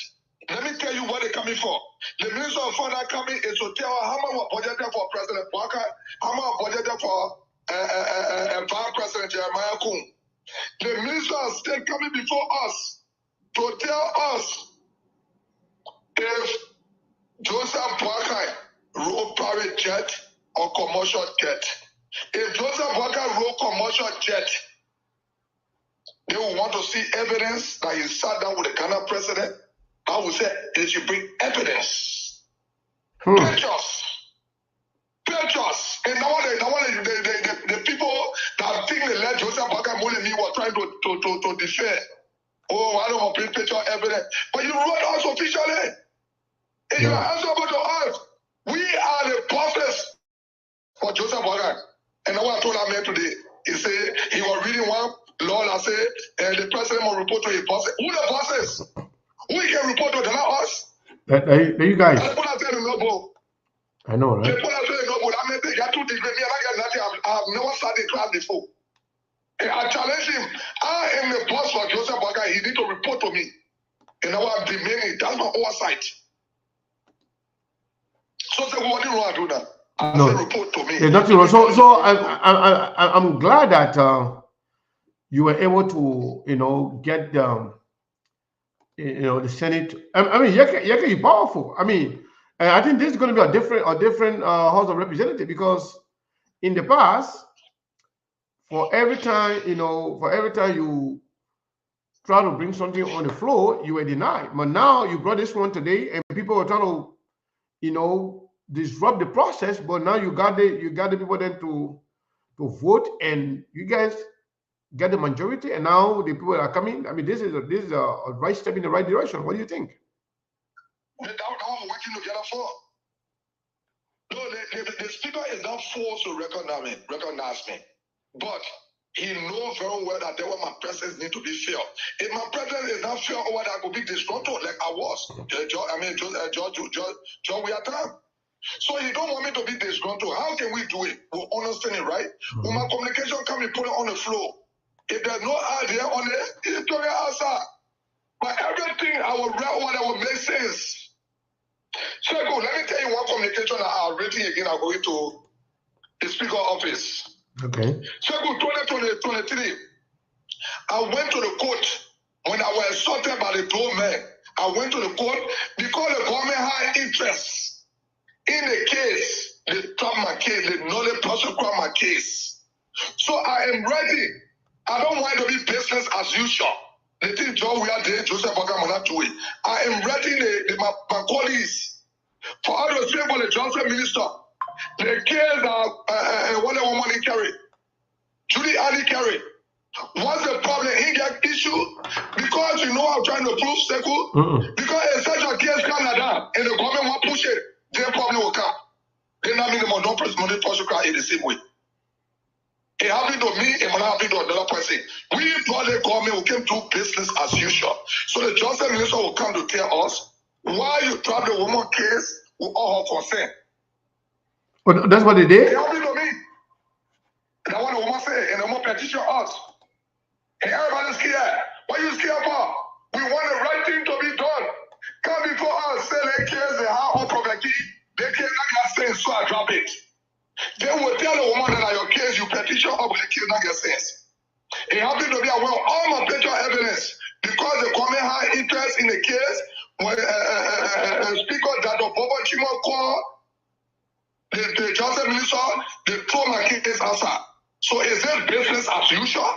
Let me tell you what they're coming for. The Minister of Finance coming is to tell us how much was budgeted for President Boakai, how much was budgeted for Vice President Jeremiah Kun. The Minister of State coming before us to tell us if Joseph Boakai rode private jet or commercial jet. If Joseph Boakai rode commercial jet, they will want to see evidence that he sat down with the Ghana president. I would say they should bring evidence. Pictures. And now the people that think they let Joseph Boakai Molemi were trying to defend. Oh, I don't want to bring picture evidence. But you wrote us officially. And you are answerable to us. We are the bosses for Joseph Boakai. And what I told that man today, he said he was reading one law that said the president will report to his bosses. Who the bosses? Who he can report to? They're not us. You guys. I know, right? They got 2 degrees. I have never started class before. And I challenge him. I am the boss for Joseph Boakai. He need to report to me. And now I'm demanding. That's my oversight. So say, what do you want to do now? I say report to me. There's nothing wrong. So I'm glad that you were able to, get the Senate. I mean, Yeke is powerful. I mean, I think this is going to be a different House of Representatives, because in the past, for every time you try to bring something on the floor, you were denied. But now you brought this one today, and people are trying to, disrupt the process. But now you got the people then to vote, and you guys get the majority, and now the people are coming. I mean, this is a right step in the right direction. What do you think? That's what we're working together for. No, the speaker is not forced to recognize me, but he knows very well that there were my presence need to be fair. If my presence is not fair, over that I could be disgruntled like I was. John, we are time. So you don't want me to be disgruntled. How can we do it? We'll understand it, right? When my communication come, we put it on the floor. If there's no idea on it, it's going outside. But everything I will write over that will make sense. So go, let me tell you one communication that I've written again. I'll go into the speaker office. Okay. So go 2023. I went to the court when I was assaulted by the 2 men. I went to the court because the government had interest in the case. They dropped my case. They know they prosecute my case. So I am ready. I don't want to be business as usual. The thing John we are doing, Joseph Boakai will not do it. I am ready my colleagues for all the same for the Johnson minister. The case that one woman he carried, Judy Ali carried. What's the problem? He get issue because I'm trying to prove Sekou. Because it's such a case Canada and the government will push it, their problem will come. Then that means the don't prosecute in the same way. It happened to me, it might happen to another person. We brought the government who came to business as usual. So the Johnson minister will come to tell us why you drop the woman case with all her consent. But that's what they did? It happened to me. That's what the woman said, and the woman petition us. And everybody's scared. What are you scared for? We want the right thing to be done. Come before us, say they case, they have all problem. They case not get sense, so I drop it. They will tell the woman that your case, you petition up with the case not get sense. It happened to be aware of all my picture evidence because the government had interest in the case when Speaker Dado Bobo Chimo called the Johnson minister, they throw my case outside. So is it business as usual?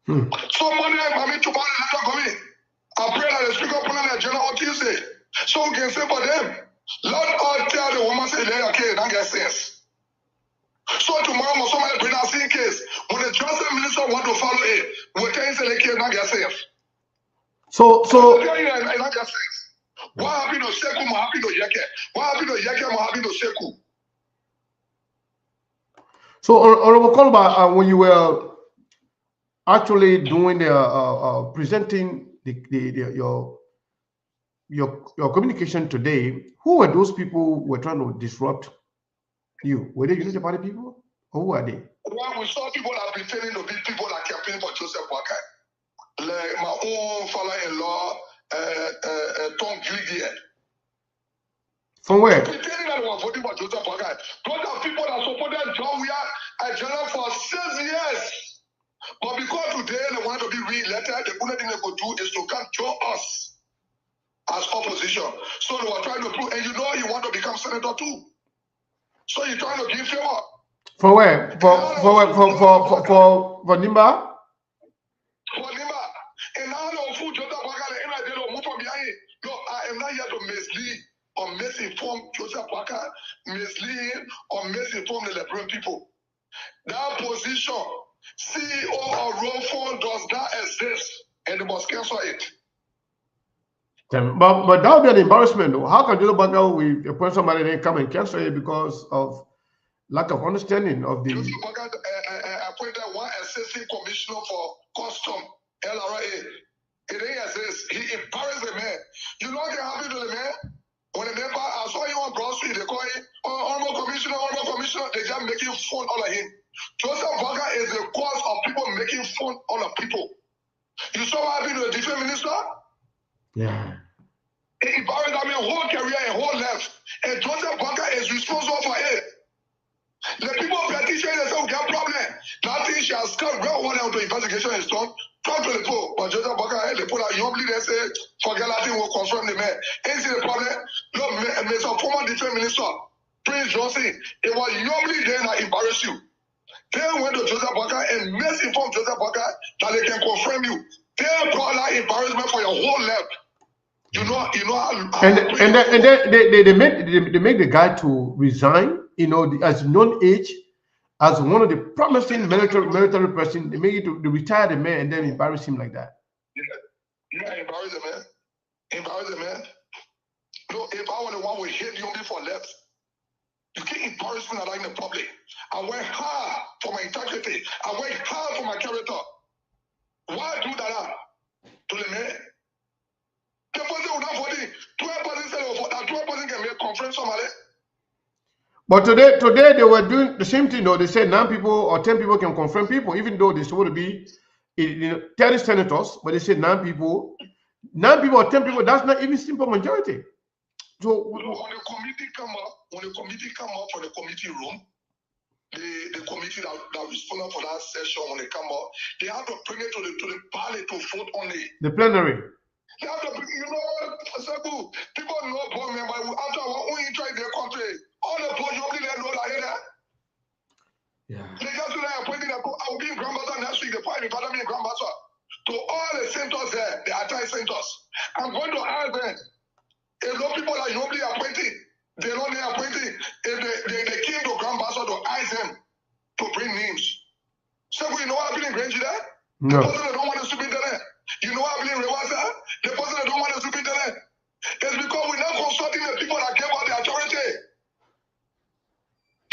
So Monday, Mami to letter coming. I pray that the speaker put on the agenda on Tuesday. So we can say for them. Let all tell the woman say, "Lay your kid, don't get sense." So tomorrow, somebody bring us in case when the Johnson minister want to follow it, we'll tell you say, "Lay kid, don't get sense." So I'll tell you, I don't get sense. What happened to Seku? What happened to Yeke? What happened to Yeke? What happened to Seku? So, Honorable Kolba, when you were actually doing the presenting your communication today, who were those people who were trying to disrupt you? Were they Unity Party people, or who are they? Well, we saw people that pretending to be people that campaigning for Joseph Boakai, like my own father-in-law, Tom Juliet. From where? Pretending that they were voting for Joseph Boakai. Those are people that supported John Weah at General for 6 years. But because today they want to be re-elected, the only thing they could do is to come join us as opposition. So they were trying to prove, and you know you want to become senator too. So you're trying to give favor. For where? For Nimba? For Nimba. And now no food Joseph Boakai, and I did not move from behind. No, I am not here to mislead or misinform Joseph Boakai, mislead or misinform the Liberian people. That position, CEO or road phone does not exist, and they must cancel it. But that would be an embarrassment, though. How can Joseph Boakai we appoint somebody and then come and cancel it because of lack of understanding of the? Joseph Boakai appointed one assistant commissioner for custom, LRA. It ain't exist. He embarrassed the man. You know what can happen to the man? When the member, I saw you on Broad Street, they call him honorable commissioner, they just making fun all of him. Joseph Boakai is the cause of people making fun all of people. You saw what happened to the defense minister? Yeah. He embarrassed I mean whole career and whole life. And Joseph Boakai is responsible for it. The people petition they say we have problem. Nothing shall stop well one of the investigation is done. Talk to the poor. But Joseph Boakai, the poor humbly they say forget nothing will confirm the man. Ain't see the problem? Look, Mr. Former Defense Minister, Prince Johnson, it was humbly there that embarrassed you. They went to Joseph Boakai and misinformed Joseph Boakai that they can confirm you. They brought that embarrassment for your whole life. You know how and then they make the guy to resign, you know, as non-age, as one of the promising military person. They make it to retire the man and then embarrass him like that. Yeah, embarrass the man. Embarrass the man. No, if I were the one who hate you before left, you can't embarrass me like in the public. I went hard for my integrity. I went hard for my character. Why do that to the man? The person who not voting, 12 person said that 12 person can make conference somebody. But today they were doing the same thing though. They said 9 people or 10 people can confirm people, even though they're supposed to be 30 senators, but they said 9 people. 9 people or 10 people, that's not even simple majority. So when the committee come up for the committee room, the committee that responded for that session when they come up, they have to bring it to the parliament to vote on the plenary. They have to bring, you know, Sebu, people know board member after when you try their country, all the board you only know that here. Yeah. They just like appointing I will be in Grand Bazaar next week, the point in Grand Bazaar. To all the senators there, the entire senators. I'm going to ask them. If those people are normally appointed, they're not appointed. If they came to Grand Bazaar to ask them to bring names. So you know what happened in Grange there? No. The person that don't want to speak to them. You know what happened in Rewasa? The person that don't want to speak to them. It's because we're not consulting the people that gave out the authority.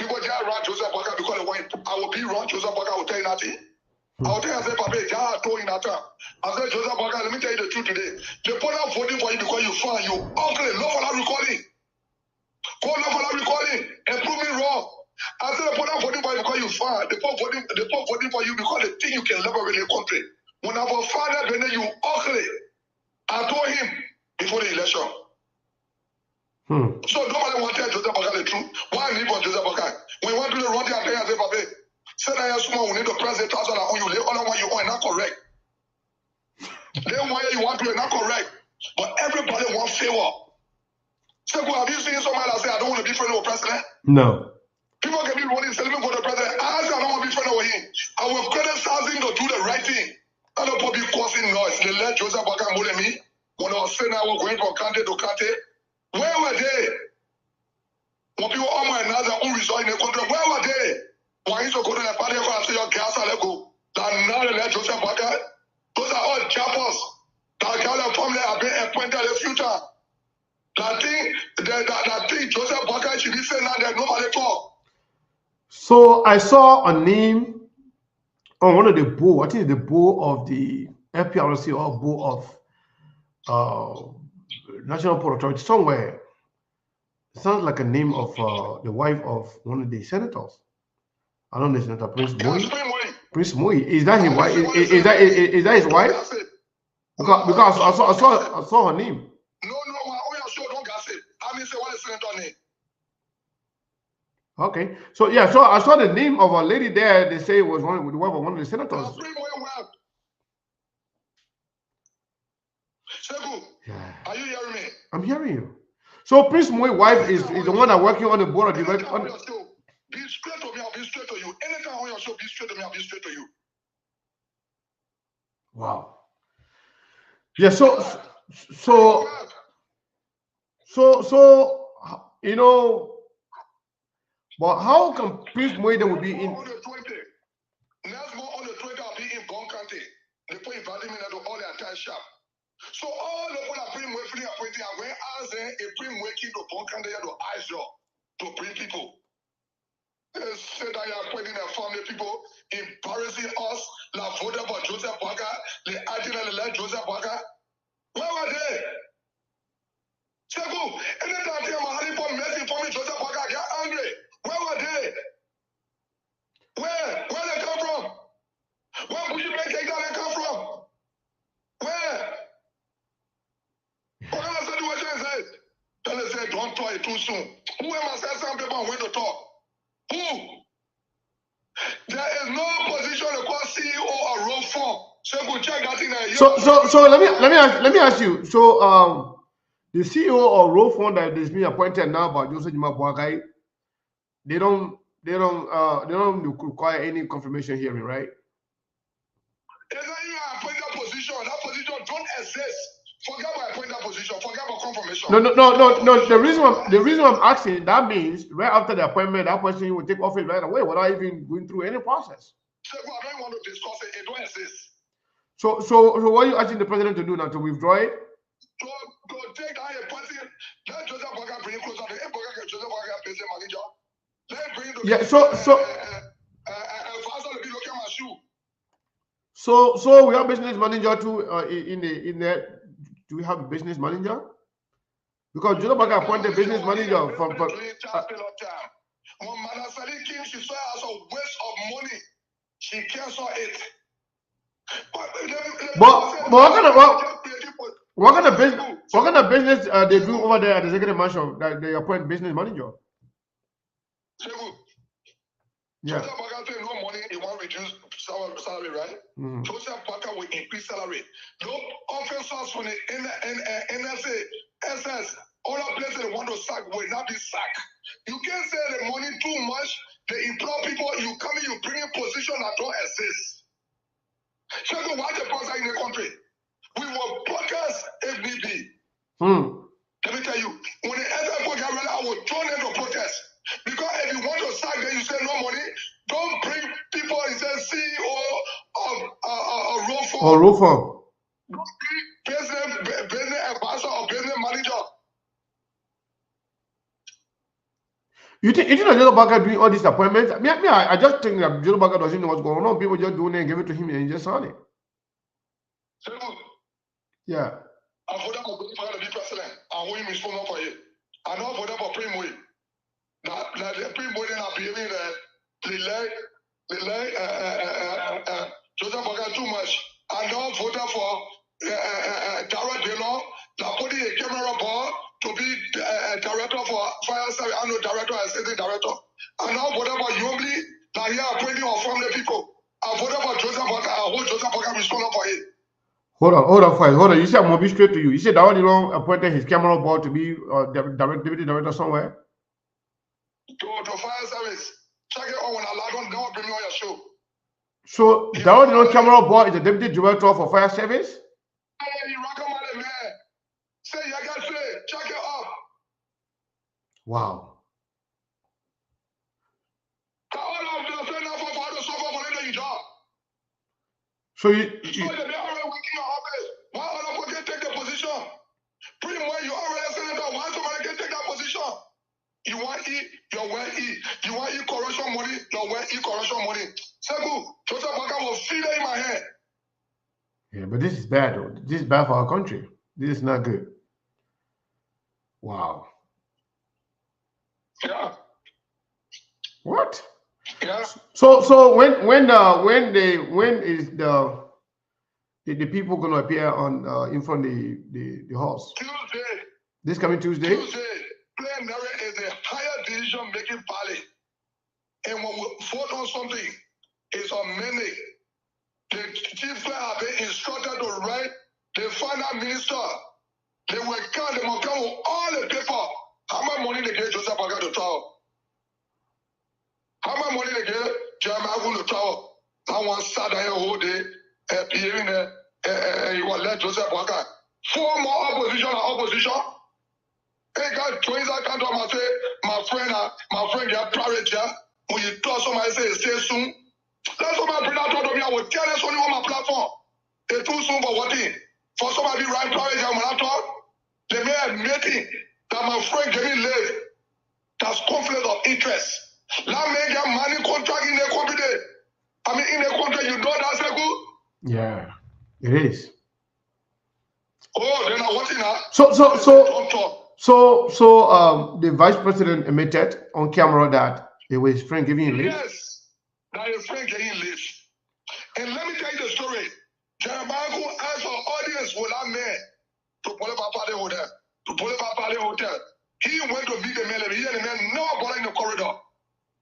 People just run Joseph Boakai because they want. I will be wrong. Joseph Boakai will tell you nothing. I will tell you, I said, Papa, Jah told you that time. I said, Joseph Boakai, let me tell you the truth today. The people are voting for you because you found you ugly. Love for that recording. Go love for that recording and prove me wrong. I said, the people are voting for you because you found. The people voting for you because they think you can liberate the country. When our father when you ugly, I told him before the election. So nobody want to tell Joseph Boakai the truth. Why leave on Joseph Boakai? When you want to run the affair, I say, Papa, say that small, we need to press the thousand on you. They all want you on, not correct. They want you want to, not correct. But everybody want favor. So have you seen somebody that say, I don't want to be friendly with president? No. People can be running, say, let me go to the president. I say, I don't want to be friendly with him. I will criticize him to do the right thing. I don't want to be causing noise. They let Joseph Boakai more than me. When I was saying I was going from county to county, where were they? When people almost another who resort in the country, where were they? Why is so good in the party for say your gas and go? That now the let Joseph Parker. Those are all chappers. That girl family have been appointed in the future. That thing Joseph Parker should be saying now that nobody talk. So I saw a name on one of the board. I think the board of the FPRC or board of National Port Authority somewhere. It sounds like a name of the wife of one of the senators. I don't know, Senator Prince Moy. Prince Moy. Is that his wife? Is that his wife? Because I saw her name. No, I sure don't gossip. I mean, say what is senator name? Okay, so yeah, so I saw the name of a lady there. They say it was the wife of one of the senators. Yeah. Are you hearing me? I'm hearing you. So Prince Moy's wife is the one that working on the board of directors. Be straight to me, I'll be straight to you. Anytime on your show, be straight to me, I'll be straight to you. Wow. Yeah. So you know. But how can Prince Moy will be in? Next month on the 20th, I'll be in Bon County. They put inviting me to all the entire shop. So all the people that bring Moy free appointed, I'm going to ask them if bring Moy to Bon County to ice job to bring people. They say that you're appointing their family people, embarrassing us, like voted for Joseph Parker, they acting and they let Joseph Parker. Where were they? Segu, anytime they are having for messing for me, Joseph Parker get angry. Where were they? Where they come from? Where Bushy Bay take that they come from? Where? What kind of situation is it? Then they say, don't talk it too soon. Who am I saying some people when to talk? Who? There is no position to call CEO or role form. So go check that in there. So let me ask you. So the CEO or role form that is being appointed now by Joseph Jimabuagai, they don't require any confirmation hearing, right? It's not even an appointed position. That position don't exist. Forget about appointed position. Forget about confirmation. No. The reason I'm asking, that means right after the appointment, that person will take office right away without even going through any process. So I don't want to discuss it. It don't exist. So what are you asking the president to do now? To withdraw it? To take that person, let Joseph Parker bring closer to him. Joseph Parker business manager. Let bring the yeah. So we have business manager too in there. Do we have a business manager? Because Joseph Parker appointed business manager from. When Madam Sally came, she saw it as a waste of money. She canceled it. But what kind of business they do over there at the executive mansion that they appoint business manager? Yeah. Joseph Parker say no money, he want to reduce salary, right? Mm-hmm. Joseph Parker will increase salary. No officers from the NSA, SS, other places they want to sack will not be sacked. You can't say the money too much. They employ people, you come in, you bring in position that don't exist. So why the person in the country? We will protest if need be. Let me tell you, when the NSA program ran, I will join them to protest. Because if you want to sack them, you say no money. Don't bring people and say CEO of role firm. Don't bring business advisor or business manager. You think Joseph Parker doing all these appointments? I just think that Joseph Parker doesn't know what's going on. People just doing it and give it to him and he just sign it. Yeah. I voted for Joseph to be president. I want him responsible for it. I know I voted for Primoy. Now the Primoy then are behaving Joseph Parker too much. I now voted for Dara Delon. Now putting a camera ball to be director for fire service. I know director, assistant director. I now voted for Yombly. Now here appointing our family people. I voted for Joseph Parker. I hold Joseph Parker responsible for it. Hold on. You said I'm gonna be straight to you. You said Dara Delon appointed his camera board to be deputy director somewhere. To fire service. Check it out when I log on. Don't bring me on your show. So Dara Delon camera board is the deputy director for fire service. Hey, you rock on, man. Say you got say. Check it out. Wow. So they already working your office. Why other people can take the position? Pretty much you already senator. Why somebody can take that position? You want eat, your well eat. You want eat corruption money, your well eat corruption money. Seku, Joseph Boakai will feel it in my head. Yeah, but this is bad though. This is bad for our country. This is not good. Wow. Yeah. What? Yeah. So when is the people gonna appear on in front of the house? Tuesday. This coming Tuesday? Tuesday. Plenary is a higher decision making body. And when we vote on something, it's on Monday. The chief clerk have been instructed to write the finance minister. They will count them on count with all the paper. How much money they get Joseph Boakai to travel? How much money they get Jeremiah to travel? I want to start here whole day hearing you will let Joseph Boakai. 4 more opposition. Hey God, twins I can't do my friend get private here. When you talk somebody say stay soon. That's what my brother told me. I will tell us only on my platform. It's too soon for what thing? For somebody to write private here when I talk. They made a meeting that my friend getting late. That's conflict of interest. That man get money contract in the company. I mean in the contract, you know that's a good? Yeah, it is. Oh, then I want it now. So the vice president admitted on camera that it was his friend giving him leave. Yes, that his friend getting leave. And let me tell you the story. Jeremiah asked for audience with that man to Boulevard Party Hotel. He went to meet the man. He and the man never bother in the corridor.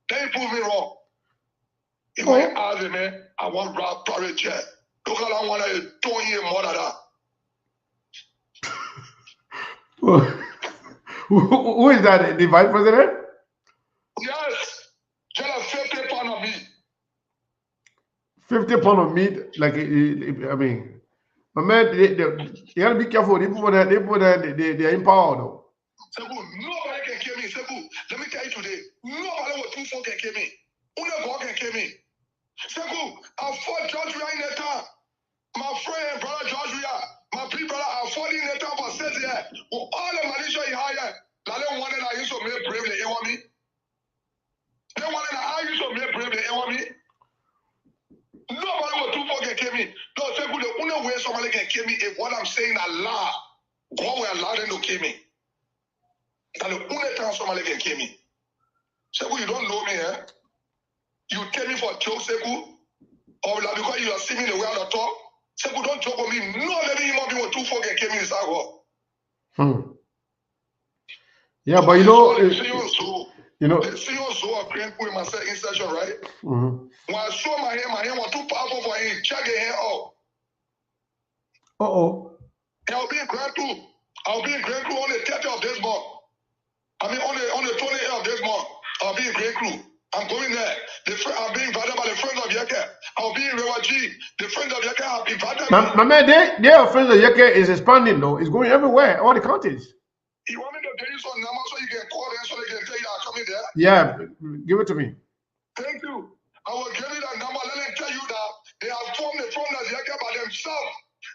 Then he proved me wrong. He went and asked the man, I want Rob Parry chair. Look how I want to 20 years more than that. Who is that? The vice president? Yes. Just 50 pounds of meat. 50 pounds of meat? Like, I mean, my man, you gotta be careful. They're in power though. Sebu, nobody can kill me. Sebu, let me tell you today, nobody with 2 4 can kill me. Only God can kill me. Sebu, I fought George Ria in the town. My friend, brother George Ria, my big brother, I fought in the town for 6 years. With all the militia he hired, they wanted I used to make bravely. You want me? They wanted I used to make bravely. You want me? Nobody with 2 4 can kill me. No, Sebu, the only way somebody can kill me is what I'm saying a lie. God will allow them to kill me. That's the only time somebody can kill me. Sebu, you don't know me, eh? You tell me for joke, Sebu, or like because you are seeing me the way I talk. Sebu, don't joke with me. No, let me even be with 2 4 can kill me in Sago. Yeah, but you know, the CEO so Green Pool in my second session, right? When I saw my hand was too powerful for him. Check your hand out. And I'll be in Grand Crew. I'll be in Grand Crew on the 30th of this month. I mean, on the 28th of this month, I'll be in Grand Crew. I'm going there. I'm being invited by the Friends of Yeke. I'll be in Rewa G. The Friends of Yeke have invited me. My man, their Friends of Yeke is expanding though. It's going everywhere, all the counties. You want me to tell you some numbers so you can call them so they can tell you I'm coming there? Yeah, give it to me. Thank you. I will give you that number. Let me tell you that they have formed the Friends of Yeke by themselves.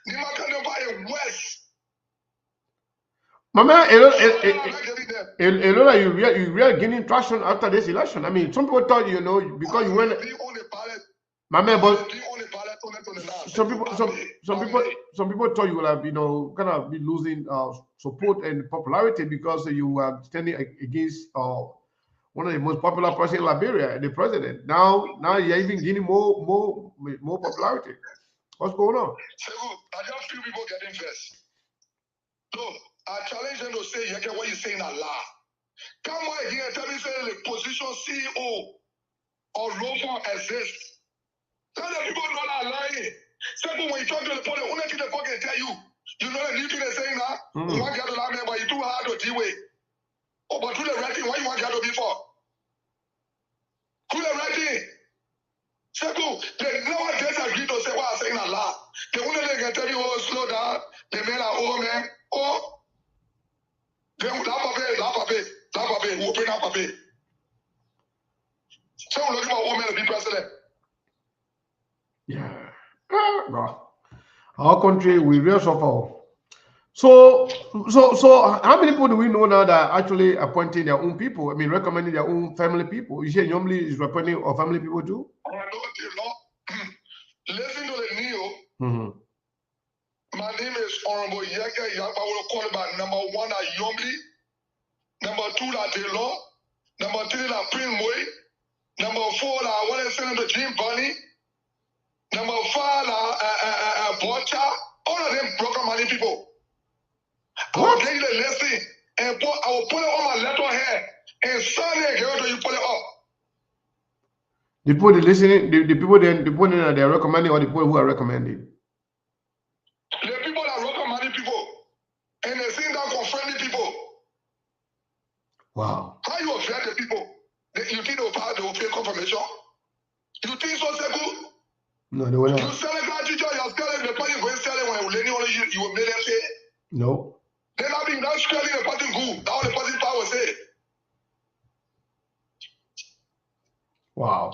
Nimakaneba in West. My man, it looks like you really gaining traction after this election. I mean, some people thought, you know, because you went. My man, but some people thought you would have, you know, kind of be losing support and popularity because you were standing against one of the most popular person in Liberia, the president. Now you're even gaining more popularity. What's going on? I just few people getting first. So I challenge them to say, Yeke, what you saying a lie. Come on here and tell me, say the position CEO or Rover exists. Tell the people not lying. Second, when you talk to the police, only thing they can tell you, you know the new thing they're saying now? You want to get to that man, but it's too hard to deal with. Oh, but do the right thing, what you want to get to be for? Do the right thing. Second, they never disagree to say what I'm saying a lie. The only thing they can tell you, oh, slow down, the men are old man, oh, they will laugh a bit, open up a bit. So we're looking for old man to be president. Yeah. Bro. Our country, we really suffer. So how many people do we know now that are actually appointing their own people? I mean, recommending their own family people. You say normally is appointing or family people too? Listen to the Neo. Mm-hmm. My name is Honorable Yeke Yapa. I will call about number 1 at Yomli, number 2 at Taylor, number 3 at Primway, number 4 at what is the Jim Bunny, number 5 at Bocha. All of them broken money people. I will take the lesson and I will put it on my letter here and Sunday you put it up. The people that listening, the people that they are recommending, or the people who are recommending. The people that recommending people and they think that confirming people. Wow. How you affect the people? You think they will pay confirmation? You think so good? No, they will not. You sell a graduate, you're selling the party going to sell it when you will make them pay. No. Then I think that's selling the party good. That's what the party power say. Wow.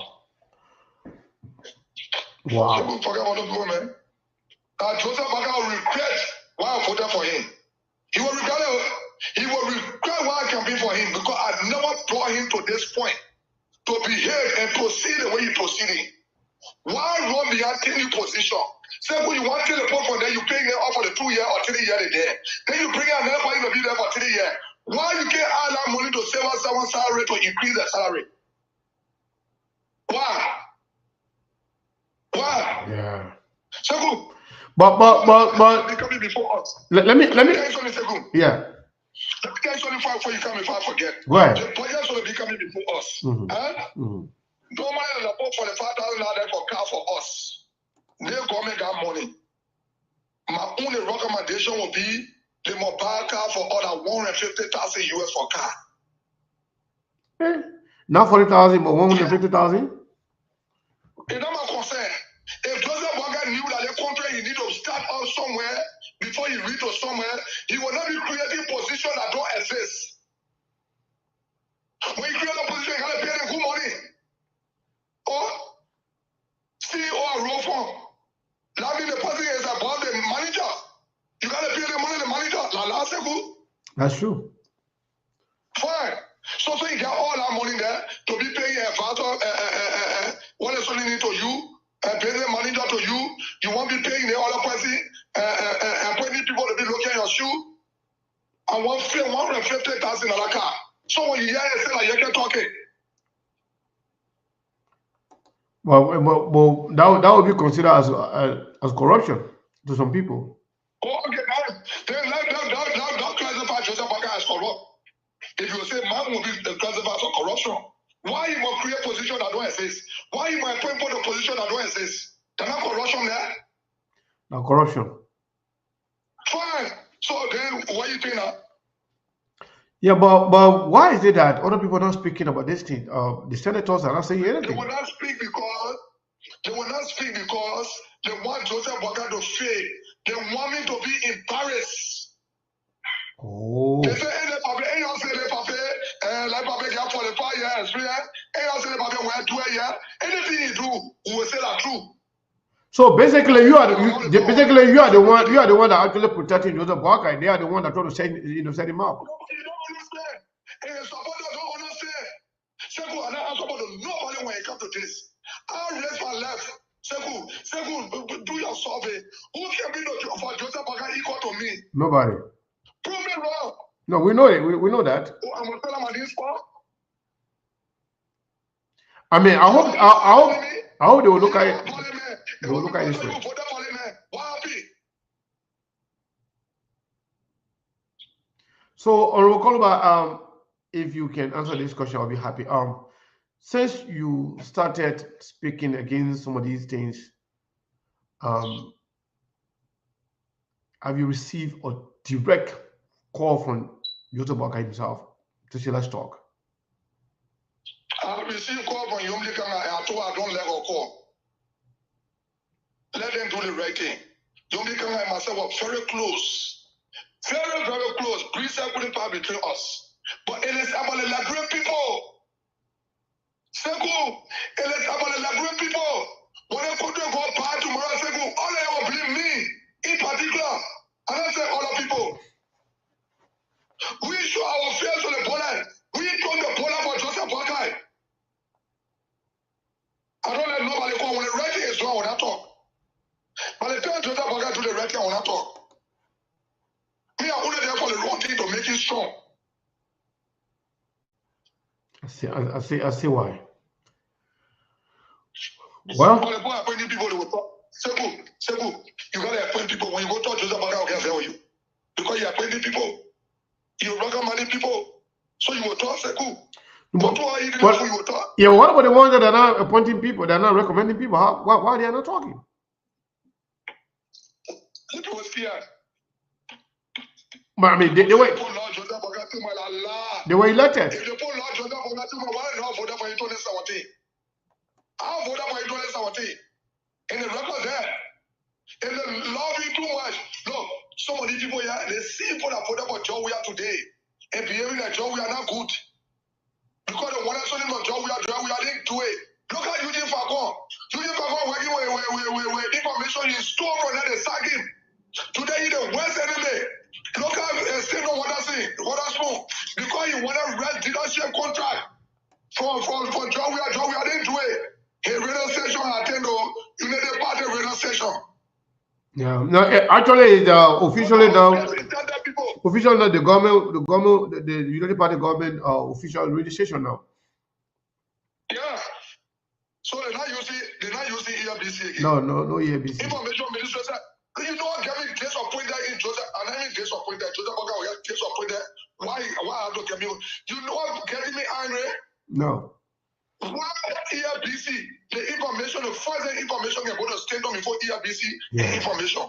Wow. People forget about the people, man. Joseph Baker will regret why I voted for him. He will regret why I campaigned for him because I never brought him to this point to behave and proceed the way he proceeding. Why run behind any position? Say when you want to the point from there, you pay them off for the 2 year or 3 year there. Then you bring another person to be there for 3 years. Why you can't add that money to save us someone's salary to increase the salary? Why? Why? Yeah. So But coming before us. let me Let me tell you something, Segun. yeah. Let me tell you something before you come if I forget. Right. The budget will be coming before us. Mm-hmm. Huh? Mm-hmm. Normally the report for the $5,000 for car for us. They government got money. My only recommendation will be the mobile car for other 150,000 US for car. Not 40,000, but 150,000. It's not my concern. If Joseph Baker knew that the country he need to start out somewhere before he reach to somewhere, he will not be creating positions that don't exist. When you create a position, you gotta pay them good money. Or CEO or roll firm. That means the person is above the manager. You gotta pay the money the manager. That's true. Fine. So you get all that money there to be paying a factor, what is only need to you, and pay the manager to you. You won't be paying the other person, and putting people to be looking at your shoe. I want $150,000 car. So when you hear it, say like you can talk it. Well, that would be considered as corruption to some people. Oh, okay, then that classify Joseph Baker as corrupt. If you say man will be classified as corruption, why you must create position that don't exist? Why you must put a position that don't exist? There's not corruption there. No corruption. Fine. So then, what you think now? Yeah, but why is it that other people are not speaking about this thing? The senators are not saying anything. They will not speak because they want Joseph Baker to fail. They want me to be in Paris. Oh. They say, hey, get 45 years experience. Anything you do, we will say that true. So basically, you are the one that actually protecting Joseph Baker, and they are the one that try to set him up. You don't understand. And supporters don't understand. Sekou, and I answer about nobody when it comes to this. I'll raise my left. Sekou, do your survey. Who can be for Joseph Baker equal to me? Nobody. Prove me wrong. No, we know it. We know that. Oh, I'm gonna tell them this part. I mean, I hope they will look at it. They will look at it this way. So, Honorable Koluba, if you can answer this question, I'll be happy. Since you started speaking against some of these things, have you received a direct call from Joseph Baker himself to say, let's talk? I received call from Yomli Kanga. I told I don't let her call. Let them do the right thing. Yomli Kanga and myself were very close. Very, very close. Please couldn't pass between us. But it is about the Liberian people. Sekou, it is about the Liberian people. When they couldn't go back tomorrow, Sekou, all And I say, other people, we show our face on the border. We took the border for Joseph Boakai. I don't let nobody go. When the writing is wrong, I will not talk. By the time Joseph Boakai do the writing, I will not talk. Me, I'm only there for the wrong thing to make it strong. I see why. Well, When the boy appointing people, they will talk. Sebu, you gotta appoint people. When you go talk to Joseph Boakai, I can't tell you. Because you appointing people. You recommending people. So you will talk, Sebu. But yeah, what about the ones that are not appointing people? They're not recommending people. Why they are not talking? But I mean, they were elected. If you put Lord Joseph Boakai, why not vote for you to this our thing? I'll vote for you to this our thing. And the record there. If they love you too much, look, some of these people here, they see people that voted for John Weah today and behaving like John Weah not good. Because the one that's only about John Weah didn't do it. Look at Eugene Falcon. Eugene Falcon working with information he stole from that they sack him. Today he's the worst enemy. Look at Stephen Waterspoon. Because he wanted red leadership contract for John Weah. John Weah didn't do it. His radio station attend United Party radio station. Yeah, no, actually, officially now, the government, the United Party government, official registration now. Yeah. So they're not using ERBC again. No ERBC. Information Minister said, you know what, Gavin Grace appointed in Joseph, and I mean Grace appointed, Joseph Boakai, we have Grace appointed. Why I don't get me? You know what, getting me angry? No. Why ERBC, the information, the first information can go to State before ERBC information.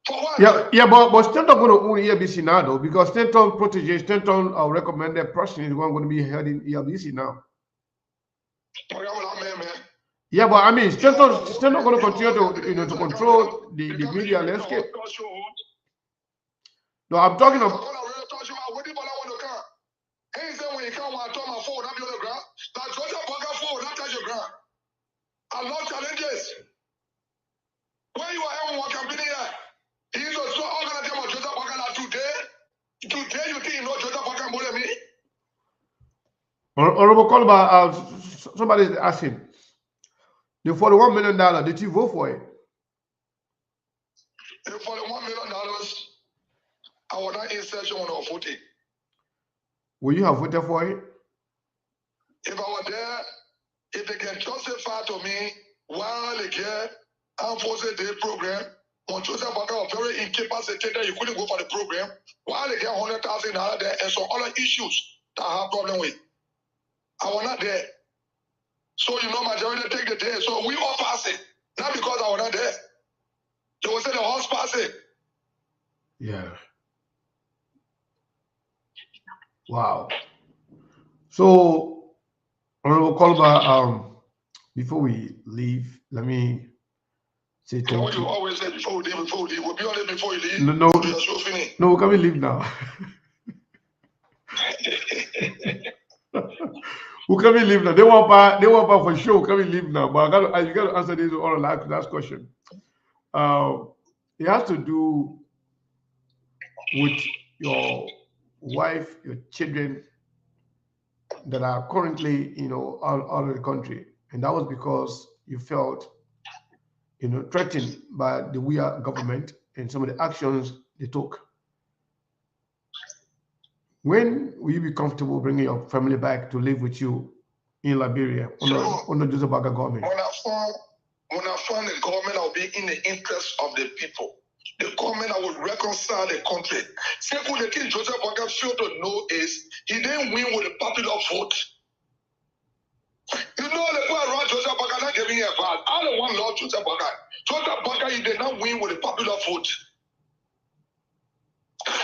For what? Yeah, but Stanton going to own ERBC now though, because Stanton protege, Stanton recommended person is going to be held in ERBC now. Yeah, but I mean, Stanton going to continue to to control the media landscape. No, I'm talking about. He said when you come and turn my phone, not be on the ground. That Joseph Boakai phone, not touch the ground. I love challenges. When you are having one company here, he's also all gonna tell Joseph Boakai that today you think you know Joseph Boakai more than me? Honorable Kolba, somebody is asking, the $41 million, did you vote for it? The $41 million, I was not in session when I was voting. Will you have voted for it? If I were there, if they can justify to me while they get Armed Forces Day program, when Joseph Boakai was very incapacitated, you couldn't go for the program, while they get $100,000 there and some other issues that I have problem with. I was not there. So you know majority take the day. So we all pass it. Not because I was not there. They will say the horse pass it. Yeah. Wow. So, Honorable Kolba, before we leave, let me say thank you. What you always say before we leave, we'll be on it before you leave. No, can we leave now? Who can we leave now? They want back for sure. Can we leave now? But you got to answer this on the last question. It has to do with your wife, your children that are currently, out of the country, and that was because you felt, threatened by the Weah government and some of the actions they took. When will you be comfortable bringing your family back to live with you in Liberia under Joseph Boakai government? When I find the government, I'll be in the interest of the people. The government that will reconcile the country. Second, the thing Joseph Boakai failed to know is he didn't win with a popular vote. You know the people around Joseph Boakai not giving a vote. I don't want Lord Joseph Boakai. Joseph Boakai, he did not win with a popular vote.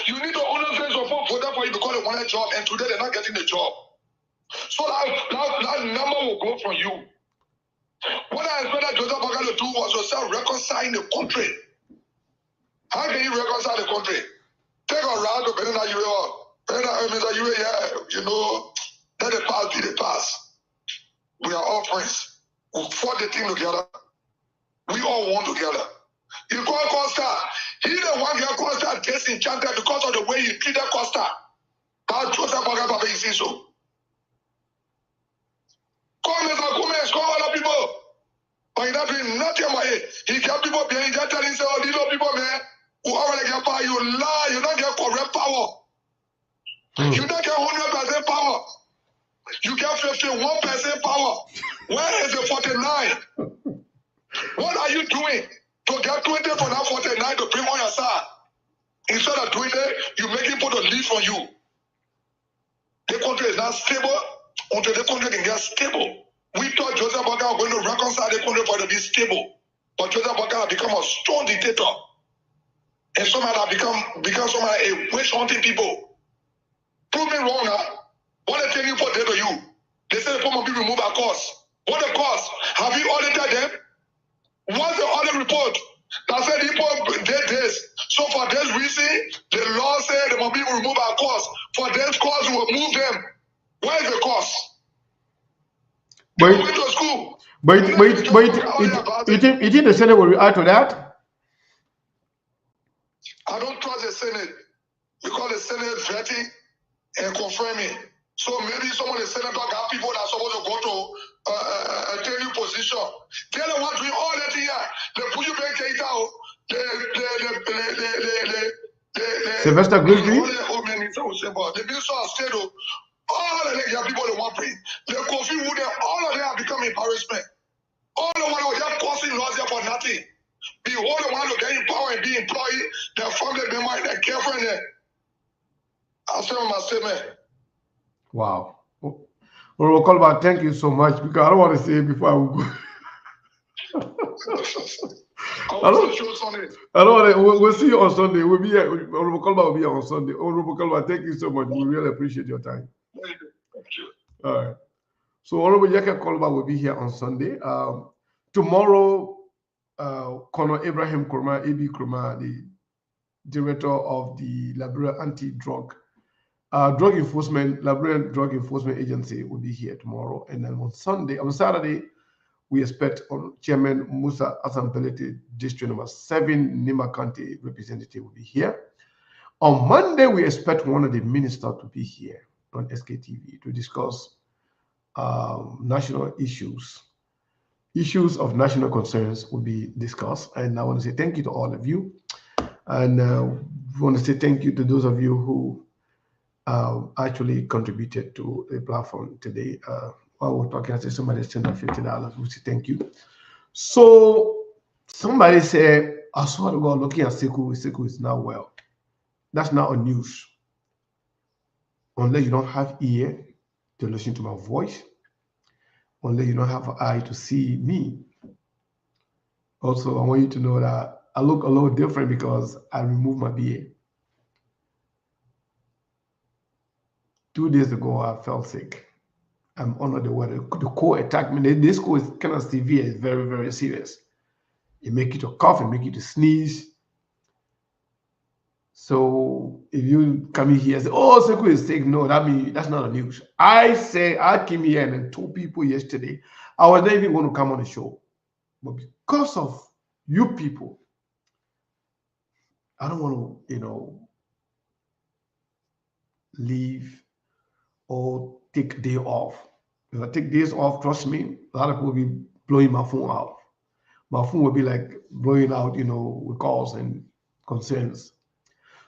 You need to understand some people voted for you because they want a job, and today they're not getting the job. So that number will go from you. What I expected Joseph Boakai to do was to start reconciling the country. How can you reconcile the country? Take a round to Benin Nigeria. Let the past be the past. We are all friends. We fought the thing together. We all won together. You call Costa, He the one get Costa disenchanted because of the way he treated Costa. How Joseph Boga Papa is so. Come as Gomez, come other people. But he's not doing nothing about it. He got people behind that telling say, oh, these are people, man, who already get power. You lie, you don't get correct power. You don't get 100% power. You get 51% power. Where is the 49? What are you doing to get 20 for that 49 to bring on your side? Instead of doing it, you make people to leave from you. The country is not stable until the country can get stable. We thought Joseph Boga was going to reconcile the country for it to be stable. But Joseph Boga has become a strong dictator. And somehow have become somehow a witch hunting people. Prove me wrong now. What they tell you for dead to you? They say the former people remove our cost. What the cost? Have you audited them? What's the audit report that said people did this? So for this reason, the law said the more people remove our cost. For this cost, we will move them. Where is the cost? But They went to school. you think the Senate will react to that? I don't trust the Senate because the Senate is vetting and confirming. So maybe some of the senators got people that are supposed to go to a training position. They're the ones doing all that here. They put you back out. Sylvester Grigsby? The minister of state, all of them have people they want to bring. The coffee wood, all of them have become embarrassment. All the one who just causing laws here for nothing. Behold, the one to get in power and be employed, their family member, their girlfriend. I'll say my statement. Wow. Honorable Colbert, thank you so much because I don't want to say it before I will go. I don't want to, we'll see you on Sunday. We'll be here. Honorable Colbert will be here on Sunday. Honorable Colbert, thank you so much. We really appreciate your time. Thank you. All right. So Honorable Yaka Colbert will be here on Sunday. Tomorrow, Colonel Abraham Kurma, A.B. Kurma, the director of the Liberia Anti-Drug Liberian Drug Enforcement Agency will be here tomorrow. And then on Saturday, we expect Chairman Musa Asampelete, District Number 7, Nima County representative will be here. On Monday, we expect one of the ministers to be here on SKTV to discuss national issues. Issues of national concerns will be discussed. And I want to say thank you to all of you. And we want to say thank you to those of you who actually contributed to the platform today. While we're talking, I said somebody sent us $50. We say thank you. So somebody said, I swear to God, looking at Sekou is not well. That's not a news. Unless you don't have ear to listen to my voice, unless you don't have an eye to see me. Also, I want you to know that I look a little different because I removed my beard. 2 days ago, I felt sick. I'm under the weather. The cold attacked me. This cold is kind of severe. It's very, very serious. It makes you to cough. It makes you to sneeze. So if you come in here and say, oh, Sekou is sick, no, that's not a news. I came here and told people yesterday, I was not even going to come on the show. But because of you people, I don't want to, leave or take day off. If I take days off, trust me, a lot of people will be blowing my phone out. My phone will be like blowing out, with calls and concerns.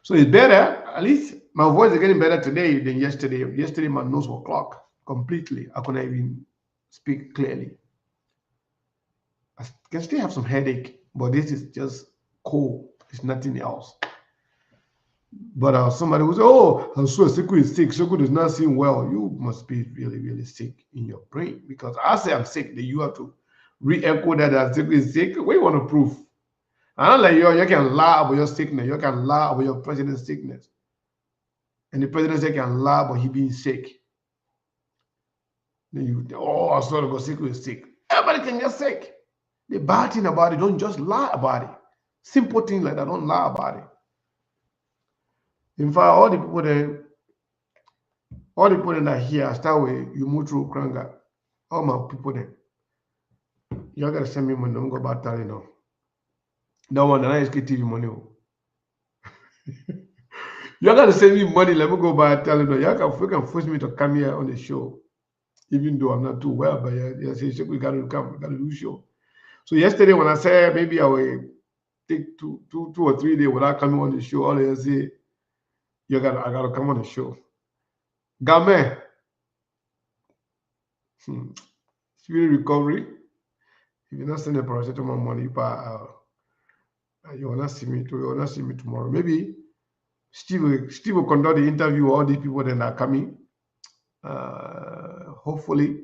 So it's better, at least my voice is getting better today than yesterday. Yesterday, my nose was clogged completely. I couldn't even speak clearly. I can still have some headache, but this is just cold. It's nothing else. But somebody will say, oh, I'm sure Sekou is sick. Sekou does not seem well. You must be really, really sick in your brain. Because I say I'm sick, then you have to re-echo that Sekou is sick. What do you want to prove? I don't like you can lie about your sickness. You can lie about your president's sickness. And the president can lie about he being sick. Then you, I saw the Sekou is sick. Everybody can get sick. The bad thing about it, don't just lie about it. Simple things like that, don't lie about it. In fact, all the people that here, I start with you move through Kranga. All my people there. You gotta send me money, don't go about that, That one, that is SKTV money. You're gonna send me money. Let me go buy a Tylenol. You can force me to come here on the show, even though I'm not too well. But you say we gotta come. We gotta do show. So yesterday when I said maybe I will take two or 3 days without coming on the show, all they say I gotta come on the show. Game, speedy recovery. If you're not sending paracetamol money, you will not see me. You will not see me tomorrow. Maybe Steve will conduct the interview with all these people that are coming. Hopefully,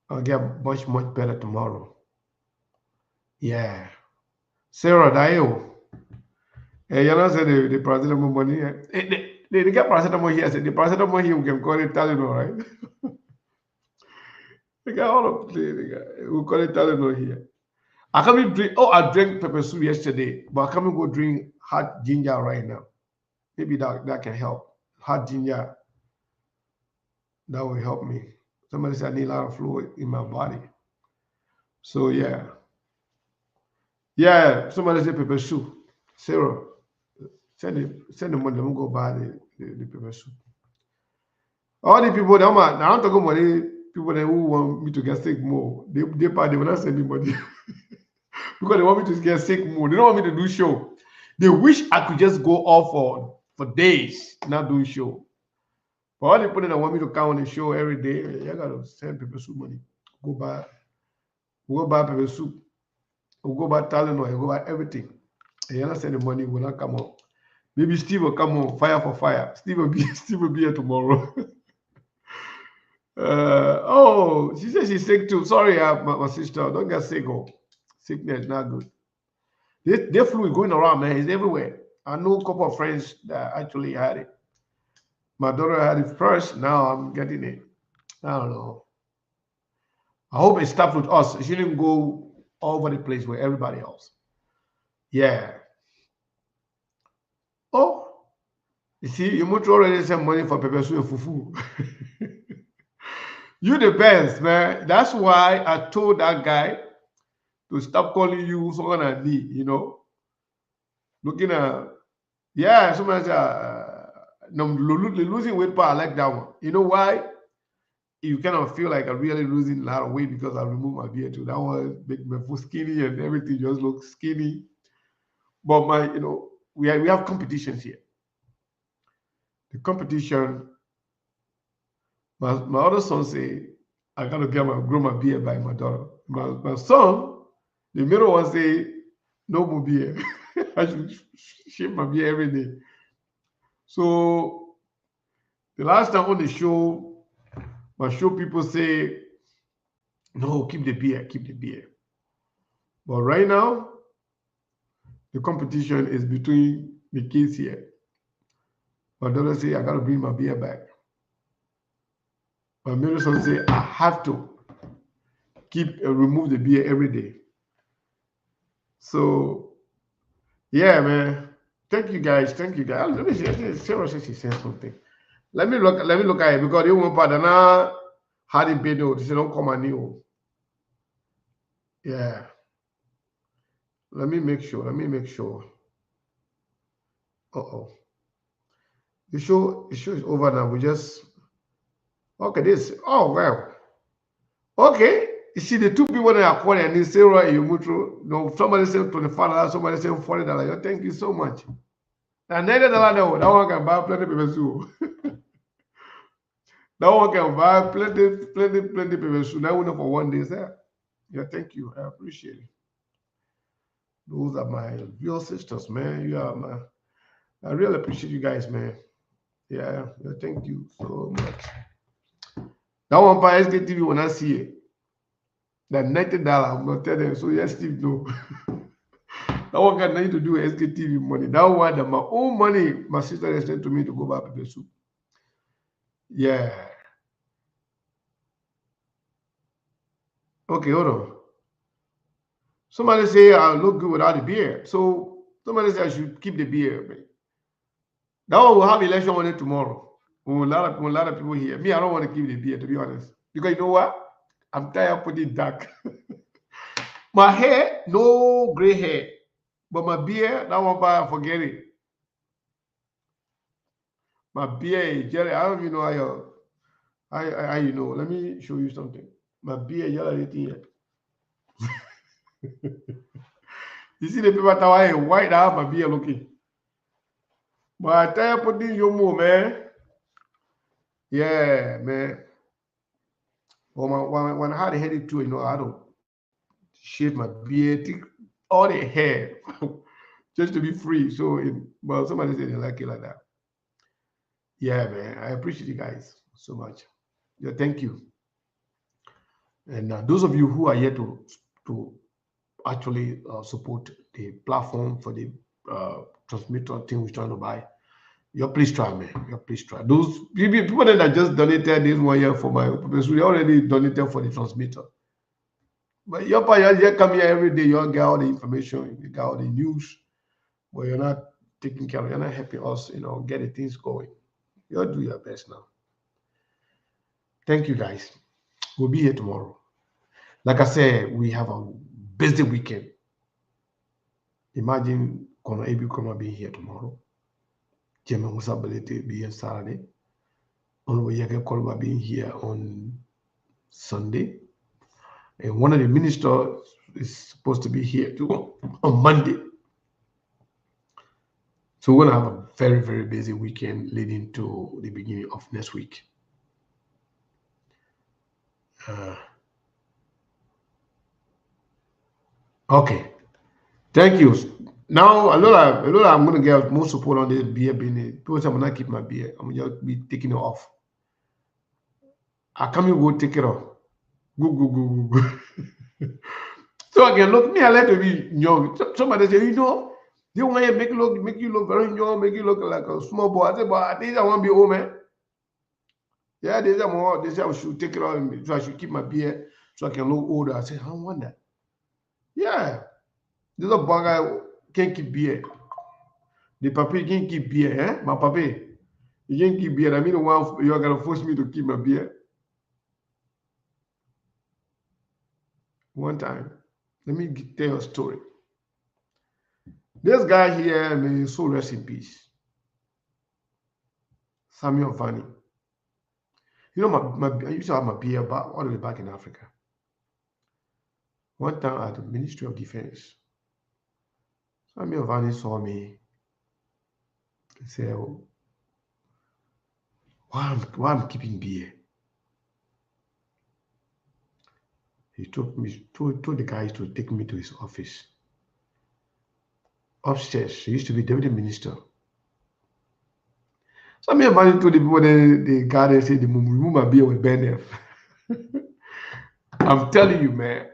I'll get much better tomorrow. Yeah. Sarah Dio. You know, say the paracetamol money. They get paracetamol here. I said the paracetamol here we can call it Tylenol, right? They got all of we call it Tylenol here. I can't drink. Oh, I drank pepper soup yesterday, but I can't go drink hot ginger right now. Maybe that can help. Hot ginger. That will help me. Somebody said I need a lot of fluid in my body. So yeah. Yeah, somebody said pepper soup. Sarah, send the money. Let me go buy the pepper soup. All the people that I don't talk about the people that who want me to get sick more. They will not send me money because they want me to get sick more. They don't want me to do show. They wish I could just go off for days, not do show. But all the people that want me to come on the show every day, you gotta send pepper soup money. Go buy pepper soup. We'll go buy Tylenol, go buy everything. And you're not sending the money will not come on. Maybe Steve will come on fire for fire. Steve will be here tomorrow. Oh, she said she's sick too. Sorry, my sister. Don't get sick. Oh, sickness not good. This flu is going around, man. It's everywhere. I know a couple of friends that actually had it. My daughter had it first. Now I'm getting it. I don't know. I hope it stops with us. It shouldn't go all over the place with everybody else. Yeah. Oh, you see, you must already send money for pepper soup and fufu. You the best, man. That's why I told that guy to stop calling you someone I need, you know. Looking at, yeah, somebody said, no, losing weight, but I like that one. You know why? You kind of feel like I'm really losing a lot of weight because I removed my beard too. That one make me feel skinny and everything just looks skinny. But we have competitions here. The competition, my other son say, I gotta grow my beard by my daughter. My son, the middle one say, no more beard. I should shave my beard every day. So the last time on the show, my show people say, no, keep the beard. But right now, the competition is between the kids here. My daughter say, I gotta bring my beard back. My middle son say, I have to remove the beard every day. So, yeah, man. Thank you guys. Let me see. Sarah says she said something. Let me look at it because they won't pardon now. Had it been no, they say don't come and new. Yeah. Let me make sure. The show is over now. We just okay. Well. Okay. You see the two people that are calling and Sarah and Yumutro. No, somebody said $25, somebody said $40. Thank you so much. And $90 that one can buy plenty of paper soup. That one can buy plenty paper soup. That one for 1 day, sir. Yeah, thank you. I appreciate it. Those are my real sisters, man. I really appreciate you guys, man. Yeah, thank you so much. That one buy SKTV when I see it. That $90, I'm not telling them. So yes, Steve, no. That one got nothing to do with SKTV money. That one, that my own money, my sister has sent to me to go buy pepper soup. Yeah. Okay, hold on. Somebody say I look good without the beard. So somebody say I should keep the beard. That one will have election on it tomorrow. With a lot of people here. Me, I don't want to keep the beard, to be honest. Because you know what? I'm tired of putting dark. My hair, no gray hair. But my beer, that one part, forget it. My beer, Jerry, I don't even know how you know. Let me show you something. My beer, yellow anything here. You see the paper towel white out my beer looking. But I tell you, put this your more, man. Yeah, man. Well, when I had a headache too, I don't shave my beard, take all the hair just to be free. So, well, somebody said they like it like that. Yeah, man. I appreciate you guys so much. Yeah, thank you. And those of you who are here to actually support the platform for the transmitter thing we're trying to buy, please try, man. Please try. Those people that just donated this 1 year for my purpose, we already donated for the transmitter. But you just come here every day, you get all the information, you get all the news, but you're not taking care of, you're not helping us, get the things going. You'll do your best now. Thank you, guys. We'll be here tomorrow. Like I said, we have a busy weekend. Imagine Conor Abu Kuma being here tomorrow. Jemma Musability being Saturday. Honorable Yake Kolba being here on Sunday. And one of the ministers is supposed to be here too on Monday. So we're going to have a very, very busy weekend leading to the beginning of next week. Okay. Thank you. Now, a lot I'm going to get more support on this beer business. People say I'm going to keep my beer. I'm going to be taking it off. I come and go take it off. Go. So again, look, me, I like to be young. Somebody say, they want to make you look very young, make you look like a small boy. I say, but I think I want to be old, man. Yeah, they say I should take it off, so I should keep my beer so I can look older. I say, I don't want that. Yeah. This a guy can't keep beer. The papi can't keep beer, eh? My papi, he can't keep beer. I mean, you're going to force me to keep my beer. One time, let me tell you a story. This guy here, may his soul rest in peace. Samuel Vanni. I used to have my beer all the way back in Africa. One time at the Ministry of Defense, Samuel Vanni saw me and said, why I'm keeping beer? He told the guys to take me to his office. Upstairs, he used to be deputy minister. Samuel Vanni told the people, the guy, they said, remove my beer with Ben F. I'm telling you, man.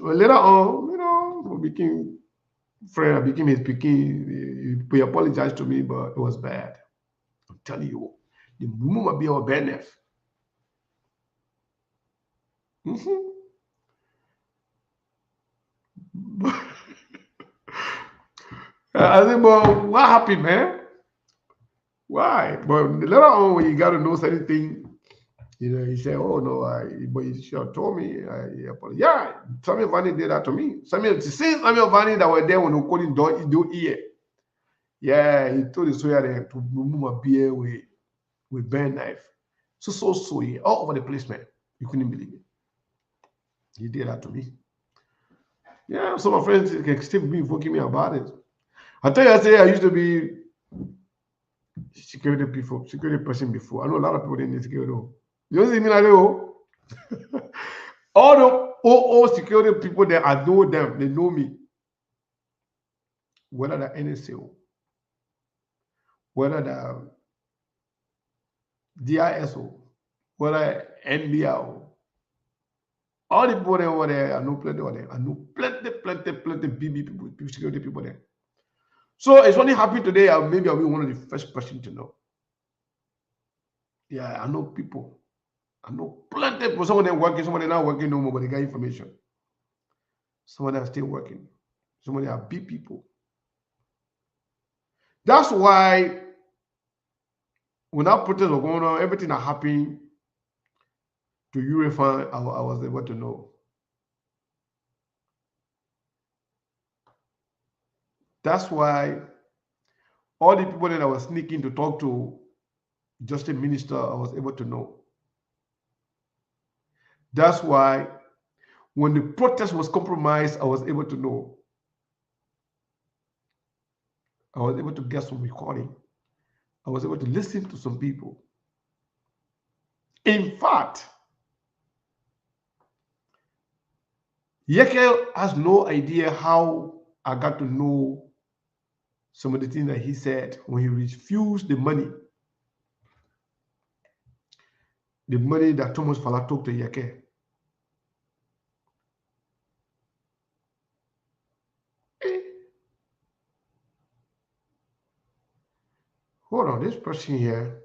Well, later on, we became friends. I became his picking. He apologized to me, but it was bad. I'm telling you, the remove my beer with Ben F. I said, but what happened, man? Why? But later on, when you got to know certain things, he said, oh, no, but he sure told me. Yeah, Samuel Vanni did that to me. Samuel Vanni that were there when we called him do ear. Yeah, he told the soldier to remove my beer with Ben knife. So, all over the place, man. You couldn't believe it. He did that to me. Yeah, some of my friends can still be invoking me about it. I tell you, I used to be security person before. I know a lot of people didn't need security. You don't see me like that. All the security people there, I know them. They know me. Whether the NSA, whether the DISO, whether NBR, all the people there over there, I know plenty over there. I know plenty BB people, security people there. So it's only happened today. Maybe I'll be one of the first person to know. Yeah, I know people. I know plenty of people. Some of them working, some of them not working no more, but they got information. Some of them are still working. Some of them are big people. That's why when that protest was going on, everything that happened to Eurofund, I was able to know. That's why all the people that I was sneaking to talk to, just a minister, I was able to know. That's why when the protest was compromised, I was able to know. I was able to get some recording. I was able to listen to some people. In fact, Yeke has no idea how I got to know some of the things that he said when he refused the money that Thomas Fala took to Yeke. Hold on, this person here.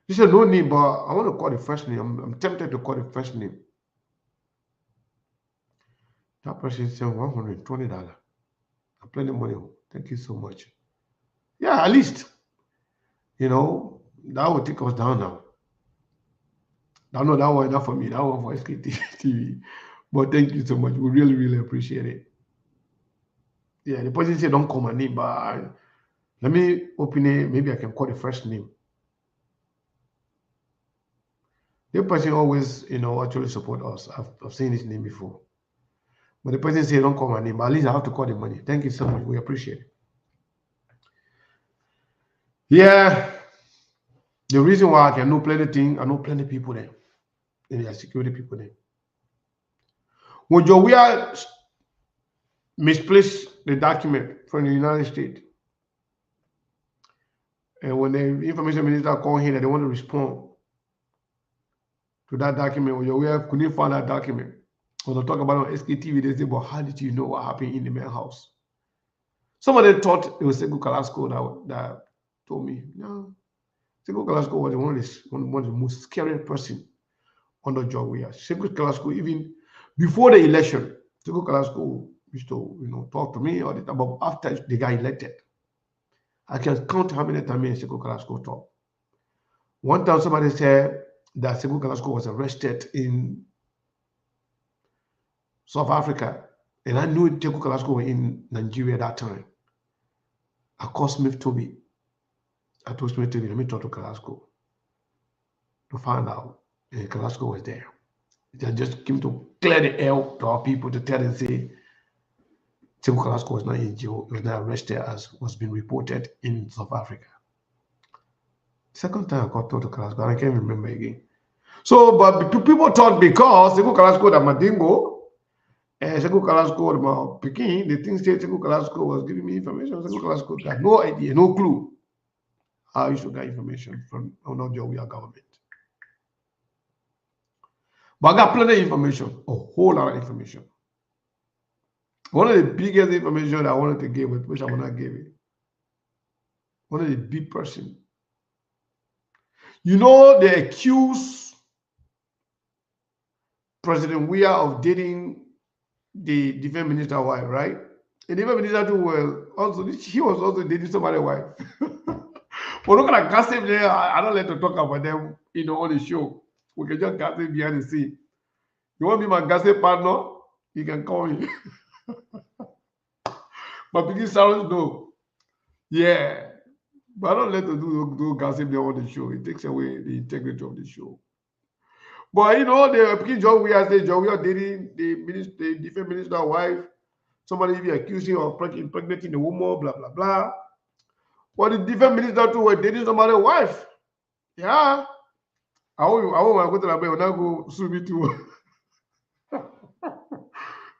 He said no name, but I want to call the first name. I'm tempted to call the first name. That person said $120. I'm plenty of money. Thank you so much. Yeah, at least, that would take us down now. I know that one enough for me. That one for SKTV. But thank you so much. We really, really appreciate it. Yeah, the person said don't call my name, but let me open it. Maybe I can call the first name. The person always, actually support us. I've seen his name before. But the person said don't call my name. But at least I have to call the money. Thank you so much. We appreciate it. Yeah. The reason why I can know plenty things, I know plenty people there. And there are security people there. When Jowia misplaced the document from the United States, and when the information minister called him that they want to respond to that document, when Jowia couldn't find that document, when they talk about it on SKTV, they say, but how did you know what happened in the main house? Some of them thought it was Sekou Carrasco that told me, no. Sekou Carrasco was one of the most scary person under Jowia. Sekou Carrasco, even before the election, Sekou Carrasco used to, talk to me all the time. But after they got elected, I can count how many times Sekou Carrasco talked. One time somebody said that Sekou Carrasco was arrested in South Africa, and I knew Sekou Carrasco was in Nigeria at that time. I called Smith Toby. I told Smith Toby, let me talk to Carrasco to find out. And Carrasco was there. They just came to clear the air to our people to tell them, say, Sekou Carrasco was not in jail, he was not arrested as was being reported in South Africa. Second time I got to Carrasco, I can't remember again. So, but people thought because Sekou Carrasco that Madingo, and Sekou Carrasco my Peking, the things say Sekou Carrasco was giving me information. Sekou Carrasco got no idea, no clue how I used to get information from Jowia government. But I got plenty of information, a whole lot of information. One of the biggest information I wanted to give, which I will not give it. One of the big person. They accuse President Weah of dating the defense minister wife, right? And the defense minister too, he was also dating somebody's wife. But look at gossip there. I don't like to talk about them, on the show. We can just gossip behind the scene. You want to be my gossip partner? You can call me. But because sounds no. Yeah. But I don't let them do gossip there on the show. It takes away the integrity of the show. But the John Weah said John Weah dating the defense minister's wife. Somebody be accusing of impregnating the woman, blah blah blah. But the defense minister too were dating somebody's wife. Yeah. I want to go to the bank when I go sue me too.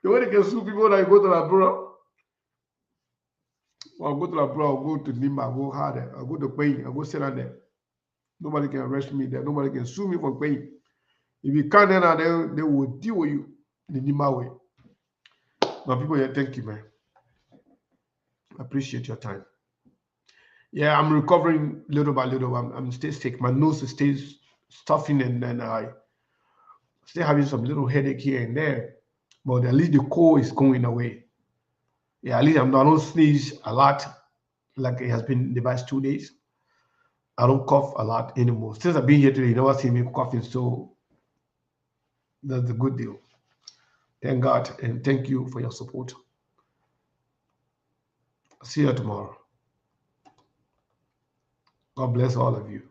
The way they can sue people that go to the bureau. I'll go to the bureau, I'll go to Nima, I'll go harder, I'll go to Pain, I'll go sit down there. Nobody can arrest me there, nobody can sue me for Pain. If you can't, then they will deal with you in the Nima way. But people here, thank you, man. I appreciate your time. Yeah, I'm recovering little by little. I'm still sick. My nose is still stuffing, and I still having some little headache here and there. But at least the cold is going away. Yeah, at least I don't sneeze a lot like it has been the past 2 days. I don't cough a lot anymore. Since I've been here today, you never see me coughing, so that's a good deal. Thank God, and thank you for your support. See you tomorrow. God bless all of you.